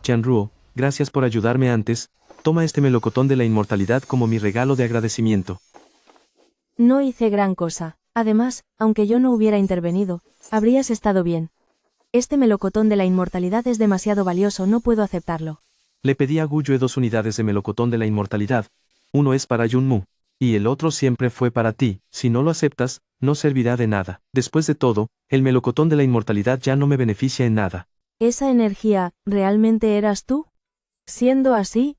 Qianruo, gracias por ayudarme antes, toma este melocotón de la inmortalidad como mi regalo de agradecimiento. No hice gran cosa. Además, aunque yo no hubiera intervenido, habrías estado bien. Este melocotón de la inmortalidad es demasiado valioso, no puedo aceptarlo. Le pedí a Gu Yue 2 unidades de melocotón de la inmortalidad. Uno es para Junmu, y el otro siempre fue para ti. Si no lo aceptas, no servirá de nada. Después de todo, el melocotón de la inmortalidad ya no me beneficia en nada. ¿Esa energía, realmente eras tú? Siendo así,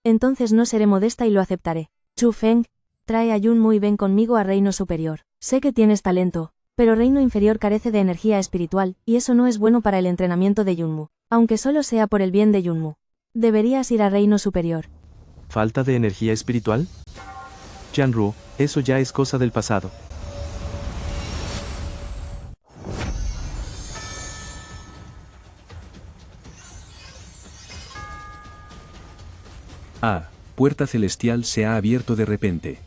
entonces no seré modesta y lo aceptaré. Chu Feng, trae a Junmu y ven conmigo a Reino Superior. Sé que tienes talento, pero Reino Inferior carece de energía espiritual, y eso no es bueno para el entrenamiento de Junmu, aunque solo sea por el bien de Junmu. Deberías ir a Reino Superior. ¿Falta de energía espiritual? Qianruo, eso ya es cosa del pasado. Puerta celestial se ha abierto de repente.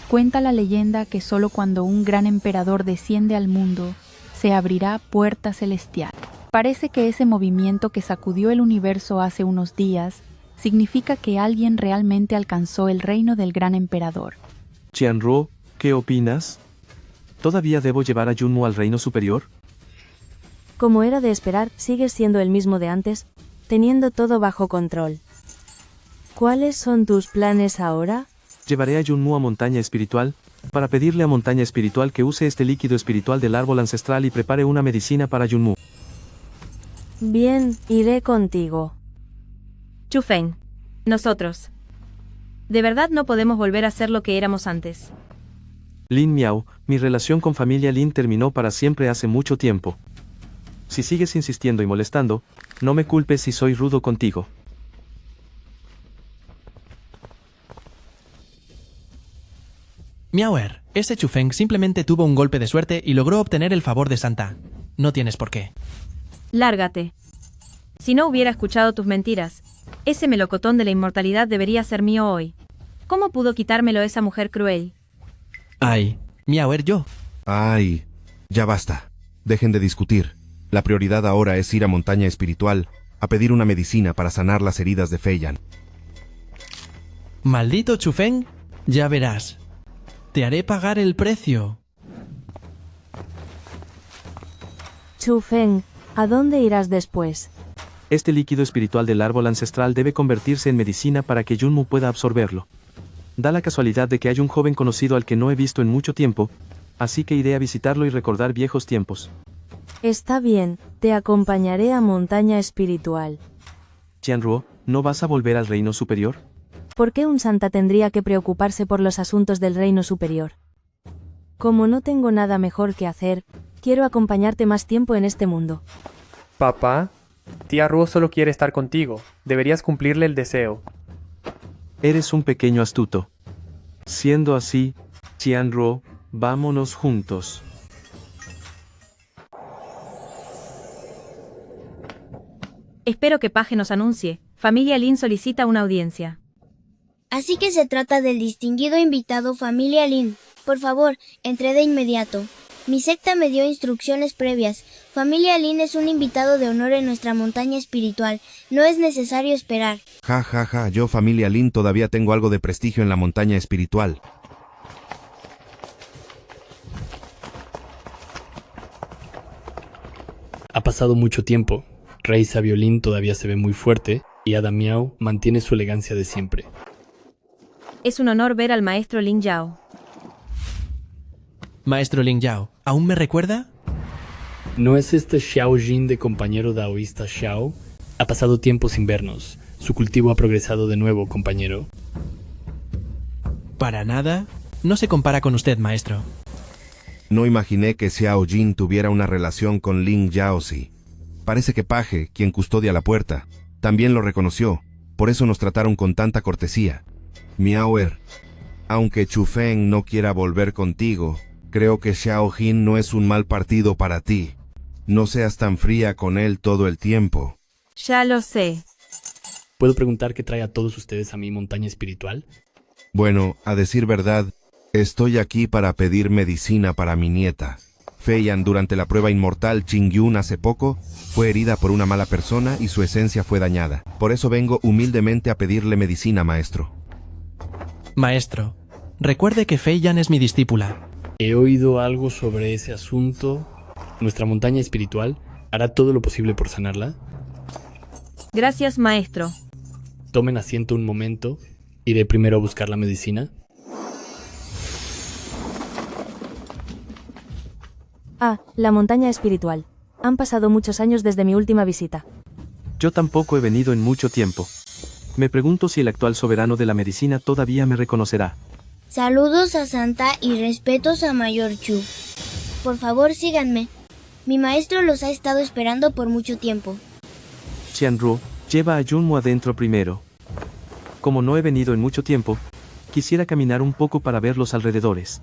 Cuenta la leyenda que solo cuando un gran emperador desciende al mundo, se abrirá puerta celestial. Parece que ese movimiento que sacudió el universo hace unos días significa que alguien realmente alcanzó el reino del gran emperador. Qianruo, ¿qué opinas? ¿Todavía debo llevar a Junmu al reino superior? Como era de esperar, sigues siendo el mismo de antes, teniendo todo bajo control. ¿Cuáles son tus planes ahora? Llevaré a Junmu a Montaña Espiritual, para pedirle a Montaña Espiritual que use este líquido espiritual del árbol ancestral y prepare una medicina para Junmu. Bien, iré contigo. Chu Feng. Nosotros. De verdad no podemos volver a ser lo que éramos antes. Lin Miao, mi relación con familia Lin terminó para siempre hace mucho tiempo. Si sigues insistiendo y molestando, no me culpes si soy rudo contigo. Miauer, ese Chu Feng simplemente tuvo un golpe de suerte y logró obtener el favor de Santa. No tienes por qué. Lárgate. Si no hubiera escuchado tus mentiras, ese melocotón de la inmortalidad debería ser mío hoy. ¿Cómo pudo quitármelo esa mujer cruel? Ay, Miauer, yo. Ay, ya basta. Dejen de discutir. La prioridad ahora es ir a Montaña Espiritual, a pedir una medicina para sanar las heridas de Feiyan. Maldito Chu Feng, ya verás. Te haré pagar el precio. Chu Feng, ¿a dónde irás después? Este líquido espiritual del árbol ancestral debe convertirse en medicina para que Junmu pueda absorberlo. Da la casualidad de que hay un joven conocido al que no he visto en mucho tiempo, así que iré a visitarlo y recordar viejos tiempos. Está bien, te acompañaré a Montaña Espiritual. Qianruo, ¿no vas a volver al reino superior? ¿Por qué un santa tendría que preocuparse por los asuntos del reino superior? Como no tengo nada mejor que hacer, quiero acompañarte más tiempo en este mundo. Papá, tía Ruo solo quiere estar contigo. Deberías cumplirle el deseo. Eres un pequeño astuto. Siendo así, Qianruo, vámonos juntos. Espero que Paje nos anuncie. Familia Lin solicita una audiencia. Así que se trata del distinguido invitado Familia Lin. Por favor, entre de inmediato. Mi secta me dio instrucciones previas. Familia Lin es un invitado de honor en nuestra montaña espiritual. No es necesario esperar. Ja, ja, ja, yo, familia Lin, todavía tengo algo de prestigio en la montaña espiritual. Ha pasado mucho tiempo. Rey Sabio Lin todavía se ve muy fuerte y Ada Miao mantiene su elegancia de siempre. Es un honor ver al maestro Lin Yao. Maestro Lin Yao, ¿aún me recuerda? ¿No es este Xiao Jin de compañero daoísta Xiao? Ha pasado tiempo sin vernos. Su cultivo ha progresado de nuevo, compañero. Para nada. No se compara con usted, maestro. No imaginé que Xiao Jin tuviera una relación con Lin Yaozi. Parece que Paje, quien custodia la puerta, también lo reconoció. Por eso nos trataron con tanta cortesía. Miaoer, aunque Chu Feng no quiera volver contigo, creo que Xiao Jin no es un mal partido para ti. No seas tan fría con él todo el tiempo. Ya lo sé. ¿Puedo preguntar qué trae a todos ustedes a mi montaña espiritual? Bueno, a decir verdad, estoy aquí para pedir medicina para mi nieta. Feiyan, durante la prueba inmortal Qingyun hace poco, fue herida por una mala persona y su esencia fue dañada. Por eso vengo humildemente a pedirle medicina, maestro. Maestro, recuerde que Feiyan es mi discípula. He oído algo sobre ese asunto. ¿Nuestra montaña espiritual hará todo lo posible por sanarla? Gracias, maestro. Tomen asiento un momento. Iré primero a buscar la medicina. Ah, la montaña espiritual. Han pasado muchos años desde mi última visita. Yo tampoco he venido en mucho tiempo. Me pregunto si el actual soberano de la medicina todavía me reconocerá. Saludos a Santa y respetos a Mayor Chu. Por favor, síganme. Mi maestro los ha estado esperando por mucho tiempo. Xianru, lleva a Junmo adentro primero. Como no he venido en mucho tiempo, quisiera caminar un poco para ver los alrededores.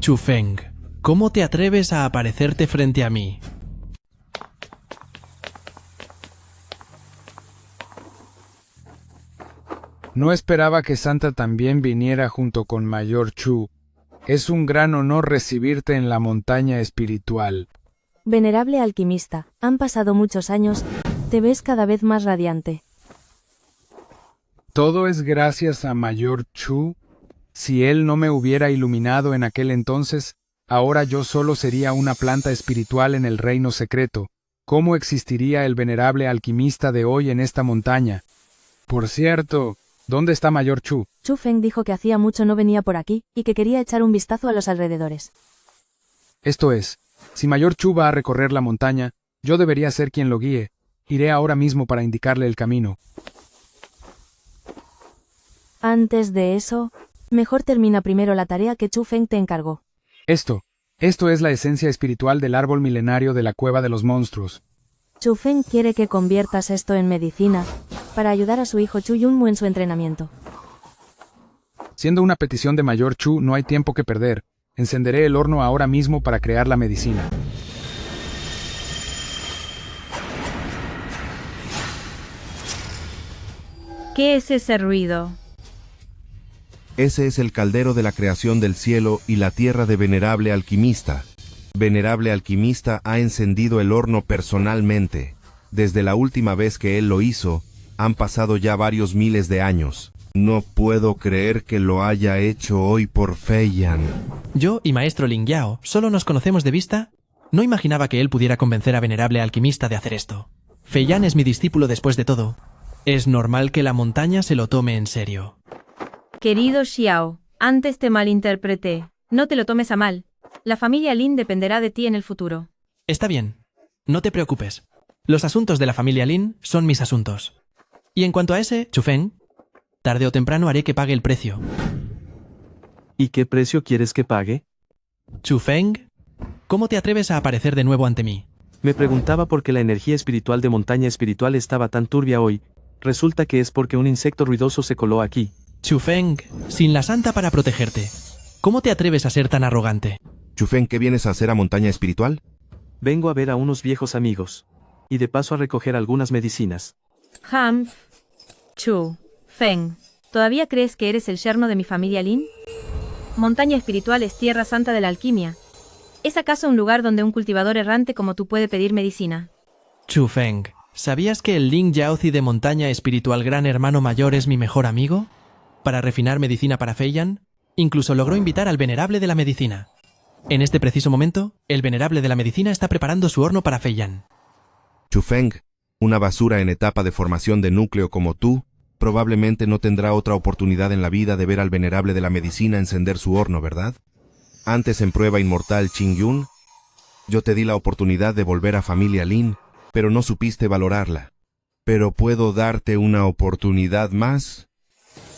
Chu Feng, ¿cómo te atreves a aparecerte frente a mí? No esperaba que Santa también viniera junto con Mayor Chu. Es un gran honor recibirte en la montaña espiritual. Venerable alquimista, han pasado muchos años, te ves cada vez más radiante. Todo es gracias a Mayor Chu. Si él no me hubiera iluminado en aquel entonces, ahora yo solo sería una planta espiritual en el reino secreto. ¿Cómo existiría el venerable alquimista de hoy en esta montaña? Por cierto, ¿dónde está Mayor Chu? Chu Feng dijo que hacía mucho no venía por aquí, y que quería echar un vistazo a los alrededores. Esto es, si Mayor Chu va a recorrer la montaña, yo debería ser quien lo guíe. Iré ahora mismo para indicarle el camino. Antes de eso, mejor termina primero la tarea que Chu Feng te encargó. Esto es la esencia espiritual del árbol milenario de la cueva de los monstruos. Chu Feng quiere que conviertas esto en medicina, para ayudar a su hijo Chu Yunmu en su entrenamiento. Siendo una petición de Mayor Chu, no hay tiempo que perder. Encenderé el horno ahora mismo para crear la medicina. ¿Qué es ese ruido? Ese es el caldero de la creación del cielo y la tierra de Venerable Alquimista. Venerable Alquimista ha encendido el horno personalmente. Desde la última vez que él lo hizo, han pasado ya varios miles de años. No puedo creer que lo haya hecho hoy por Feiyan. Yo y Maestro Lin Yao solo nos conocemos de vista. No imaginaba que él pudiera convencer a Venerable Alquimista de hacer esto. Feiyan es mi discípulo después de todo. Es normal que la montaña se lo tome en serio. Querido Xiao, antes te malinterpreté. No te lo tomes a mal. La familia Lin dependerá de ti en el futuro. Está bien. No te preocupes. Los asuntos de la familia Lin son mis asuntos. Y en cuanto a ese, Chu Feng, tarde o temprano haré que pague el precio. ¿Y qué precio quieres que pague? Chu Feng, ¿cómo te atreves a aparecer de nuevo ante mí? Me preguntaba por qué la energía espiritual de montaña espiritual estaba tan turbia hoy. Resulta que es porque un insecto ruidoso se coló aquí. Chu Feng, sin la santa para protegerte. ¿Cómo te atreves a ser tan arrogante? Chu Feng, ¿qué vienes a hacer a montaña espiritual? Vengo a ver a unos viejos amigos. y de paso a recoger algunas medicinas. Humph. Chu Feng, ¿todavía crees que eres el yerno de mi familia Lin? Montaña espiritual es tierra santa de la alquimia. ¿Es acaso un lugar donde un cultivador errante como tú puede pedir medicina? Chu Feng, ¿sabías que el Ling Yaozi de Montaña Espiritual Gran Hermano Mayor es mi mejor amigo? Para refinar medicina para Feiyan, incluso logró invitar al Venerable de la Medicina. En este preciso momento, el Venerable de la Medicina está preparando su horno para Feiyan. Chu Feng, una basura en etapa de formación de núcleo como tú, probablemente no tendrá otra oportunidad en la vida de ver al Venerable de la Medicina encender su horno, ¿verdad? Antes en prueba inmortal Qing Yun, yo te di la oportunidad de volver a familia Lin, pero no supiste valorarla. Pero puedo darte una oportunidad más,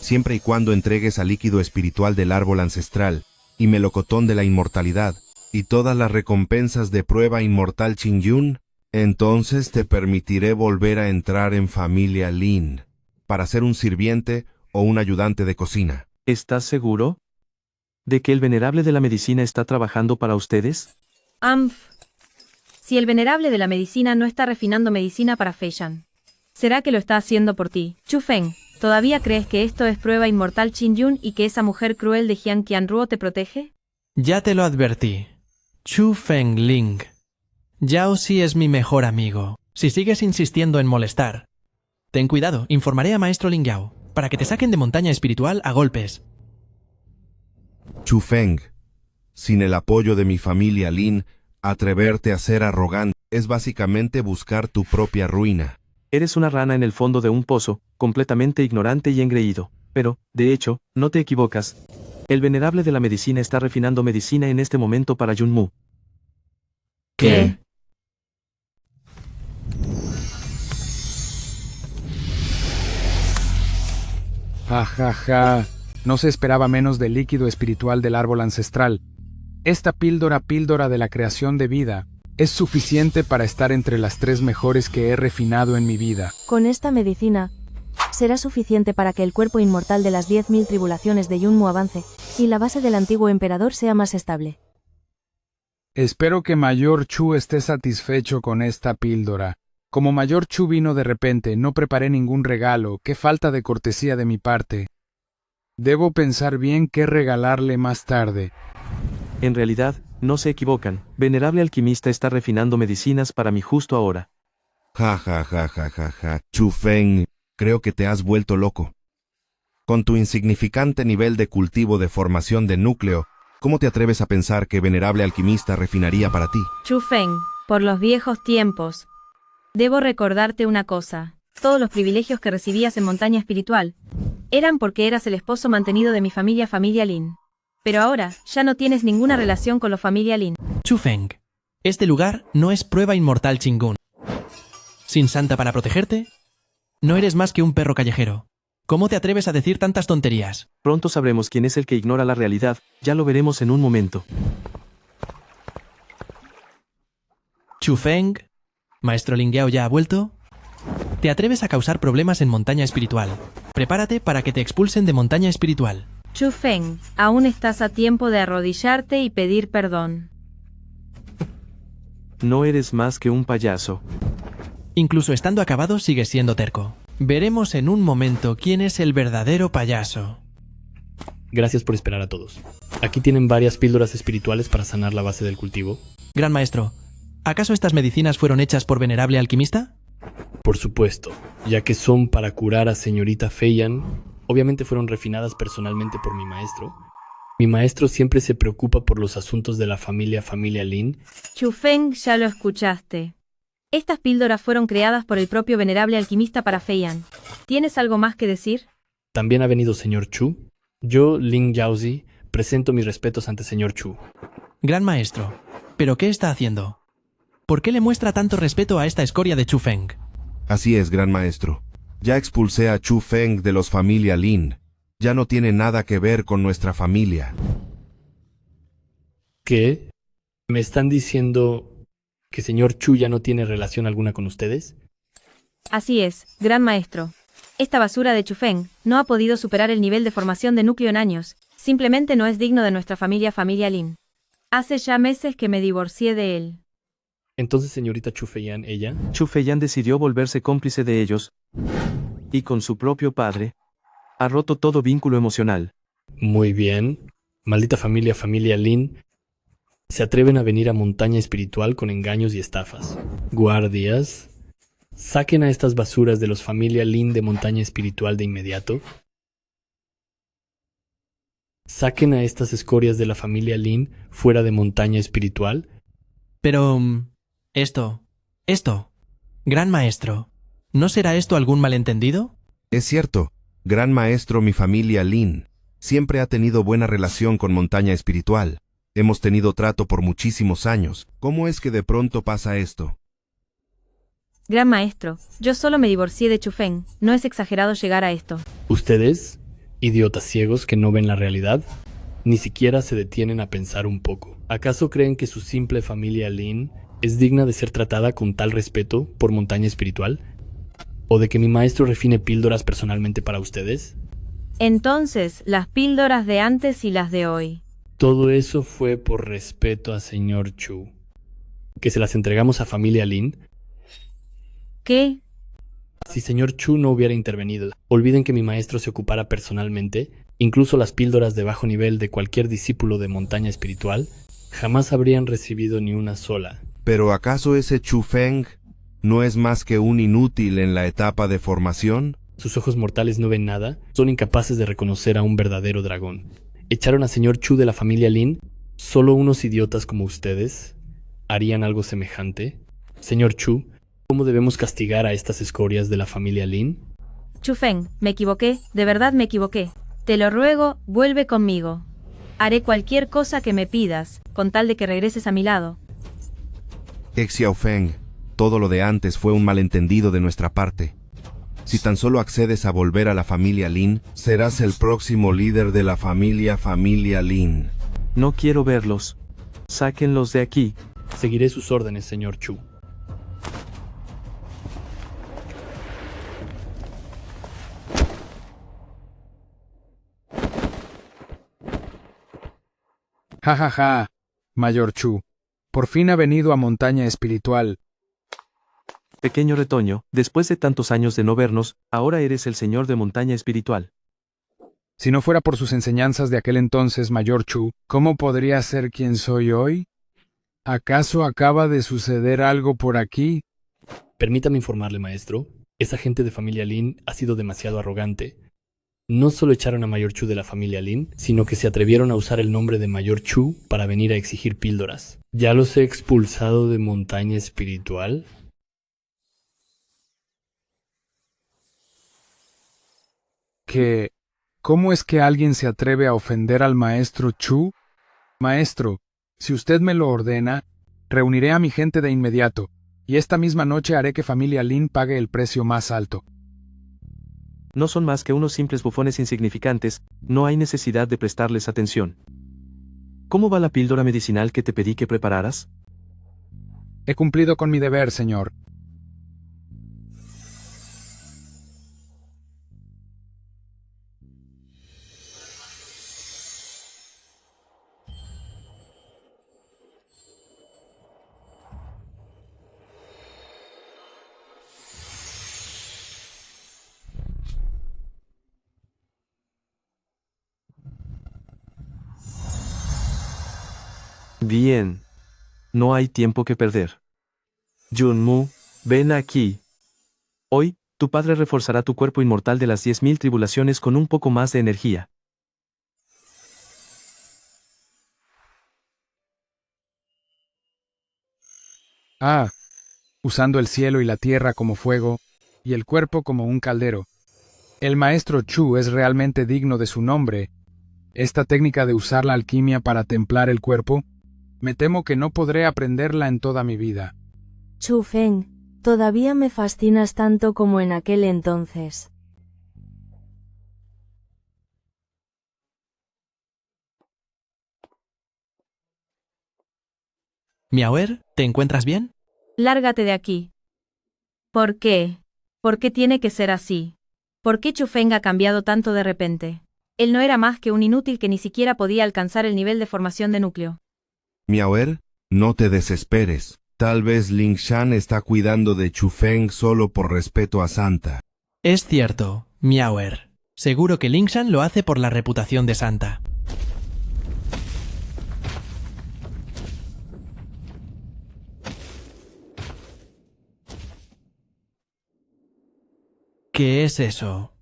siempre y cuando entregues al líquido espiritual del árbol ancestral y melocotón de la inmortalidad y todas las recompensas de prueba inmortal Qing Yun, entonces te permitiré volver a entrar en familia Lin para ser un sirviente o un ayudante de cocina. ¿Estás seguro de que el Venerable de la Medicina está trabajando para ustedes? Si el Venerable de la Medicina no está refinando medicina para Feiyan, ¿será que lo está haciendo por ti? Chu Feng, ¿todavía crees que esto es prueba inmortal Qing Yun y que esa mujer cruel de Jiang Qianruo te protege? Ya te lo advertí. Chu Feng Ling. Yaozi es mi mejor amigo. Si sigues insistiendo en molestar, ten cuidado, informaré a Maestro Ling Yao, para que te saquen de Montaña Espiritual a golpes. Chu Feng, sin el apoyo de mi familia Lin, atreverte a ser arrogante es básicamente buscar tu propia ruina. Eres una rana en el fondo de un pozo, completamente ignorante y engreído. Pero, de hecho, no te equivocas. El Venerable de la Medicina está refinando medicina en este momento para Yunmu. ¿Qué? Ja, ja, ja. No se esperaba menos del líquido espiritual del árbol ancestral. Esta píldora de la creación de vida es suficiente para estar entre las 3 mejores que he refinado en mi vida. Con esta medicina, será suficiente para que el cuerpo inmortal de las 10.000 tribulaciones de Yunmu avance, y la base del antiguo emperador sea más estable. Espero que Mayor Chu esté satisfecho con esta píldora. Como Mayor Chu vino de repente, no preparé ningún regalo. Qué falta de cortesía de mi parte. Debo pensar bien qué regalarle más tarde. En realidad, no se equivocan. Venerable alquimista está refinando medicinas para mí justo ahora. Ja, ja, ja, ja, ja, ja. Chu Feng, creo que te has vuelto loco. Con tu insignificante nivel de cultivo de formación de núcleo, ¿cómo te atreves a pensar que Venerable alquimista refinaría para ti? Chu Feng, por los viejos tiempos. Debo recordarte una cosa. Todos los privilegios que recibías en Montaña Espiritual eran porque eras el esposo mantenido de mi familia Lin. Pero ahora, ya no tienes ninguna relación con la familia Lin. Chu Feng, este lugar no es prueba inmortal Qing. Sin santa para protegerte, no eres más que un perro callejero. ¿Cómo te atreves a decir tantas tonterías? Pronto sabremos quién es el que ignora la realidad, ya lo veremos en un momento. Chu Feng, ¿Maestro Ling Yao ya ha vuelto? Te atreves a causar problemas en Montaña Espiritual. Prepárate para que te expulsen de Montaña Espiritual. Chu Feng, aún estás a tiempo de arrodillarte y pedir perdón. No eres más que un payaso. Incluso estando acabado sigues siendo terco. Veremos en un momento quién es el verdadero payaso. Gracias por esperar a todos. Aquí tienen varias píldoras espirituales para sanar la base del cultivo. Gran maestro, ¿acaso estas medicinas fueron hechas por Venerable alquimista? Por supuesto, ya que son para curar a señorita Feiyan, obviamente fueron refinadas personalmente por mi maestro. Mi maestro siempre se preocupa por los asuntos de la familia Lin. Chu Feng, ya lo escuchaste. Estas píldoras fueron creadas por el propio Venerable alquimista para Feiyan. ¿Tienes algo más que decir? También ha venido señor Chu. Yo, Ling Yaozi, presento mis respetos ante señor Chu. Gran maestro, ¿pero qué está haciendo? ¿Por qué le muestra tanto respeto a esta escoria de Chu Feng? Así es, gran maestro. Ya expulsé a Chu Feng de los familia Lin. Ya no tiene nada que ver con nuestra familia. ¿Qué? ¿Me están diciendo que señor Chu ya no tiene relación alguna con ustedes? Así es, gran maestro. Esta basura de Chu Feng no ha podido superar el nivel de formación de núcleo en años. Simplemente no es digno de nuestra familia Lin. Hace ya meses que me divorcié de él. Entonces, señorita Chu Feiyan, ella... Chu Feiyan decidió volverse cómplice de ellos, y con su propio padre, ha roto todo vínculo emocional. Muy bien. Maldita familia, familia Lin. Se atreven a venir a montaña espiritual con engaños y estafas. Guardias, saquen a estas basuras de los familia Lin de montaña espiritual de inmediato. Saquen a estas escorias de la familia Lin fuera de montaña espiritual. Pero... Esto... Gran maestro, ¿no será esto algún malentendido? Es cierto, gran maestro, mi familia Lin siempre ha tenido buena relación con montaña espiritual. Hemos tenido trato por muchísimos años. ¿Cómo es que de pronto pasa esto? Gran maestro, yo solo me divorcié de Chu Feng. No es exagerado llegar a esto. Ustedes, idiotas ciegos que no ven la realidad, ni siquiera se detienen a pensar un poco. ¿Acaso creen que su simple familia Lin es digna de ser tratada con tal respeto por montaña espiritual? ¿O de que mi maestro refine píldoras personalmente para ustedes? Entonces, las píldoras de antes y las de hoy. Todo eso fue por respeto a señor Chu. ¿Que se las entregamos a familia Lin? ¿Qué? Si señor Chu no hubiera intervenido, olviden que mi maestro se ocupara personalmente, incluso las píldoras de bajo nivel de cualquier discípulo de montaña espiritual, jamás habrían recibido ni una sola. ¿Pero acaso ese Chu Feng no es más que un inútil en la etapa de formación? Sus ojos mortales no ven nada, son incapaces de reconocer a un verdadero dragón. ¿Echaron a señor Chu de la familia Lin? ¿Solo unos idiotas como ustedes harían algo semejante? Señor Chu, ¿cómo debemos castigar a estas escorias de la familia Lin? Chu Feng, me equivoqué, de verdad me equivoqué. Te lo ruego, vuelve conmigo. Haré cualquier cosa que me pidas, con tal de que regreses a mi lado. Xiao Feng, todo lo de antes fue un malentendido de nuestra parte. Si tan solo accedes a volver a la familia Lin, serás el próximo líder de la familia Lin. No quiero verlos. Sáquenlos de aquí. Seguiré sus órdenes, señor Chu. Ja, ja, ja, Mayor Chu. Por fin ha venido a montaña espiritual. Pequeño retoño, después de tantos años de no vernos, ahora eres el señor de montaña espiritual. Si no fuera por sus enseñanzas de aquel entonces, Mayor Chu, ¿cómo podría ser quien soy hoy? ¿Acaso acaba de suceder algo por aquí? Permítame informarle, maestro. Esa gente de familia Lin ha sido demasiado arrogante. No solo echaron a Mayor Chu de la familia Lin, sino que se atrevieron a usar el nombre de Mayor Chu para venir a exigir píldoras. ¿Ya los he expulsado de montaña espiritual? ¿Cómo es que alguien se atreve a ofender al maestro Chu? Maestro, si usted me lo ordena, reuniré a mi gente de inmediato, y esta misma noche haré que familia Lin pague el precio más alto. No son más que unos simples bufones insignificantes, no hay necesidad de prestarles atención. ¿Cómo va la píldora medicinal que te pedí que prepararas? He cumplido con mi deber, señor. Bien. No hay tiempo que perder. Junmu, ven aquí. Hoy, tu padre reforzará tu cuerpo inmortal de las 10.000 tribulaciones con un poco más de energía. Usando el cielo y la tierra como fuego, y el cuerpo como un caldero. El maestro Chu es realmente digno de su nombre. Esta técnica de usar la alquimia para templar el cuerpo, me temo que no podré aprenderla en toda mi vida. Chu Feng, todavía me fascinas tanto como en aquel entonces. Miaoer, ¿te encuentras bien? Lárgate de aquí. ¿Por qué? ¿Por qué tiene que ser así? ¿Por qué Chu Feng ha cambiado tanto de repente? Él no era más que un inútil que ni siquiera podía alcanzar el nivel de formación de núcleo. Miaoer, no te desesperes. Tal vez Ling Shan está cuidando de Chu Feng solo por respeto a Santa. Es cierto, Miaoer. Seguro que Lingshan lo hace por la reputación de Santa. ¿Qué es eso?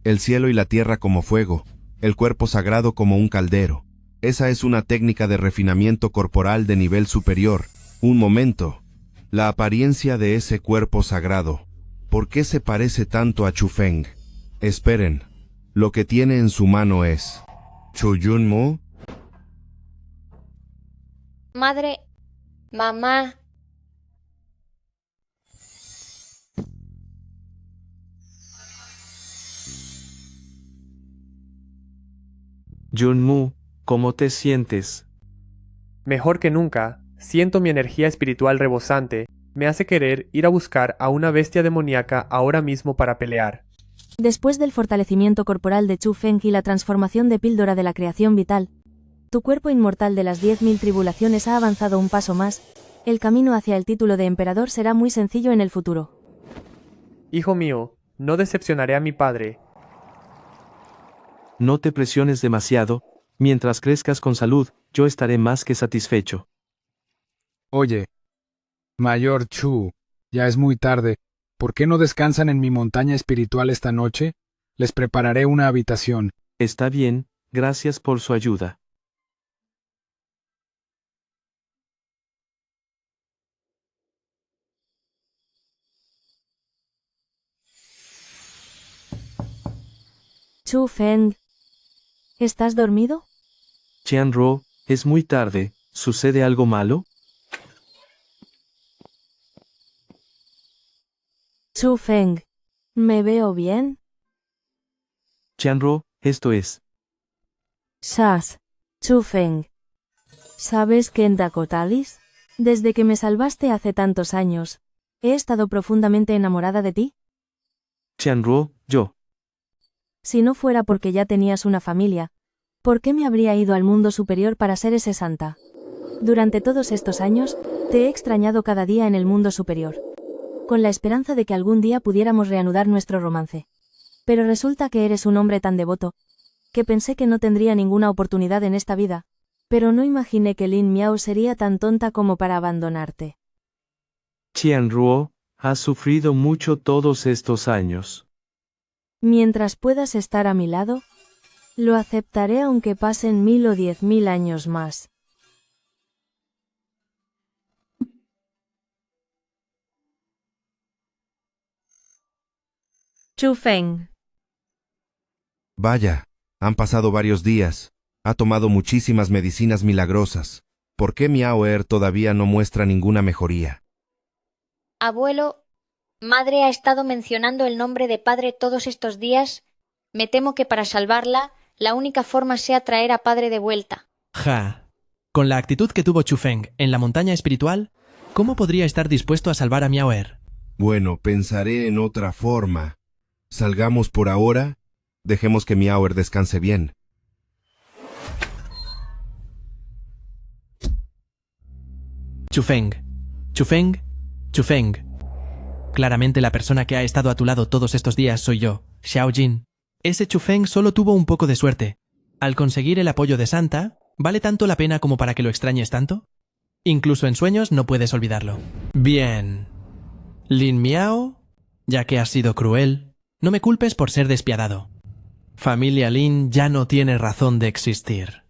El cielo y la tierra como fuego, el cuerpo sagrado como un caldero. Esa es una técnica de refinamiento corporal de nivel superior. Un momento. La apariencia de ese cuerpo sagrado. ¿Por qué se parece tanto a Chu Feng? Esperen. Lo que tiene en su mano es... ¿Chu Yunmu? Madre, mamá. Junmu, ¿cómo te sientes? Mejor que nunca. Siento mi energía espiritual rebosante. Me hace querer ir a buscar a una bestia demoníaca ahora mismo para pelear. Después del fortalecimiento corporal de Chu Feng y la transformación de píldora de la creación vital, tu cuerpo inmortal de las 10.000 tribulaciones ha avanzado un paso más. El camino hacia el título de emperador será muy sencillo en el futuro. Hijo mío, no decepcionaré a mi padre. No te presiones demasiado. Mientras crezcas con salud, yo estaré más que satisfecho. Oye, Mayor Chu, ya es muy tarde. ¿Por qué no descansan en mi montaña espiritual esta noche? Les prepararé una habitación. Está bien, gracias por su ayuda. Chu Feng, ¿estás dormido? Qianruo, es muy tarde. ¿Sucede algo malo? Chu Feng, ¿me veo bien? Qianruo, esto es. Shas, Chu Feng. ¿Sabes qué en Dakotalis? Desde que me salvaste hace tantos años, he estado profundamente enamorada de ti. Qianruo, yo. Si no fuera porque ya tenías una familia, ¿por qué me habría ido al mundo superior para ser ese santa? Durante todos estos años, te he extrañado cada día en el mundo superior, con la esperanza de que algún día pudiéramos reanudar nuestro romance. Pero resulta que eres un hombre tan devoto, que pensé que no tendría ninguna oportunidad en esta vida, pero no imaginé que Lin Miao sería tan tonta como para abandonarte. Qianruo, has sufrido mucho todos estos años. Mientras puedas estar a mi lado, lo aceptaré aunque pasen 1000 o 10.000 años más. Chu Feng. Vaya, han pasado varios días. Ha tomado muchísimas medicinas milagrosas. ¿Por qué Miaoer todavía no muestra ninguna mejoría? Abuelo, madre ha estado mencionando el nombre de padre todos estos días. Me temo que para salvarla, la única forma sea traer a padre de vuelta. Ja. Con la actitud que tuvo Chu Feng en la montaña espiritual, ¿cómo podría estar dispuesto a salvar a Miaoer? Bueno, pensaré en otra forma. Salgamos por ahora. Dejemos que Miaoer descanse bien. Chu Feng. Chu Feng. Chu Feng. Claramente la persona que ha estado a tu lado todos estos días soy yo, Xiao Jin. Ese Chu Feng solo tuvo un poco de suerte. Al conseguir el apoyo de Santa, ¿vale tanto la pena como para que lo extrañes tanto? Incluso en sueños no puedes olvidarlo. Bien. Lin Miao, ya que has sido cruel, no me culpes por ser despiadado. Familia Lin ya no tiene razón de existir.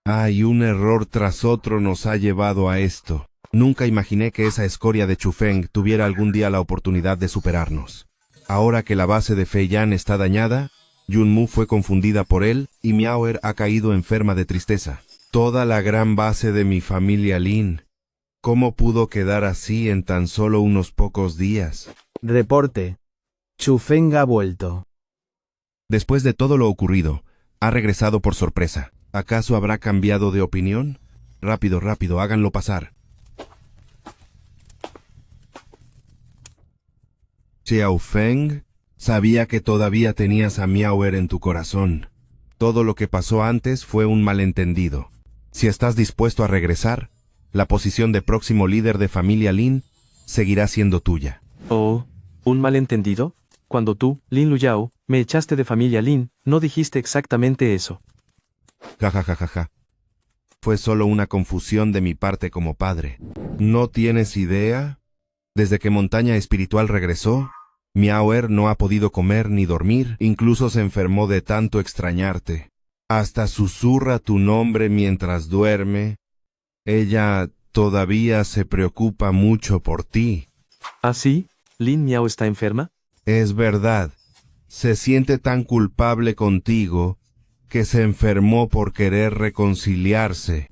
Ay, un error tras otro nos ha llevado a esto. Nunca imaginé que esa escoria de Chu Feng tuviera algún día la oportunidad de superarnos. Ahora que la base de Fei Yan está dañada, Yunmu fue confundida por él y Miaoer ha caído enferma de tristeza. Toda la gran base de mi familia Lin. ¿Cómo pudo quedar así en tan solo unos pocos días? Reporte. Chu Feng ha vuelto. Después de todo lo ocurrido, ha regresado por sorpresa. ¿Acaso habrá cambiado de opinión? Rápido, rápido, háganlo pasar. Xiao Feng, sabía que todavía tenías a Miaoer en tu corazón. Todo lo que pasó antes fue un malentendido. Si estás dispuesto a regresar, la posición de próximo líder de familia Lin seguirá siendo tuya. Oh, ¿un malentendido? Cuando tú, Lin Luyao, me echaste de familia Lin, no dijiste exactamente eso. Ja, ja, ja, ja, ja. Fue solo una confusión de mi parte como padre. ¿No tienes idea? Desde que Montaña Espiritual regresó, Miaoer no ha podido comer ni dormir, incluso se enfermó de tanto extrañarte. Hasta susurra tu nombre mientras duerme. Ella todavía se preocupa mucho por ti. ¿Ah, sí? ¿Lin Miao está enferma? Es verdad. Se siente tan culpable contigo que se enfermó por querer reconciliarse.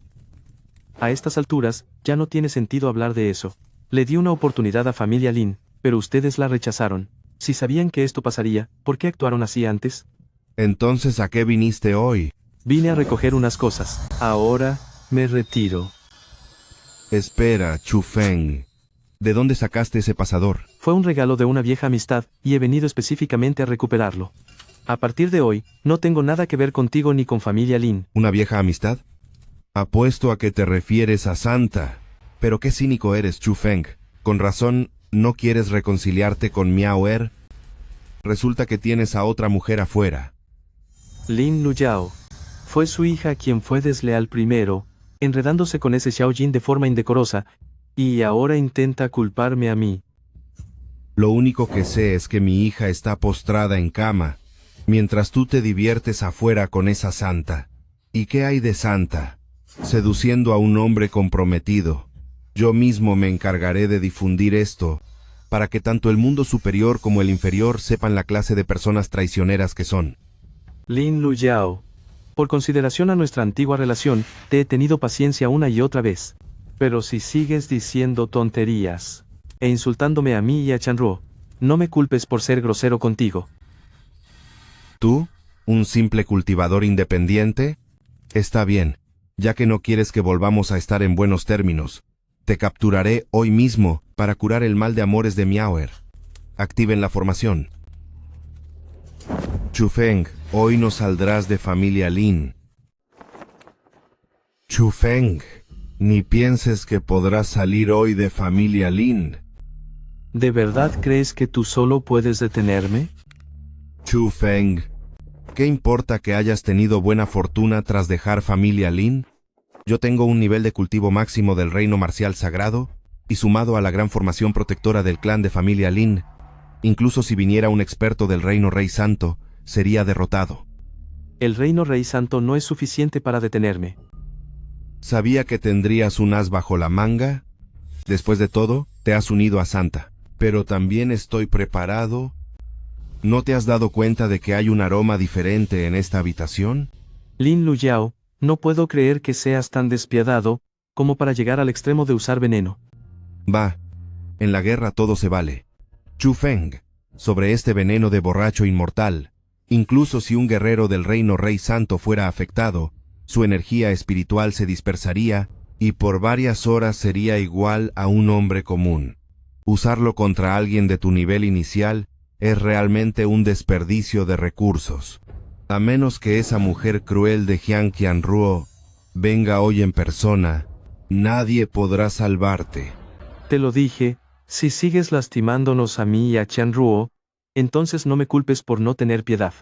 A estas alturas, ya no tiene sentido hablar de eso. Le di una oportunidad a familia Lin, pero ustedes la rechazaron. Si sabían que esto pasaría, ¿por qué actuaron así antes? Entonces, ¿a qué viniste hoy? Vine a recoger unas cosas. Ahora, me retiro. Espera, Chu Feng. ¿De dónde sacaste ese pasador? Fue un regalo de una vieja amistad, y he venido específicamente a recuperarlo. A partir de hoy, no tengo nada que ver contigo ni con familia Lin. ¿Una vieja amistad? Apuesto a que te refieres a Santa. Pero qué cínico eres, Chu Feng. Con razón, ¿no quieres reconciliarte con Miaoer? Resulta que tienes a otra mujer afuera. Lin Luyao. Fue su hija quien fue desleal primero, enredándose con ese Xiaojin de forma indecorosa, y ahora intenta culparme a mí. Lo único que sé es que mi hija está postrada en cama, mientras tú te diviertes afuera con esa Santa. ¿Y qué hay de Santa? Seduciendo a un hombre comprometido. Yo mismo me encargaré de difundir esto, para que tanto el mundo superior como el inferior sepan la clase de personas traicioneras que son. Lin Luyao. Por consideración a nuestra antigua relación, te he tenido paciencia una y otra vez. Pero si sigues diciendo tonterías, e insultándome a mí y a Chanruo, no me culpes por ser grosero contigo. ¿Tú? ¿Un simple cultivador independiente? Está bien, ya que no quieres que volvamos a estar en buenos términos. Te capturaré hoy mismo para curar el mal de amores de Miaoer. Activen la formación. Chu Feng, hoy no saldrás de familia Lin. Chu Feng, ni pienses que podrás salir hoy de familia Lin. ¿De verdad crees que tú solo puedes detenerme? Chu Feng, ¿qué importa que hayas tenido buena fortuna tras dejar familia Lin? Yo tengo un nivel de cultivo máximo del reino marcial sagrado, y sumado a la gran formación protectora del clan de familia Lin, incluso si viniera un experto del reino Rey Santo, sería derrotado. El reino Rey Santo no es suficiente para detenerme. Sabía que tendrías un as bajo la manga. Después de todo, te has unido a Santa. Pero también estoy preparado. ¿No te has dado cuenta de que hay un aroma diferente en esta habitación? Lin Luyao, no puedo creer que seas tan despiadado, como para llegar al extremo de usar veneno. Va, en la guerra todo se vale. Chu Feng, sobre este veneno de borracho inmortal, incluso si un guerrero del reino Rey Santo fuera afectado, su energía espiritual se dispersaría, y por varias horas sería igual a un hombre común. Usarlo contra alguien de tu nivel inicial es realmente un desperdicio de recursos. A menos que esa mujer cruel de Jiang Qianruo venga hoy en persona, nadie podrá salvarte. Te lo dije, si sigues lastimándonos a mí y a Qianruo, entonces no me culpes por no tener piedad.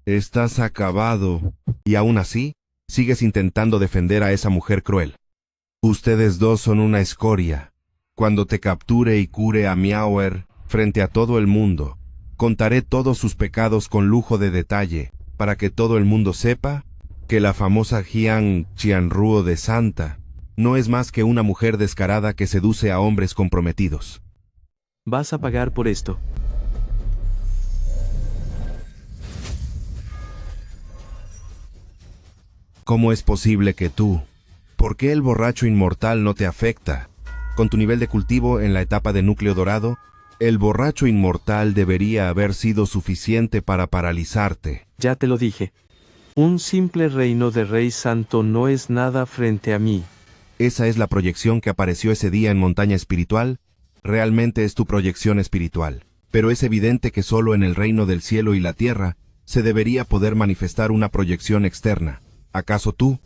Estás acabado, y aún así, sigues intentando defender a esa mujer cruel. Ustedes dos son una escoria. Cuando te capture y cure a Miaoer frente a todo el mundo, contaré todos sus pecados con lujo de detalle, para que todo el mundo sepa que la famosa Jiang Qianruo de Santa no es más que una mujer descarada que seduce a hombres comprometidos. Vas a pagar por esto. ¿Cómo es posible que tú? ¿Por qué el borracho inmortal no te afecta? Con tu nivel de cultivo en la etapa de núcleo dorado, el borracho inmortal debería haber sido suficiente para paralizarte. Ya te lo dije. Un simple reino de Rey Santo no es nada frente a mí. Esa es la proyección que apareció ese día en Montaña Espiritual. Realmente es tu proyección espiritual. Pero es evidente que solo en el reino del cielo y la tierra se debería poder manifestar una proyección externa. ¿Acaso tú?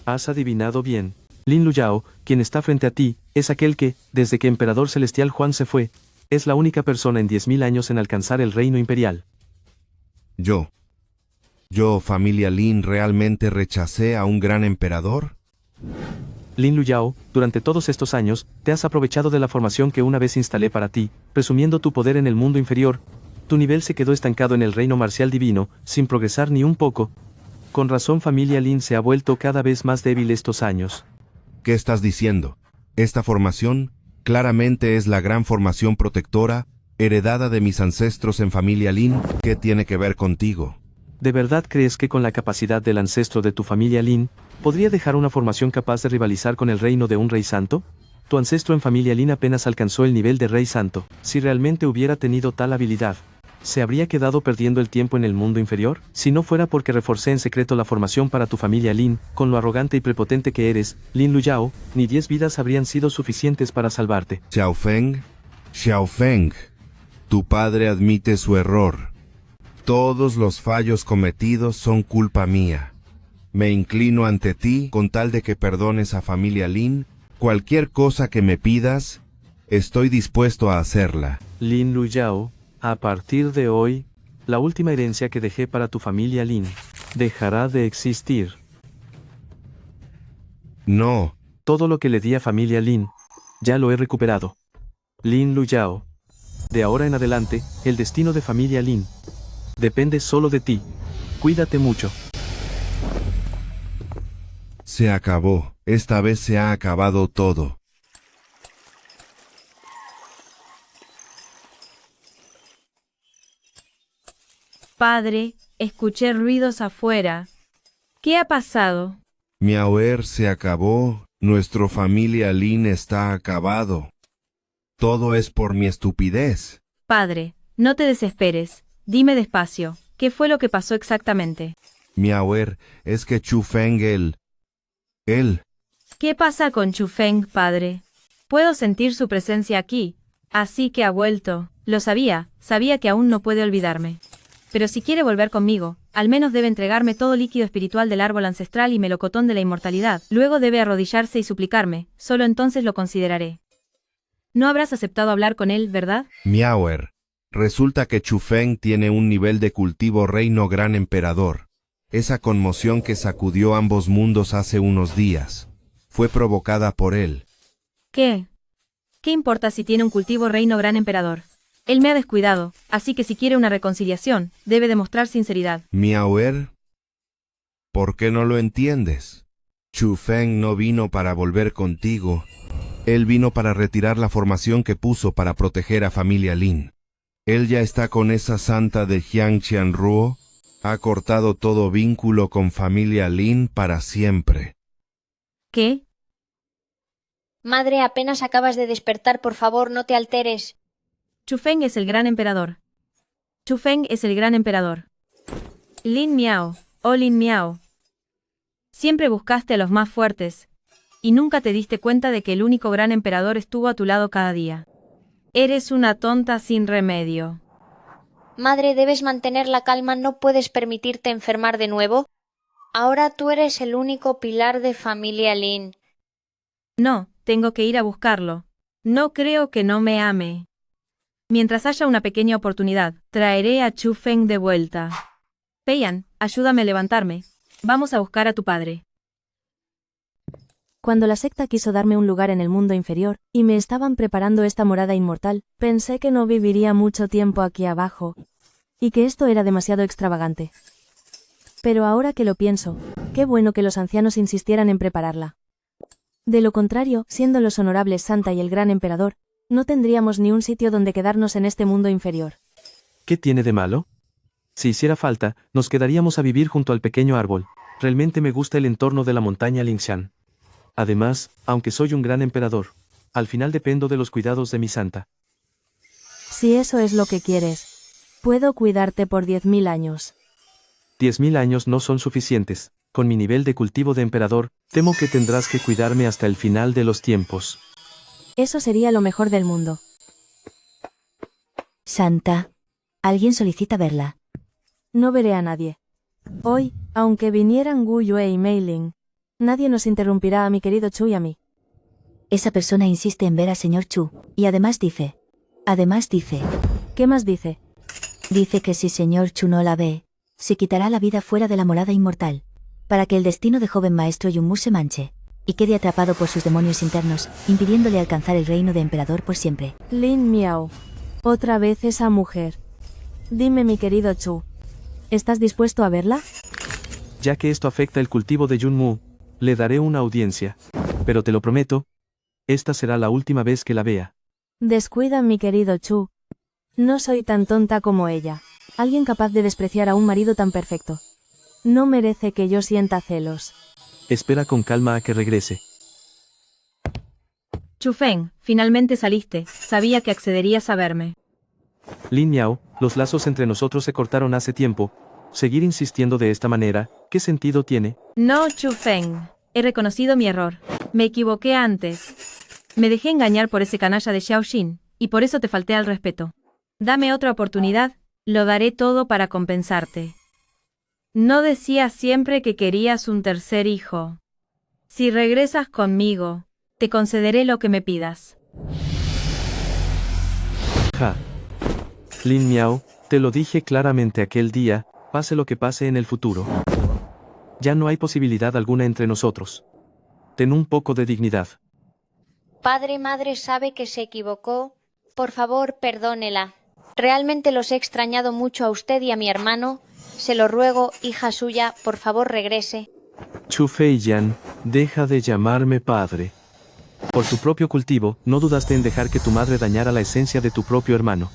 Has adivinado bien. Lin Luyao, quien está frente a ti, es aquel que, desde que Emperador Celestial Juan se fue, es la única persona en 10.000 años en alcanzar el reino imperial. Yo, familia Lin, ¿realmente rechacé a un gran emperador? Lin Luyao, durante todos estos años, te has aprovechado de la formación que una vez instalé para ti, presumiendo tu poder en el mundo inferior. Tu nivel se quedó estancado en el reino marcial divino, sin progresar ni un poco. Con razón familia Lin se ha vuelto cada vez más débil estos años. ¿Qué estás diciendo? Esta formación claramente es la gran formación protectora, heredada de mis ancestros en familia Lin. ¿Qué tiene que ver contigo? ¿De verdad crees que con la capacidad del ancestro de tu familia Lin, podría dejar una formación capaz de rivalizar con el reino de un rey santo? Tu ancestro en familia Lin apenas alcanzó el nivel de rey santo. Si realmente hubiera tenido tal habilidad, ¿se habría quedado perdiendo el tiempo en el mundo inferior? Si no fuera porque reforcé en secreto la formación para tu familia Lin, con lo arrogante y prepotente que eres, Lin Luyao, ni 10 vidas habrían sido suficientes para salvarte. Xiao Feng, tu padre admite su error. Todos los fallos cometidos son culpa mía. Me inclino ante ti con tal de que perdones a familia Lin. Cualquier cosa que me pidas, estoy dispuesto a hacerla. Lin Luyao, a partir de hoy, la última herencia que dejé para tu familia Lin dejará de existir. No. Todo lo que le di a familia Lin, ya lo he recuperado. Lin Luyao. De ahora en adelante, el destino de familia Lin depende solo de ti. Cuídate mucho. Se acabó. Esta vez se ha acabado todo. Padre, escuché ruidos afuera. ¿Qué ha pasado? Miaoer se acabó. Nuestro familia Lin está acabado. Todo es por mi estupidez. Padre, no te desesperes. Dime despacio, ¿qué fue lo que pasó exactamente? Miaoer, es que Chu Feng él. ¿Qué pasa con Chu Feng, padre? Puedo sentir su presencia aquí, así que ha vuelto. Lo sabía que aún no puede olvidarme. Pero si quiere volver conmigo, al menos debe entregarme todo líquido espiritual del árbol ancestral y melocotón de la inmortalidad. Luego debe arrodillarse y suplicarme, solo entonces lo consideraré. No habrás aceptado hablar con él, ¿verdad? Miaoer, resulta que Chu Feng tiene un nivel de cultivo reino gran emperador. Esa conmoción que sacudió ambos mundos hace unos días fue provocada por él. ¿Qué? ¿Qué importa si tiene un cultivo reino gran emperador? Él me ha descuidado, así que si quiere una reconciliación, debe demostrar sinceridad. Miaoer, ¿por qué no lo entiendes? Chu Feng no vino para volver contigo. Él vino para retirar la formación que puso para proteger a familia Lin. Él ya está con esa santa de Jiang Qianruo. Ha cortado todo vínculo con familia Lin para siempre. ¿Qué? Madre, apenas acabas de despertar, por favor, no te alteres. Chu Feng es el gran emperador. Chu Feng es el gran emperador. Lin Miao, oh Lin Miao. Siempre buscaste a los más fuertes, y nunca te diste cuenta de que el único gran emperador estuvo a tu lado cada día. Eres una tonta sin remedio. Madre, debes mantener la calma, no puedes permitirte enfermar de nuevo. Ahora tú eres el único pilar de familia Lin. No, tengo que ir a buscarlo. No creo que no me ame. Mientras haya una pequeña oportunidad, traeré a Chu Feng de vuelta. Feiyan, ayúdame a levantarme. Vamos a buscar a tu padre. Cuando la secta quiso darme un lugar en el mundo inferior, y me estaban preparando esta morada inmortal, pensé que no viviría mucho tiempo aquí abajo, y que esto era demasiado extravagante. Pero ahora que lo pienso, qué bueno que los ancianos insistieran en prepararla. De lo contrario, siendo los honorables Santa y el gran emperador, no tendríamos ni un sitio donde quedarnos en este mundo inferior. ¿Qué tiene de malo? Si hiciera falta, nos quedaríamos a vivir junto al pequeño árbol. Realmente me gusta el entorno de la montaña Lingshan. Además, aunque soy un gran emperador, al final dependo de los cuidados de mi santa. Si eso es lo que quieres, puedo cuidarte por 10.000 años. 10.000 años no son suficientes. Con mi nivel de cultivo de emperador, temo que tendrás que cuidarme hasta el final de los tiempos. Eso sería lo mejor del mundo. Santa, alguien solicita verla. No veré a nadie. Hoy, aunque vinieran Gu Yue y Mei Ling, Nadie nos interrumpirá a mi querido Chu y a mí. Esa persona insiste en ver al señor Chu, y además dice... ¿Qué más dice? Dice que si señor Chu no la ve, se quitará la vida fuera de la morada inmortal, para que el destino de joven maestro Yunmu se manche, y quede atrapado por sus demonios internos, impidiéndole alcanzar el reino de emperador por siempre. Lin Miao. Otra vez esa mujer. Dime, mi querido Chu, ¿estás dispuesto a verla? Ya que esto afecta el cultivo de Yunmu, le daré una audiencia. Pero te lo prometo, esta será la última vez que la vea. Descuida, mi querido Chu. No soy tan tonta como ella. Alguien capaz de despreciar a un marido tan perfecto. No merece que yo sienta celos. Espera con calma a que regrese. Chu Feng, finalmente saliste. Sabía que accederías a verme. Lin Miao, los lazos entre nosotros se cortaron hace tiempo. Seguir insistiendo de esta manera, ¿qué sentido tiene? No, Chu Feng. He reconocido mi error. Me equivoqué antes. Me dejé engañar por ese canalla de Xiaoxin, y por eso te falté al respeto. Dame otra oportunidad, lo daré todo para compensarte. No decías siempre que querías un tercer hijo. Si regresas conmigo, te concederé lo que me pidas. Ja. Lin Miao, te lo dije claramente aquel día, pase lo que pase en el futuro. Ya no hay posibilidad alguna entre nosotros. Ten un poco de dignidad. Padre, madre sabe que se equivocó. Por favor, perdónela. Realmente los he extrañado mucho a usted y a mi hermano. Se lo ruego, hija suya, por favor regrese. Chu Feiyan, deja de llamarme padre. Por tu propio cultivo, no dudaste en dejar que tu madre dañara la esencia de tu propio hermano.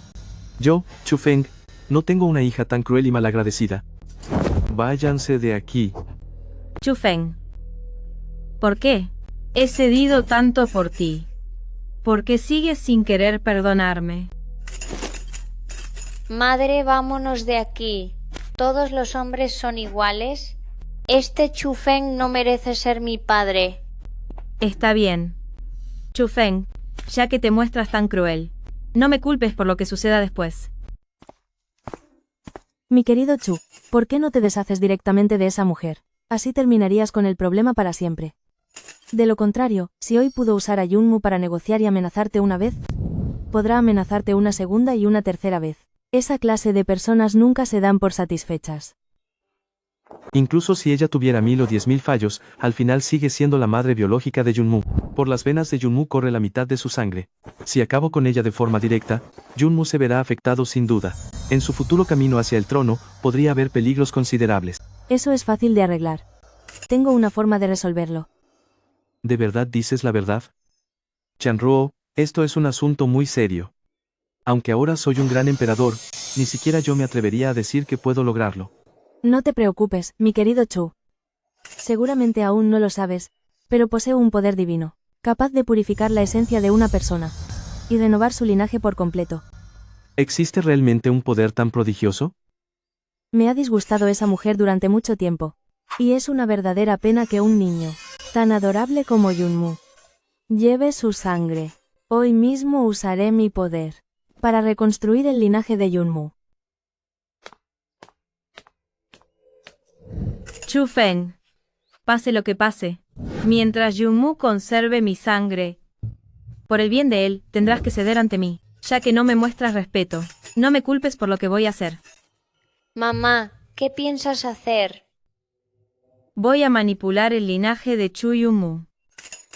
Yo, Chu Feng, no tengo una hija tan cruel y malagradecida. Váyanse de aquí. Chu Feng. ¿Por qué? He cedido tanto por ti. ¿Por qué sigues sin querer perdonarme? Madre, vámonos de aquí. ¿Todos los hombres son iguales? Este Chu Feng no merece ser mi padre. Está bien. Chu Feng, ya que te muestras tan cruel, no me culpes por lo que suceda después. Mi querido Chu, ¿por qué no te deshaces directamente de esa mujer? Así terminarías con el problema para siempre. De lo contrario, si hoy pudo usar a Yunmu para negociar y amenazarte una vez, podrá amenazarte una segunda y una tercera vez. Esa clase de personas nunca se dan por satisfechas. Incluso si ella tuviera 1000 o 10.000 fallos, al final sigue siendo la madre biológica de Yunmu. Por las venas de Yunmu corre la mitad de su sangre. Si acabo con ella de forma directa, Yunmu se verá afectado sin duda. En su futuro camino hacia el trono, podría haber peligros considerables. Eso es fácil de arreglar. Tengo una forma de resolverlo. ¿De verdad dices la verdad? Chanruo, esto es un asunto muy serio. Aunque ahora soy un gran emperador, ni siquiera yo me atrevería a decir que puedo lograrlo. No te preocupes, mi querido Chu. Seguramente aún no lo sabes, pero poseo un poder divino, capaz de purificar la esencia de una persona y renovar su linaje por completo. ¿Existe realmente un poder tan prodigioso? Me ha disgustado esa mujer durante mucho tiempo, y es una verdadera pena que un niño, tan adorable como Yunmu, lleve su sangre. Hoy mismo usaré mi poder para reconstruir el linaje de Yunmu. Chu Feng, pase lo que pase, mientras Yunmu conserve mi sangre, por el bien de él, tendrás que ceder ante mí, ya que no me muestras respeto. No me culpes por lo que voy a hacer. Mamá, ¿qué piensas hacer? Voy a manipular el linaje de Chu Yunmu.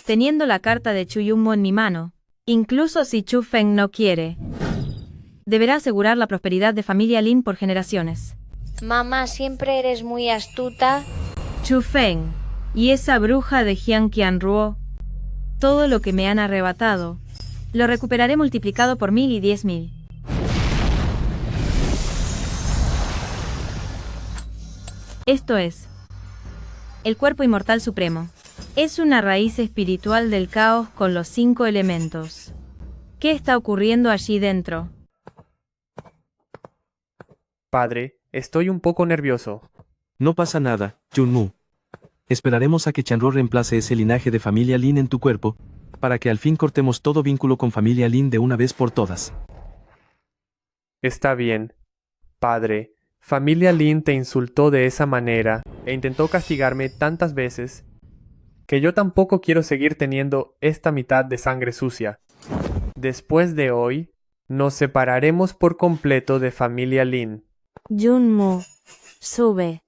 Teniendo la carta de Chu Yunmu en mi mano, incluso si Chu Feng no quiere, deberá asegurar la prosperidad de familia Lin por generaciones. Mamá, siempre eres muy astuta. Chu Feng, y esa bruja de Jiang Qianruo, todo lo que me han arrebatado, lo recuperaré multiplicado por 1000 y 10.000. Esto es el cuerpo inmortal supremo. Es una raíz espiritual del caos con los 5 elementos. ¿Qué está ocurriendo allí dentro? Padre, estoy un poco nervioso. No pasa nada, Yunmu. Esperaremos a que Chanruo reemplace ese linaje de familia Lin en tu cuerpo, para que al fin cortemos todo vínculo con familia Lin de una vez por todas. Está bien. Padre, familia Lin te insultó de esa manera e intentó castigarme tantas veces. que yo tampoco quiero seguir teniendo esta mitad de sangre sucia. Después de hoy, nos separaremos por completo de familia Lin. Junmu, sube.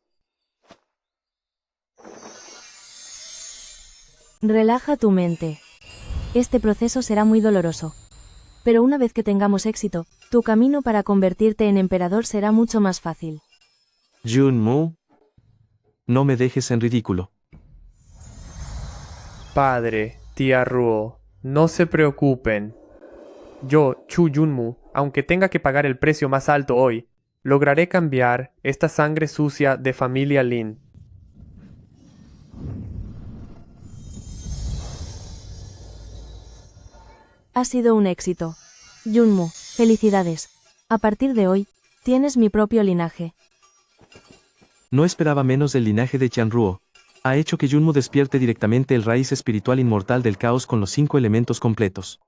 Relaja tu mente. Este proceso será muy doloroso. Pero una vez que tengamos éxito, tu camino para convertirte en emperador será mucho más fácil. Junmu, no me dejes en ridículo. Padre, tía Ruo, no se preocupen. Yo, Chu Junmu, aunque tenga que pagar el precio más alto hoy, lograré cambiar esta sangre sucia de familia Lin. Ha sido un éxito. Junmu, felicidades. A partir de hoy, tienes mi propio linaje. No esperaba menos del linaje de Qianruo. Ha hecho que Junmu despierte directamente el raíz espiritual inmortal del caos con los 5 elementos completos.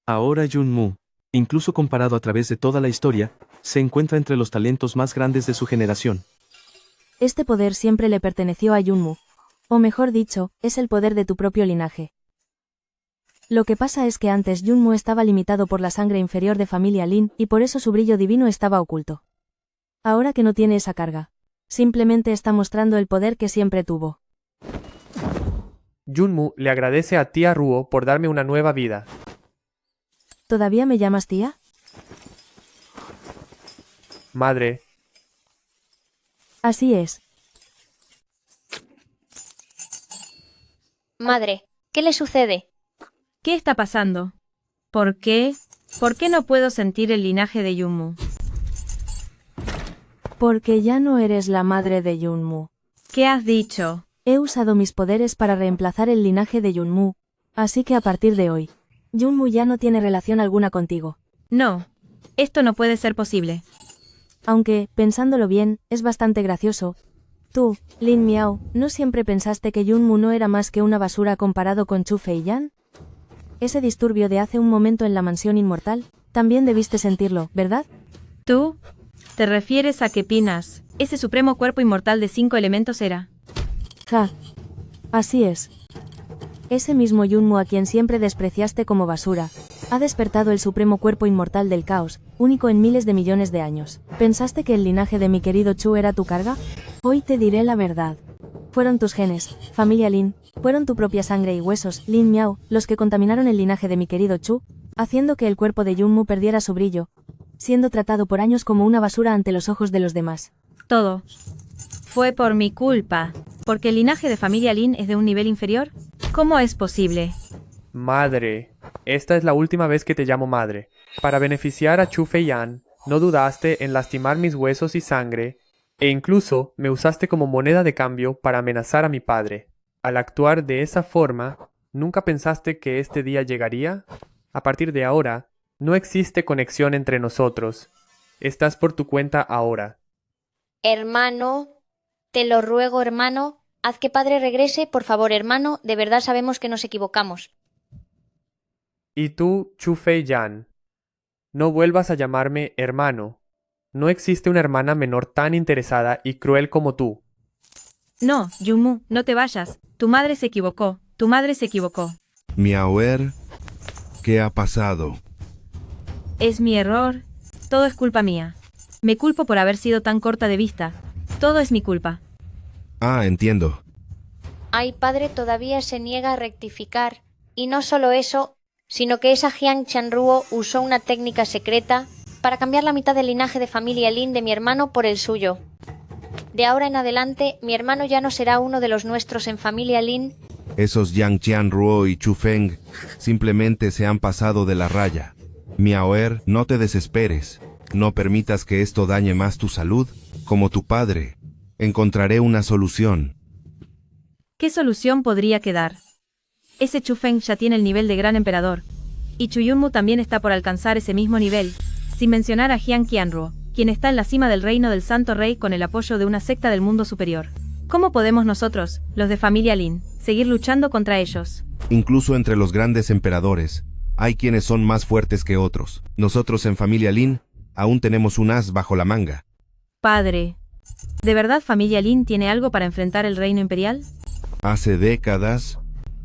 Ahora Junmu, incluso comparado a través de toda la historia, se encuentra entre los talentos más grandes de su generación. Este poder siempre le perteneció a Junmu. O mejor dicho, es el poder de tu propio linaje. Lo que pasa es que antes Junmu estaba limitado por la sangre inferior de familia Lin y por eso su brillo divino estaba oculto. Ahora que no tiene esa carga, simplemente está mostrando el poder que siempre tuvo. Junmu le agradece a tía Ruo por darme una nueva vida. ¿Todavía me llamas tía? Madre. Así es. Madre, ¿qué le sucede? ¿Qué está pasando? ¿Por qué? ¿Por qué no puedo sentir el linaje de Junmu? Porque ya no eres la madre de Junmu. ¿Qué has dicho? He usado mis poderes para reemplazar el linaje de Junmu, así que a partir de hoy, Junmu ya no tiene relación alguna contigo. No, esto no puede ser posible. Aunque, pensándolo bien, es bastante gracioso. Tú, Lin Miao, ¿no siempre pensaste que Junmu no era más que una basura comparado con Chu Feiyan? Ese disturbio de hace un momento en la mansión inmortal, también debiste sentirlo, ¿verdad? ¿Tú? ¿Te refieres a que Pinas, ese supremo cuerpo inmortal de 5 elementos era? Ja. Así es. Ese mismo Junmu a quien siempre despreciaste como basura, ha despertado el supremo cuerpo inmortal del caos, único en miles de millones de años. ¿Pensaste que el linaje de mi querido Chu era tu carga? Hoy te diré la verdad. Fueron tus genes, familia Lin, fueron tu propia sangre y huesos, Lin Miao, los que contaminaron el linaje de mi querido Chu, haciendo que el cuerpo de Junmu perdiera su brillo, siendo tratado por años como una basura ante los ojos de los demás. Todo. Fue por mi culpa. ¿Porque el linaje de familia Lin es de un nivel inferior? ¿Cómo es posible? Madre, esta es la última vez que te llamo madre. Para beneficiar a Chu Feiyan, no dudaste en lastimar mis huesos y sangre, e incluso me usaste como moneda de cambio para amenazar a mi padre. Al actuar de esa forma, ¿nunca pensaste que este día llegaría? A partir de ahora, no existe conexión entre nosotros. Estás por tu cuenta ahora. Hermano, te lo ruego, hermano, haz que padre regrese, por favor, hermano, de verdad sabemos que nos equivocamos. Y tú, Chu Feiyan, no vuelvas a llamarme hermano. No existe una hermana menor tan interesada y cruel como tú. No, Junmu, no te vayas. Tu madre se equivocó. Tu madre se equivocó. Miaoer, ¿qué ha pasado? Es mi error. Todo es culpa mía. Me culpo por haber sido tan corta de vista. Todo es mi culpa. Ah, entiendo. Ay, padre todavía se niega a rectificar. Y no solo eso, sino que esa Jiang Qianruo usó una técnica secreta para cambiar la mitad del linaje de familia Lin de mi hermano por el suyo. De ahora en adelante, mi hermano ya no será uno de los nuestros en familia Lin. Esos Yang Qianruo y Chu Feng simplemente se han pasado de la raya. Miaoer, no te desesperes. No permitas que esto dañe más tu salud. Como tu padre, encontraré una solución. ¿Qué solución podría quedar? Ese Chu Feng ya tiene el nivel de gran emperador. Y Chu Junmu también está por alcanzar ese mismo nivel, sin mencionar a Jiang Qianruo, quien está en la cima del reino del Santo Rey con el apoyo de una secta del mundo superior. ¿Cómo podemos nosotros, los de familia Lin, seguir luchando contra ellos? Incluso entre los grandes emperadores, hay quienes son más fuertes que otros. Nosotros en familia Lin, aún tenemos un as bajo la manga. Padre, ¿de verdad familia Lin tiene algo para enfrentar el reino imperial? Hace décadas,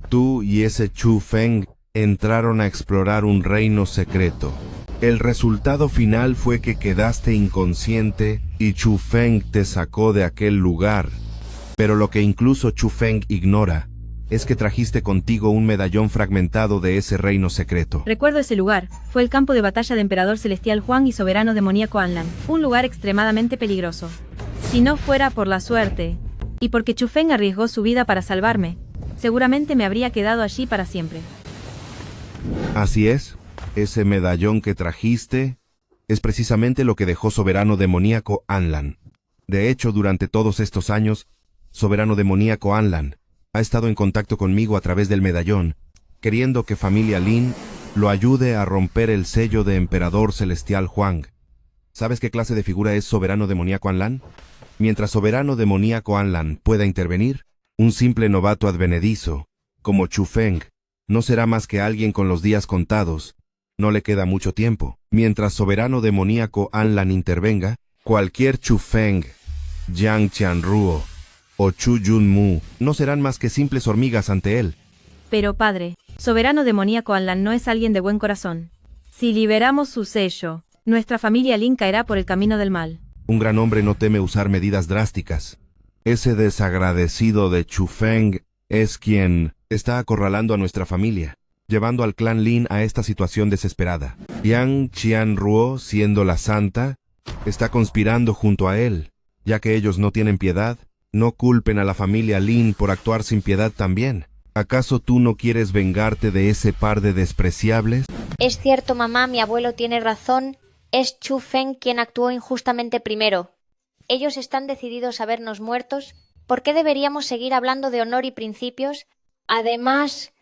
tú y ese Chu Feng entraron a explorar un reino secreto. El resultado final fue que quedaste inconsciente y Chu Feng te sacó de aquel lugar. Pero lo que incluso Chu Feng ignora es que trajiste contigo un medallón fragmentado de ese reino secreto. Recuerdo ese lugar. Fue el campo de batalla de Emperador Celestial Huang y Soberano Demoníaco Anlan. Un lugar extremadamente peligroso. Si no fuera por la suerte, y porque Chu Feng arriesgó su vida para salvarme, seguramente me habría quedado allí para siempre. Así es. Ese medallón que trajiste es precisamente lo que dejó Soberano Demoníaco Anlan. De hecho, durante todos estos años, Soberano Demoníaco Anlan ha estado en contacto conmigo a través del medallón, queriendo que familia Lin lo ayude a romper el sello de Emperador Celestial Huang. ¿Sabes qué clase de figura es Soberano Demoníaco Anlan? Mientras Soberano Demoníaco Anlan pueda intervenir, un simple novato advenedizo, como Chu Feng, no será más que alguien con los días contados. No le queda mucho tiempo. Mientras Soberano Demoníaco Anlan intervenga, cualquier Chu Feng, Yang Qianruo o Chu Junmu no serán más que simples hormigas ante él. Pero padre, Soberano Demoníaco Anlan no es alguien de buen corazón. Si liberamos su sello, nuestra familia Lin caerá por el camino del mal. Un gran hombre no teme usar medidas drásticas. Ese desagradecido de Chu Feng es quien está acorralando a nuestra familia, llevando al clan Lin a esta situación desesperada. Yang Qianruo, siendo la santa, está conspirando junto a él. Ya que ellos no tienen piedad, no culpen a la familia Lin por actuar sin piedad también. ¿Acaso tú no quieres vengarte de ese par de despreciables? Es cierto, mamá, mi abuelo tiene razón. Es Chu Feng quien actuó injustamente primero. Ellos están decididos a vernos muertos. ¿Por qué deberíamos seguir hablando de honor y principios? Además,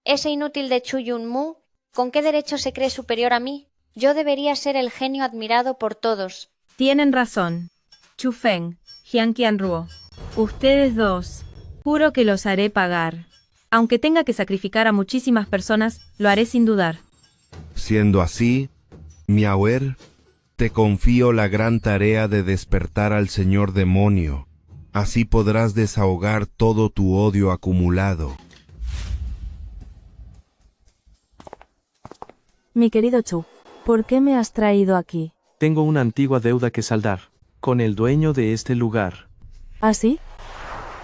ese inútil de Chu Junmu, ¿con qué derecho se cree superior a mí? Yo debería ser el genio admirado por todos. Tienen razón. Chu Feng, Yang Qianruo. Ustedes dos. Juro que los haré pagar. Aunque tenga que sacrificar a muchísimas personas, lo haré sin dudar. Siendo así, Miaoer, te confío la gran tarea de despertar al señor demonio. Así podrás desahogar todo tu odio acumulado. Mi querido Chu, ¿por qué me has traído aquí? Tengo una antigua deuda que saldar, con el dueño de este lugar. ¿Ah, sí?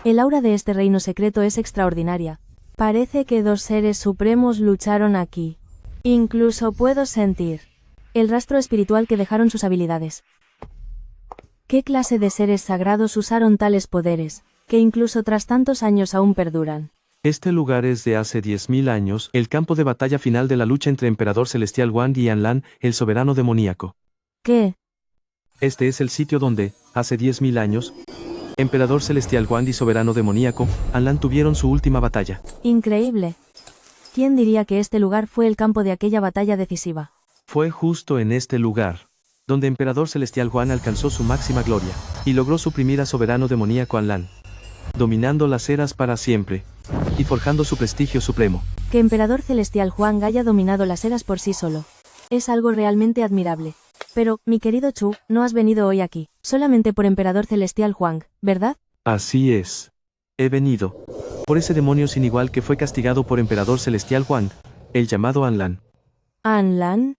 El aura de este reino secreto es extraordinaria. Parece que dos seres supremos lucharon aquí. Incluso puedo sentir el rastro espiritual que dejaron sus habilidades. ¿Qué clase de seres sagrados usaron tales poderes, que incluso tras tantos años aún perduran? Este lugar es de hace 10.000 años, el campo de batalla final de la lucha entre Emperador Celestial Huang y Anlan, el soberano demoníaco. ¿Qué? Este es el sitio donde, hace 10.000 años, Emperador Celestial Huang y soberano demoníaco, Anlan tuvieron su última batalla. Increíble. ¿Quién diría que este lugar fue el campo de aquella batalla decisiva? Fue justo en este lugar, donde Emperador Celestial Huang alcanzó su máxima gloria, y logró suprimir a soberano demoníaco Anlan, dominando las eras para siempre, y forjando su prestigio supremo. Que Emperador Celestial Huang haya dominado las eras por sí solo. Es algo realmente admirable. Pero, mi querido Chu, no has venido hoy aquí, solamente por Emperador Celestial Huang, ¿verdad? Así es. He venido por ese demonio sin igual que fue castigado por Emperador Celestial Huang, el llamado Anlan. ¿Anlan?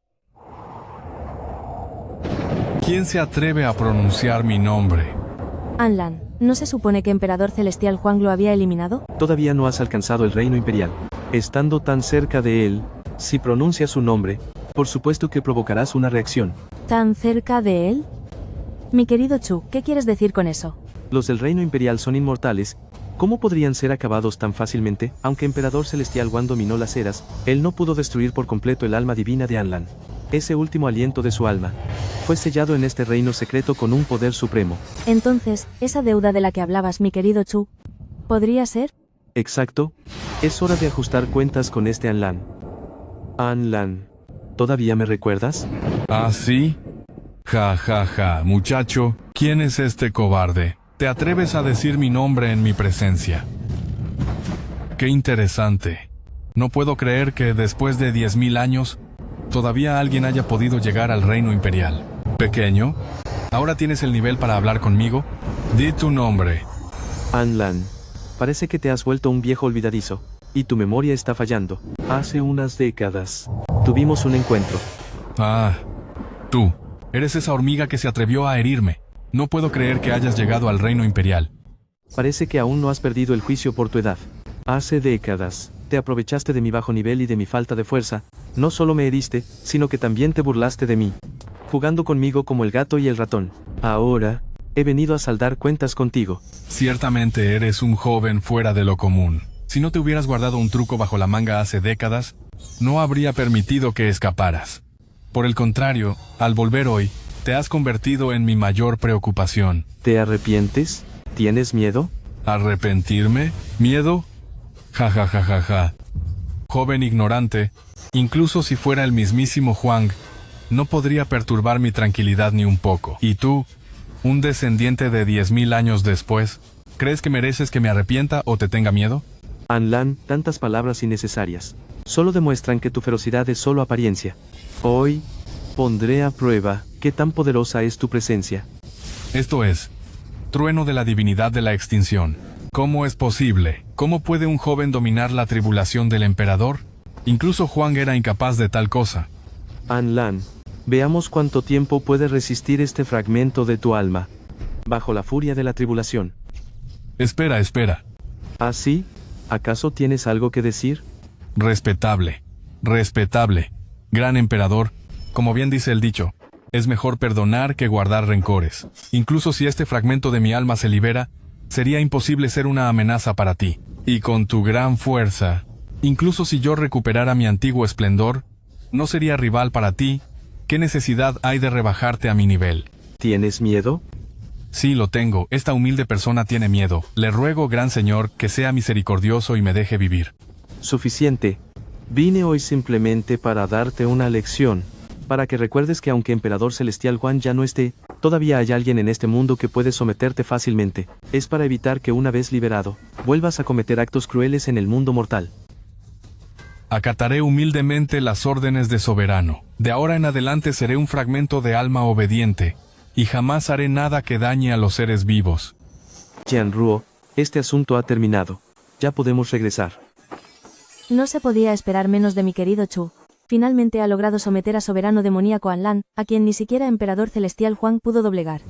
¿Quién se atreve a pronunciar mi nombre? Anlan, ¿no se supone que Emperador Celestial Huang lo había eliminado? Todavía no has alcanzado el reino imperial. Estando tan cerca de él, si pronuncias su nombre, por supuesto que provocarás una reacción. ¿Tan cerca de él? Mi querido Chu, ¿qué quieres decir con eso? Los del reino imperial son inmortales. ¿Cómo podrían ser acabados tan fácilmente? Aunque Emperador Celestial Huang dominó las eras, él no pudo destruir por completo el alma divina de Anlan. Ese último aliento de su alma fue sellado en este reino secreto con un poder supremo. Entonces, esa deuda de la que hablabas, mi querido Chu, ¿podría ser? Exacto. Es hora de ajustar cuentas con este Anlan. Anlan, ¿todavía me recuerdas? ¿Ah, sí? Ja, ja, ja, muchacho, ¿quién es este cobarde? ¿Te atreves a decir mi nombre en mi presencia? Qué interesante. No puedo creer que después de 10.000 años, todavía alguien haya podido llegar al reino imperial. Pequeño, ¿ahora tienes el nivel para hablar conmigo? Di tu nombre. Anlan. Parece que te has vuelto un viejo olvidadizo, y tu memoria está fallando. Hace unas décadas, tuvimos un encuentro. Ah, tú. Eres esa hormiga que se atrevió a herirme. No puedo creer que hayas llegado al reino imperial. Parece que aún no has perdido el juicio por tu edad. Hace décadas, te aprovechaste de mi bajo nivel y de mi falta de fuerza. No solo me heriste, sino que también te burlaste de mí, jugando conmigo como el gato y el ratón. Ahora, he venido a saldar cuentas contigo. Ciertamente eres un joven fuera de lo común. Si no te hubieras guardado un truco bajo la manga hace décadas, no habría permitido que escaparas. Por el contrario, al volver hoy, te has convertido en mi mayor preocupación. ¿Te arrepientes? ¿Tienes miedo? ¿Arrepentirme? ¿Miedo? Ja ja ja ja ja. Joven ignorante, incluso si fuera el mismísimo Huang, no podría perturbar mi tranquilidad ni un poco. ¿Y tú, un descendiente de 10.000 años después, crees que mereces que me arrepienta o te tenga miedo? Anlan, tantas palabras innecesarias. Solo demuestran que tu ferocidad es solo apariencia. Hoy, pondré a prueba qué tan poderosa es tu presencia. Esto es, trueno de la divinidad de la extinción. ¿Cómo es posible? ¿Cómo puede un joven dominar la tribulación del emperador? Incluso Huang era incapaz de tal cosa. Anlan, veamos cuánto tiempo puede resistir este fragmento de tu alma, bajo la furia de la tribulación. Espera, espera. ¿Ah, sí? ¿Acaso tienes algo que decir? Respetable. Respetable. Gran emperador, como bien dice el dicho, es mejor perdonar que guardar rencores. Incluso si este fragmento de mi alma se libera, sería imposible ser una amenaza para ti. Y con tu gran fuerza, incluso si yo recuperara mi antiguo esplendor, no sería rival para ti. ¿Qué necesidad hay de rebajarte a mi nivel? ¿Tienes miedo? Sí, lo tengo. Esta humilde persona tiene miedo. Le ruego, gran señor, que sea misericordioso y me deje vivir. Suficiente. Vine hoy simplemente para darte una lección, para que recuerdes que aunque Emperador Celestial Juan ya no esté, todavía hay alguien en este mundo que puede someterte fácilmente. Es para evitar que una vez liberado, vuelvas a cometer actos crueles en el mundo mortal. Acataré humildemente las órdenes de soberano. De ahora en adelante seré un fragmento de alma obediente, y jamás haré nada que dañe a los seres vivos. Jianruo, este asunto ha terminado. Ya podemos regresar. No se podía esperar menos de mi querido Chu. Finalmente ha logrado someter a soberano demoníaco Anlan, a quien ni siquiera Emperador Celestial Huang pudo doblegar.